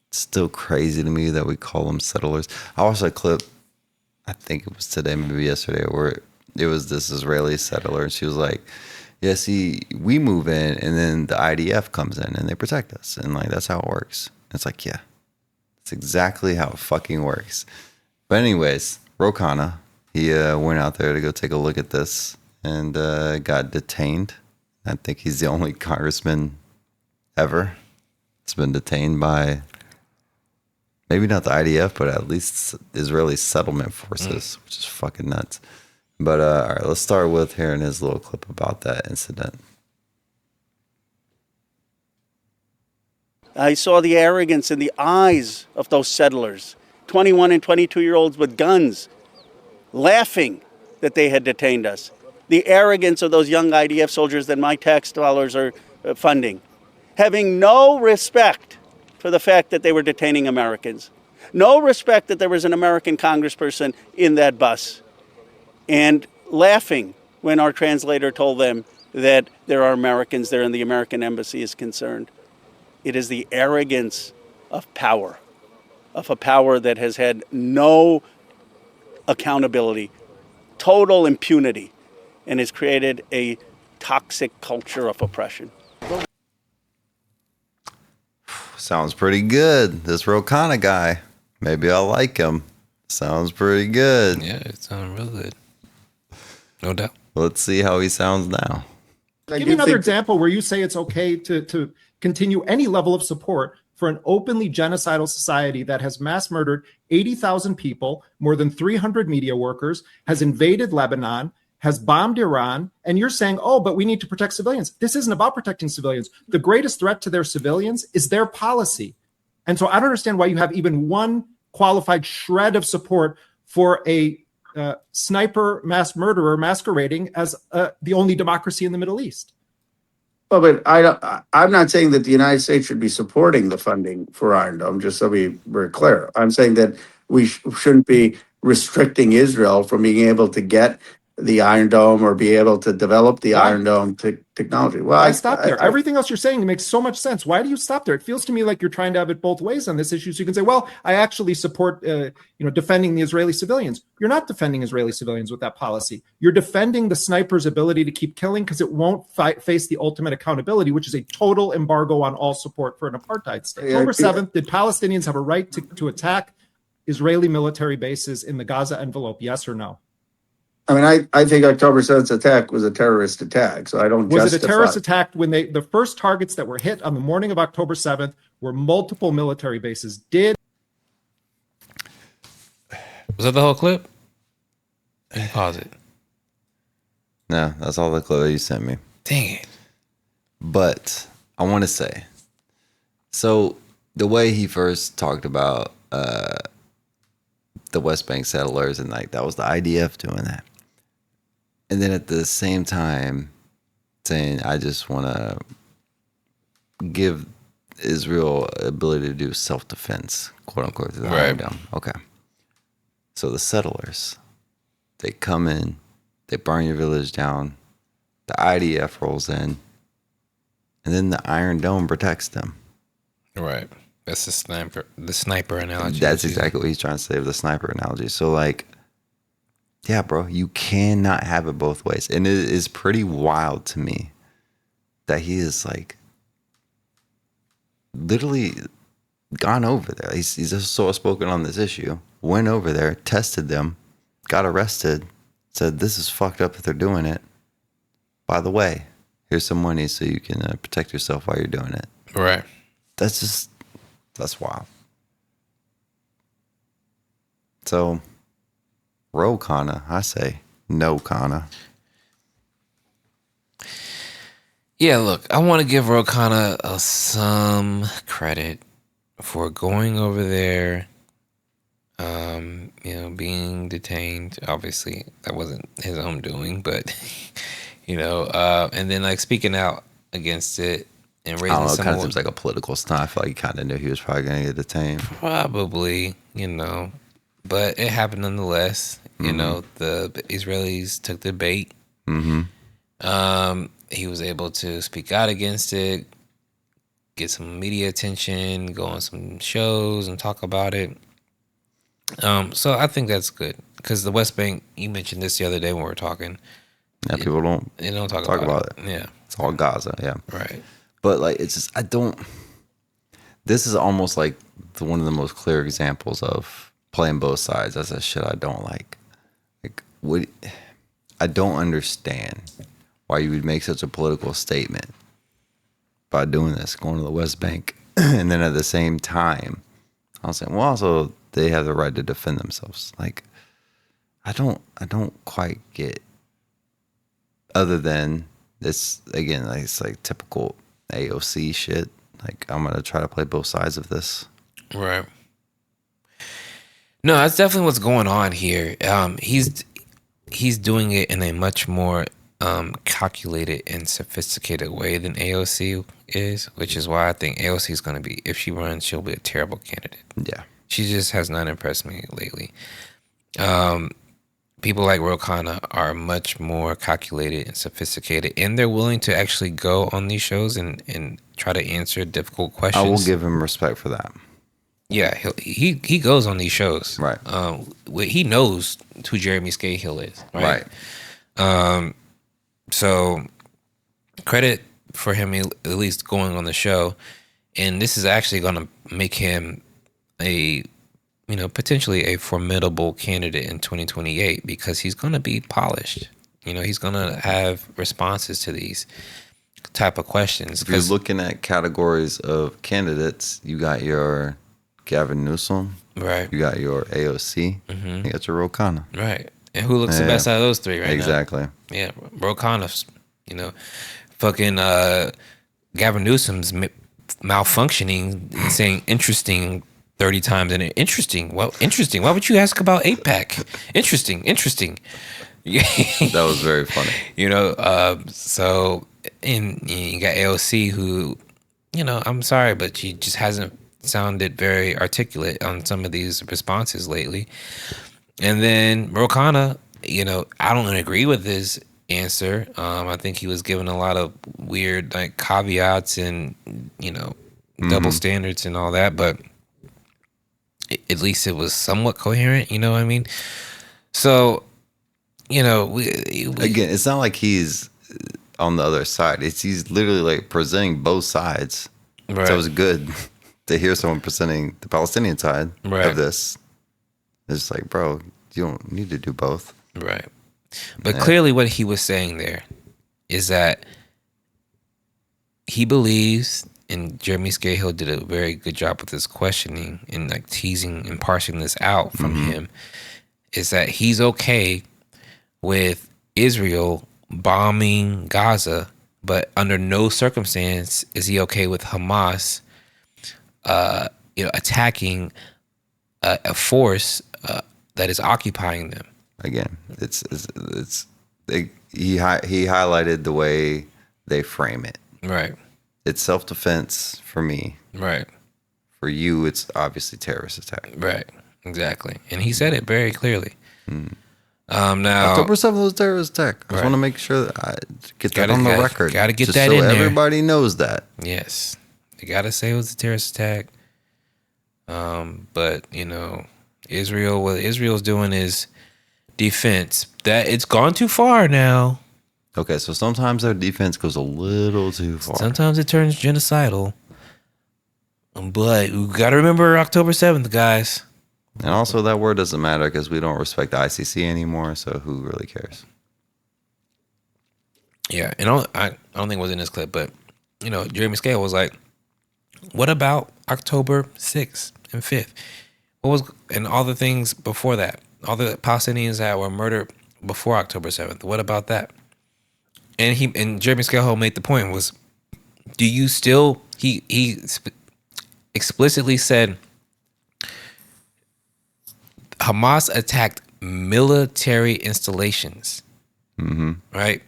It's still crazy to me that we call them settlers. I watched a clip, I think it was today, maybe yesterday, where it was this Israeli settler, and she was like, yeah, see, we move in, and then the IDF comes in, and they protect us. And, like, that's how it works. It's like, yeah, that's exactly how it fucking works. But anyways, Ro Khanna, he went out there to go take a look at this and got detained. I think he's the only congressman ever that's been detained by, maybe not the IDF, but at least Israeli settlement forces, which is fucking nuts. But all right, let's start with hearing his little clip about that incident. I saw the arrogance in the eyes of those settlers, 21 and 22-year-olds with guns, laughing that they had detained us. The arrogance of those young IDF soldiers that my tax dollars are funding, having no respect for the fact that they were detaining Americans, no respect that there was an American congressperson in that bus, and laughing when our translator told them that there are Americans there and the American embassy is concerned. It is the arrogance of power, of a power that has had no accountability, total impunity, and has created a toxic culture of oppression. Sounds pretty good. This Ro Khanna guy, maybe I'll like him. Sounds pretty good. Yeah, it sounds real good. No doubt. Let's see how he sounds now. Give me another example where you say it's okay to continue any level of support for an openly genocidal society that has mass murdered 80,000 people, more than 300 media workers, has invaded Lebanon, has bombed Iran, and you're saying, oh, but we need to protect civilians. This isn't about protecting civilians. The greatest threat to their civilians is their policy. And so I don't understand why you have even one qualified shred of support for a sniper mass murderer masquerading as the only democracy in the Middle East. Well, but I'm not saying that the United States should be supporting the funding for Iron Dome, just so we very clear. I'm saying that we shouldn't be restricting Israel from being able to get the Iron Dome or be able to develop the Iron Dome technology. Well, I stop there. Everything else you're saying makes so much sense. Why do you stop there? It feels to me like you're trying to have it both ways on this issue. So you can say, well, I actually support, defending the Israeli civilians. You're not defending Israeli civilians with that policy. You're defending the sniper's ability to keep killing because it won't face the ultimate accountability, which is a total embargo on all support for an apartheid state. October 7th, did Palestinians have a right to attack Israeli military bases in the Gaza envelope? Yes or no? I mean, I think October 7th attack was a terrorist attack, so I don't Was it a terrorist attack when the first targets that were hit on the morning of October 7th were multiple military bases? Was that the whole clip? Pause it. No, that's all the clip you sent me. Dang it. But I want to say, so the way he first talked about the West Bank settlers and like that was the IDF doing that. And then at the same time saying, I just want to give Israel ability to do self-defense, quote unquote, through the Iron Dome. Okay. So the settlers, they come in, they burn your village down, the IDF rolls in, and then the Iron Dome protects them. Right. That's the sniper analogy. That's exactly what he's trying to say with the sniper analogy. So like, yeah, bro, you cannot have it both ways. And it is pretty wild to me that he is like literally gone over there. He's just so outspoken on this issue, went over there, tested them, got arrested, said, this is fucked up that they're doing it. By the way, here's some money so you can protect yourself while you're doing it. Right. That's wild. So Ro Khanna. I say no Khanna. Yeah, look, I want to give Ro Khanna some credit for going over there, being detained. Obviously, that wasn't his own doing, but, and then, like, speaking out against it and I raising don't know, it some kind of more. seems like a political stunt. I feel like he kind of knew he was probably going to get detained. Probably, but it happened nonetheless. The Israelis took the bait. Mm-hmm. He was able to speak out against it, get some media attention, go on some shows and talk about it. So I think that's good because the West Bank, you mentioned this the other day when we were talking. Yeah, people don't talk about it. Yeah. It's all Gaza, yeah. Right. But like, it's just, this is almost like one of the most clear examples of playing both sides. That's a shit I don't like. I don't understand why you would make such a political statement by doing this, going to the West Bank. And then at the same time, I was saying, well, also they have the right to defend themselves. Like, I don't quite get, other than this, again, like, it's like typical AOC shit. Like, I'm going to try to play both sides of this. Right. No, that's definitely what's going on here. He's doing it in a much more calculated and sophisticated way than AOC is, which is why I think AOC is going to be, if she runs, she'll be a terrible candidate. Yeah. She just has not impressed me lately. People like Ro Khanna are much more calculated and sophisticated, and they're willing to actually go on these shows and try to answer difficult questions. I will give him respect for that. Yeah, he goes on these shows. Right. He knows who Jeremy Scahill is. Right. So credit for him at least going on the show, and this is actually going to make him potentially a formidable candidate in 2028 because he's going to be polished. He's going to have responses to these type of questions. If you're looking at categories of candidates, you got your Gavin Newsom. Right. You got your AOC. Mm-hmm. You got your Ro Khanna. Right. And who looks the best out of those three right exactly. now? Exactly. Yeah. Ro Khanna's, fucking Gavin Newsom's malfunctioning and saying interesting 30 times in it. Interesting. Well, interesting. Why would you ask about AIPAC? Interesting. That was very funny. So, and you got AOC who, I'm sorry, but she just hasn't sounded very articulate on some of these responses lately. And then Ro Khanna, I don't agree with his answer. I think he was given a lot of weird like caveats and, double standards and all that, but at least it was somewhat coherent, you know what I mean? So, again, it's not like he's on the other side. He's literally like presenting both sides. Right. So it was good to hear someone presenting the Palestinian side of this. It's like, bro, you don't need to do both. Right. But clearly what he was saying there is that he believes, and Jeremy Scahill did a very good job with his questioning and like teasing and parsing this out from him, is that he's okay with Israel bombing Gaza, but under no circumstance is he okay with Hamas attacking a force that is occupying them. Again, he highlighted the way they frame it. Right. It's self-defense for me. Right. For you, it's obviously terrorist attack. Right. Exactly. And he said it very clearly. Now, October 7th was a terrorist attack. I just want to make sure that I get that on the record. Got to get just that so in there. Everybody knows that. Yes. You got to say it was a terrorist attack. But, Israel, what Israel's doing is defense. That it's gone too far now. Okay, so sometimes their defense goes a little too far. Sometimes it turns genocidal. But we got to remember October 7th, guys. And also that word doesn't matter because we don't respect the ICC anymore, so who really cares? Yeah, and I don't think it was in this clip, but, Jeremy Scahill was like, what about October 6th and 5th? And all the things before that? all the Palestinians that were murdered before October 7th. What about that? And Jeremy Scahill made the point was, do you still? He explicitly said Hamas attacked military installations, right?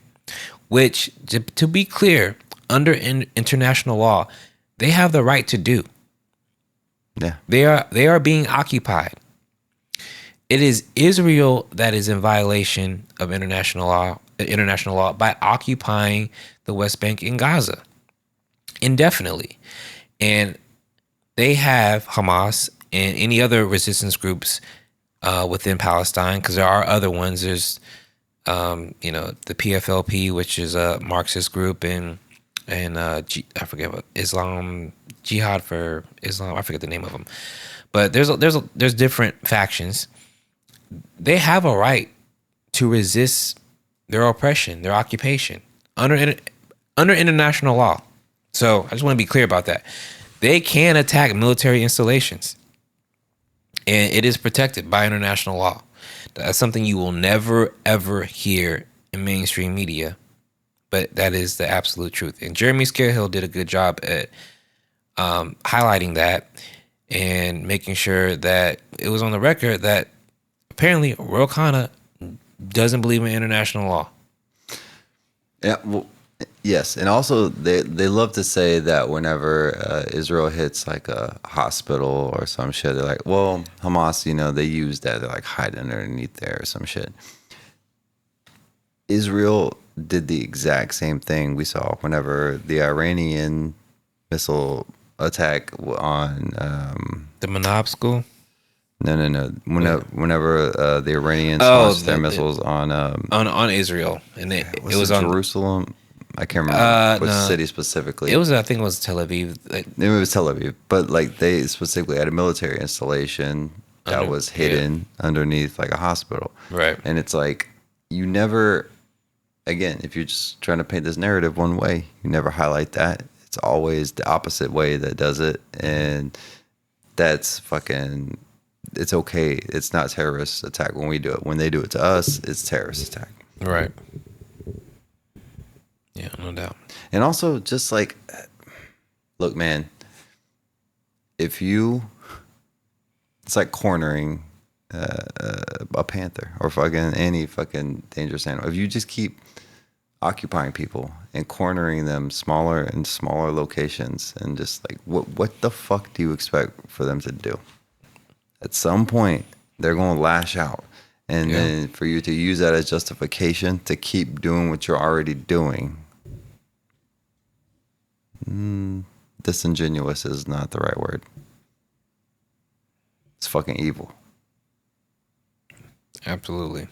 Which, to be clear, under international law, they have the right to do. Yeah, they are being occupied. It is Israel that is in violation of international law by occupying the West Bank and Gaza indefinitely. And they have Hamas and any other resistance groups within Palestine, because there are other ones. There's the PFLP, which is a Marxist group, and I forget what, Islam Jihad for Islam. I forget the name of them, but there's different factions. They have a right to resist their oppression, their occupation under international law. So I just want to be clear about that. They can attack military installations, and it is protected by international law. That's something you will never, ever hear in mainstream media, but that is the absolute truth. And Jeremy Scahill did a good job at highlighting that and making sure that it was on the record that apparently Ro Khanna doesn't believe in international law. Yeah, well, yes, and also they love to say that whenever Israel hits like a hospital or some shit, they're like, well, Hamas, they use that, they're like hiding underneath there or some shit. Israel did the exact same thing we saw whenever the Iranian missile attack on the Manab school. No. Whenever the Iranians launched their missiles on Israel, and it was on on Jerusalem. I can't remember which city specifically. I think it was Tel Aviv. It was Tel Aviv, but like they specifically had a military installation that was hidden underneath like a hospital. Right. And it's like you never, again, if you're just trying to paint this narrative one way, you never highlight that. It's always the opposite way that does it, and that's fucking. It's okay. It's not terrorist attack when we do it. When they do it to us, it's terrorist attack. Right. Yeah, no doubt. And also, just like, look, man, it's like cornering a panther or fucking any fucking dangerous animal. If you just keep occupying people and cornering them smaller and smaller locations, and just like, what the fuck do you expect for them to do? At some point, they're going to lash out. And then for you to use that as justification to keep doing what you're already doing, disingenuous is not the right word. It's fucking evil. Absolutely.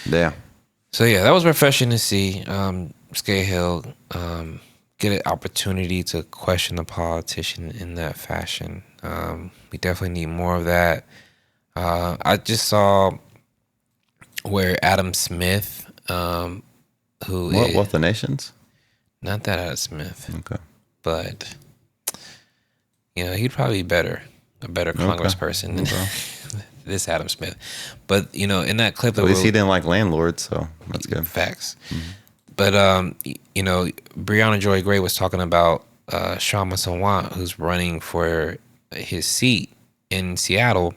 Yeah. So yeah, that was refreshing to see Scahill get an opportunity to question the politician in that fashion. We definitely need more of that. I just saw where Adam Smith, Wealth of Nations? Not that Adam Smith. Okay. But he'd probably be a better congressperson than this Adam Smith. But in that clip, at least he didn't like landlords, so that's good. Facts. Mm-hmm. But Breonna Joy Gray was talking about Kshama Sawant, who's running for his seat in Seattle.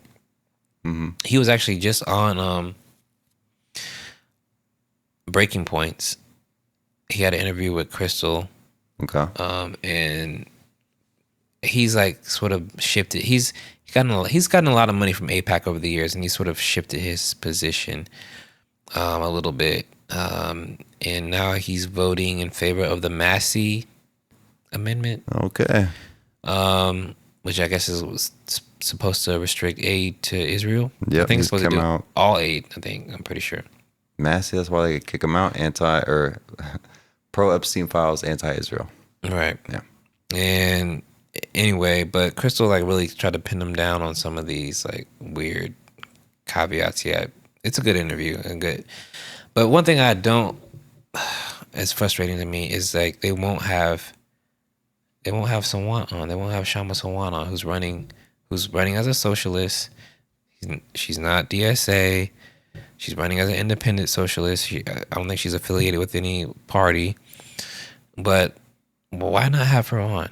Mm-hmm. He was actually just on Breaking Points. He had an interview with Crystal. Okay. And he's like sort of shifted. He's gotten a lot of money from AIPAC over the years, and he sort of shifted his position a little bit. And now he's voting in favor of the Massey Amendment. Okay. Which I guess was supposed to restrict aid to Israel. Yeah, I think it's supposed to do all aid. I'm pretty sure. Massey, that's why they kick him out. Pro Epstein files, anti-Israel. Right. Yeah. And anyway, but Crystal really tried to pin him down on some of these weird caveats. Yeah, it's a good interview and good. But one thing it's frustrating to me is they won't have Sawant on. They won't have Kshama Sawant on, who's running as a socialist. She's not DSA. She's running as an independent socialist. I don't think she's affiliated with any party. But why not have her on?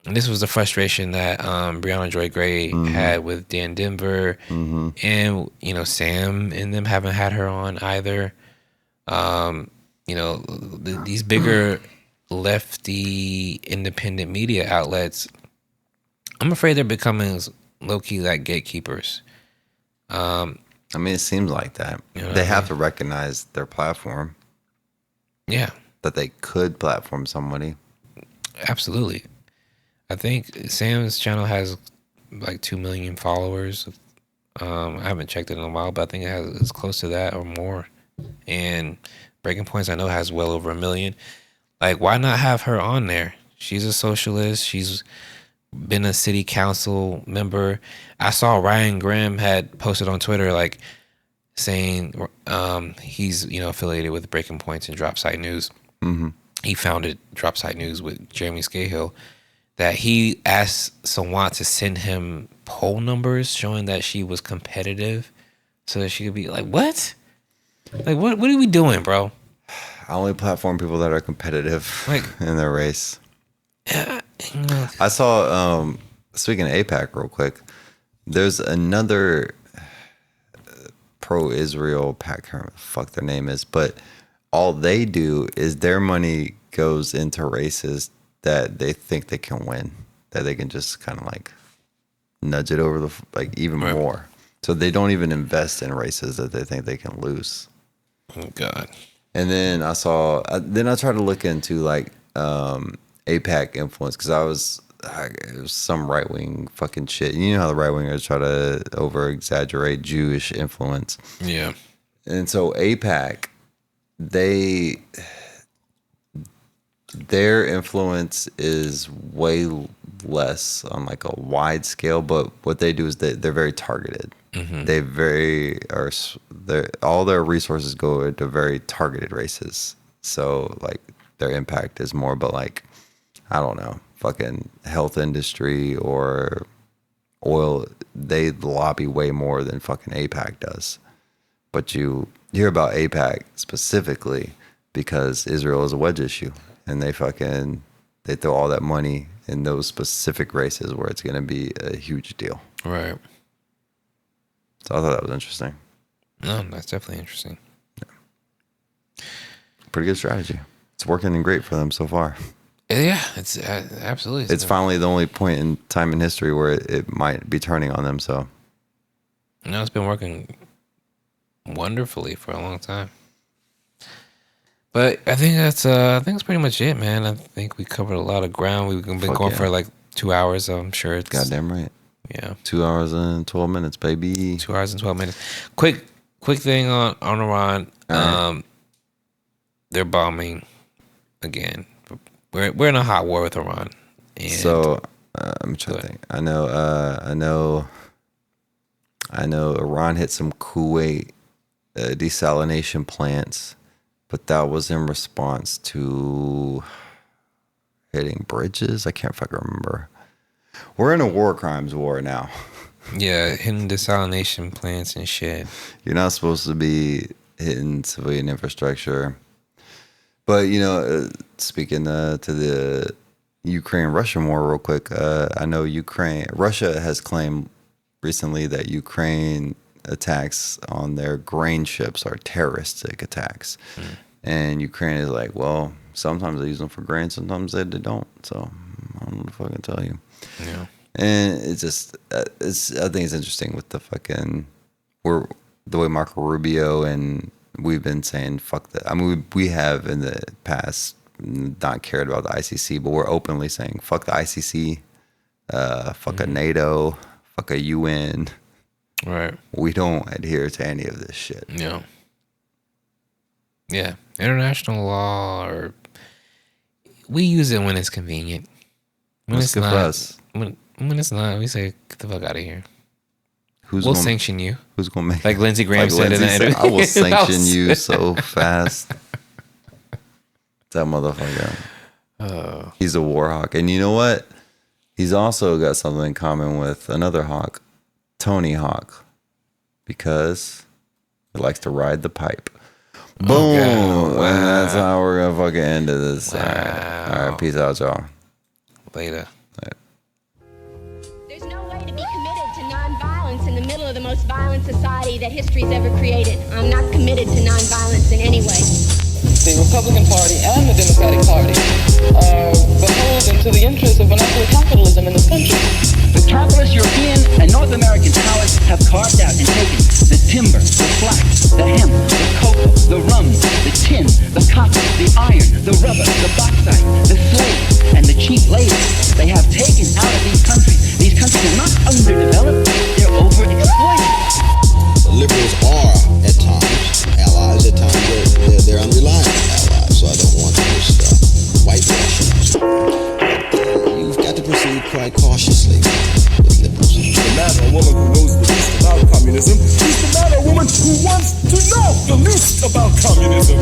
And this was the frustration that Brianna Joy Gray had with Dan Denver, and Sam and them haven't had her on either. These bigger lefty independent media outlets, I'm afraid they're becoming low-key like gatekeepers. I mean, it seems like that. They have to recognize their platform. Yeah. That they could platform somebody. Absolutely. I think Sam's channel has like 2 million followers. I haven't checked it in a while, but I think it's close to that or more. And Breaking Points, I know, has well over 1 million. Like, why not have her on there? She's a socialist. She's been a city council member. I saw Ryan Grimm had posted on Twitter, like, saying he's, affiliated with Breaking Points and Drop Site News. He founded Drop Site News with Jeremy Scahill. That he asked Sawant to send him poll numbers showing that she was competitive so that she could be like, what? Like, what are we doing, bro? I only platform people that are competitive in their race. I saw, speaking of AIPAC real quick, there's another pro-Israel PAC, I can't remember what the fuck their name is, but all they do is their money goes into races that they think they can win, that they can just kind of like nudge it over even more. So they don't even invest in races that they think they can lose. Oh God. And then I tried to look into AIPAC influence, because it was some right wing fucking shit. You know how the right wingers try to over exaggerate Jewish influence. Yeah. And so AIPAC, their influence is way less on like a wide scale, but what they do is they're very targeted. They all their resources go into very targeted races. So like their impact is more about like, I don't know, fucking health industry or oil. They lobby way more than fucking AIPAC does. But you hear about AIPAC specifically because Israel is a wedge issue. And they throw all that money in those specific races where it's going to be a huge deal. Right. So I thought that was interesting. No, that's definitely interesting. Yeah. Pretty good strategy. It's working great for them so far. Yeah, it's absolutely. It's finally the only point in time in history where it might be turning on them. So. No, it's been working wonderfully for a long time. But I think that's pretty much it, man. I think we covered a lot of ground. We've been going for like 2 hours. So I'm sure it's goddamn right. Yeah, 2 hours and 12 minutes, baby. 2 hours and 12 minutes. Quick thing on Iran. Right. They're bombing again. We're in a hot war with Iran. And so I'm trying to think. I know Iran hit some Kuwait desalination plants. But that was in response to hitting bridges. I can't fucking remember. We're in a war crimes war now. Yeah, hitting desalination plants and shit. You're not supposed to be hitting civilian infrastructure. But, speaking to the Ukraine-Russian war real quick, I know Russia has claimed recently that Ukraine attacks on their grain ships are terroristic attacks. And Ukraine is like, well, sometimes they use them for grain, sometimes they don't. So I don't know if I can tell you. Yeah. And it's just, I think it's interesting with the way Marco Rubio and we've been saying, fuck that. I mean, we have in the past not cared about the ICC, but we're openly saying, fuck the ICC, fuck a NATO, fuck a UN. Right. We don't adhere to any of this shit. Yeah. Yeah. International law, or we use it when it's convenient. When it's good for us. When it's not, we say, get the fuck out of here. We'll sanction you. Who's going to make like Lindsey Graham said in that interview. I will sanction you so fast. That motherfucker. He's a war hawk. And you know what? He's also got something in common with another hawk, Tony Hawk. because it likes to ride the pipe. Boom. And that's how we're going to fucking end this. All right. Peace out, y'all. Later. There's no way to be committed to nonviolence in the middle of the most violent society that history's ever created. I'm not committed to nonviolence in any way. The Republican Party and the Democratic Party are beholden to the interests of monopoly capitalism in this country. The capitalist European and North American powers have carved out and taken the timber, the flax, the hemp, the cocoa, the rum, the tin, the cotton, the iron, the rubber, the bauxite, the slaves, and the cheap labor. They have taken out of these countries. These countries are not underdeveloped, they're overexploited. The liberals are, at times, allies. At times, they're unreliable allies. So I don't want to just whitewash them. You've got to proceed quite cautiously with liberals. The man or woman who knows the least about communism is the man or woman who wants to know the least about communism.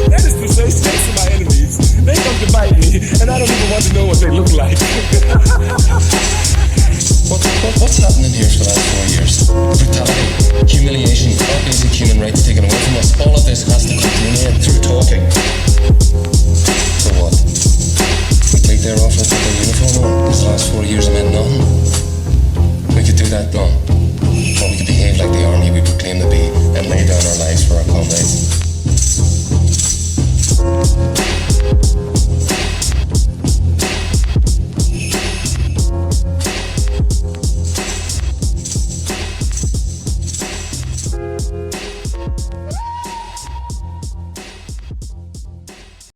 That is to say, snakes are my enemies. They come to bite me, and I don't even want to know what they look like. What's happening here for the last 4 years? Brutality, humiliation, our basic human rights taken away from us. All of this has to continue through talking. So what? We take their office with their uniform on? These last 4 years meant nothing. We could do that, no.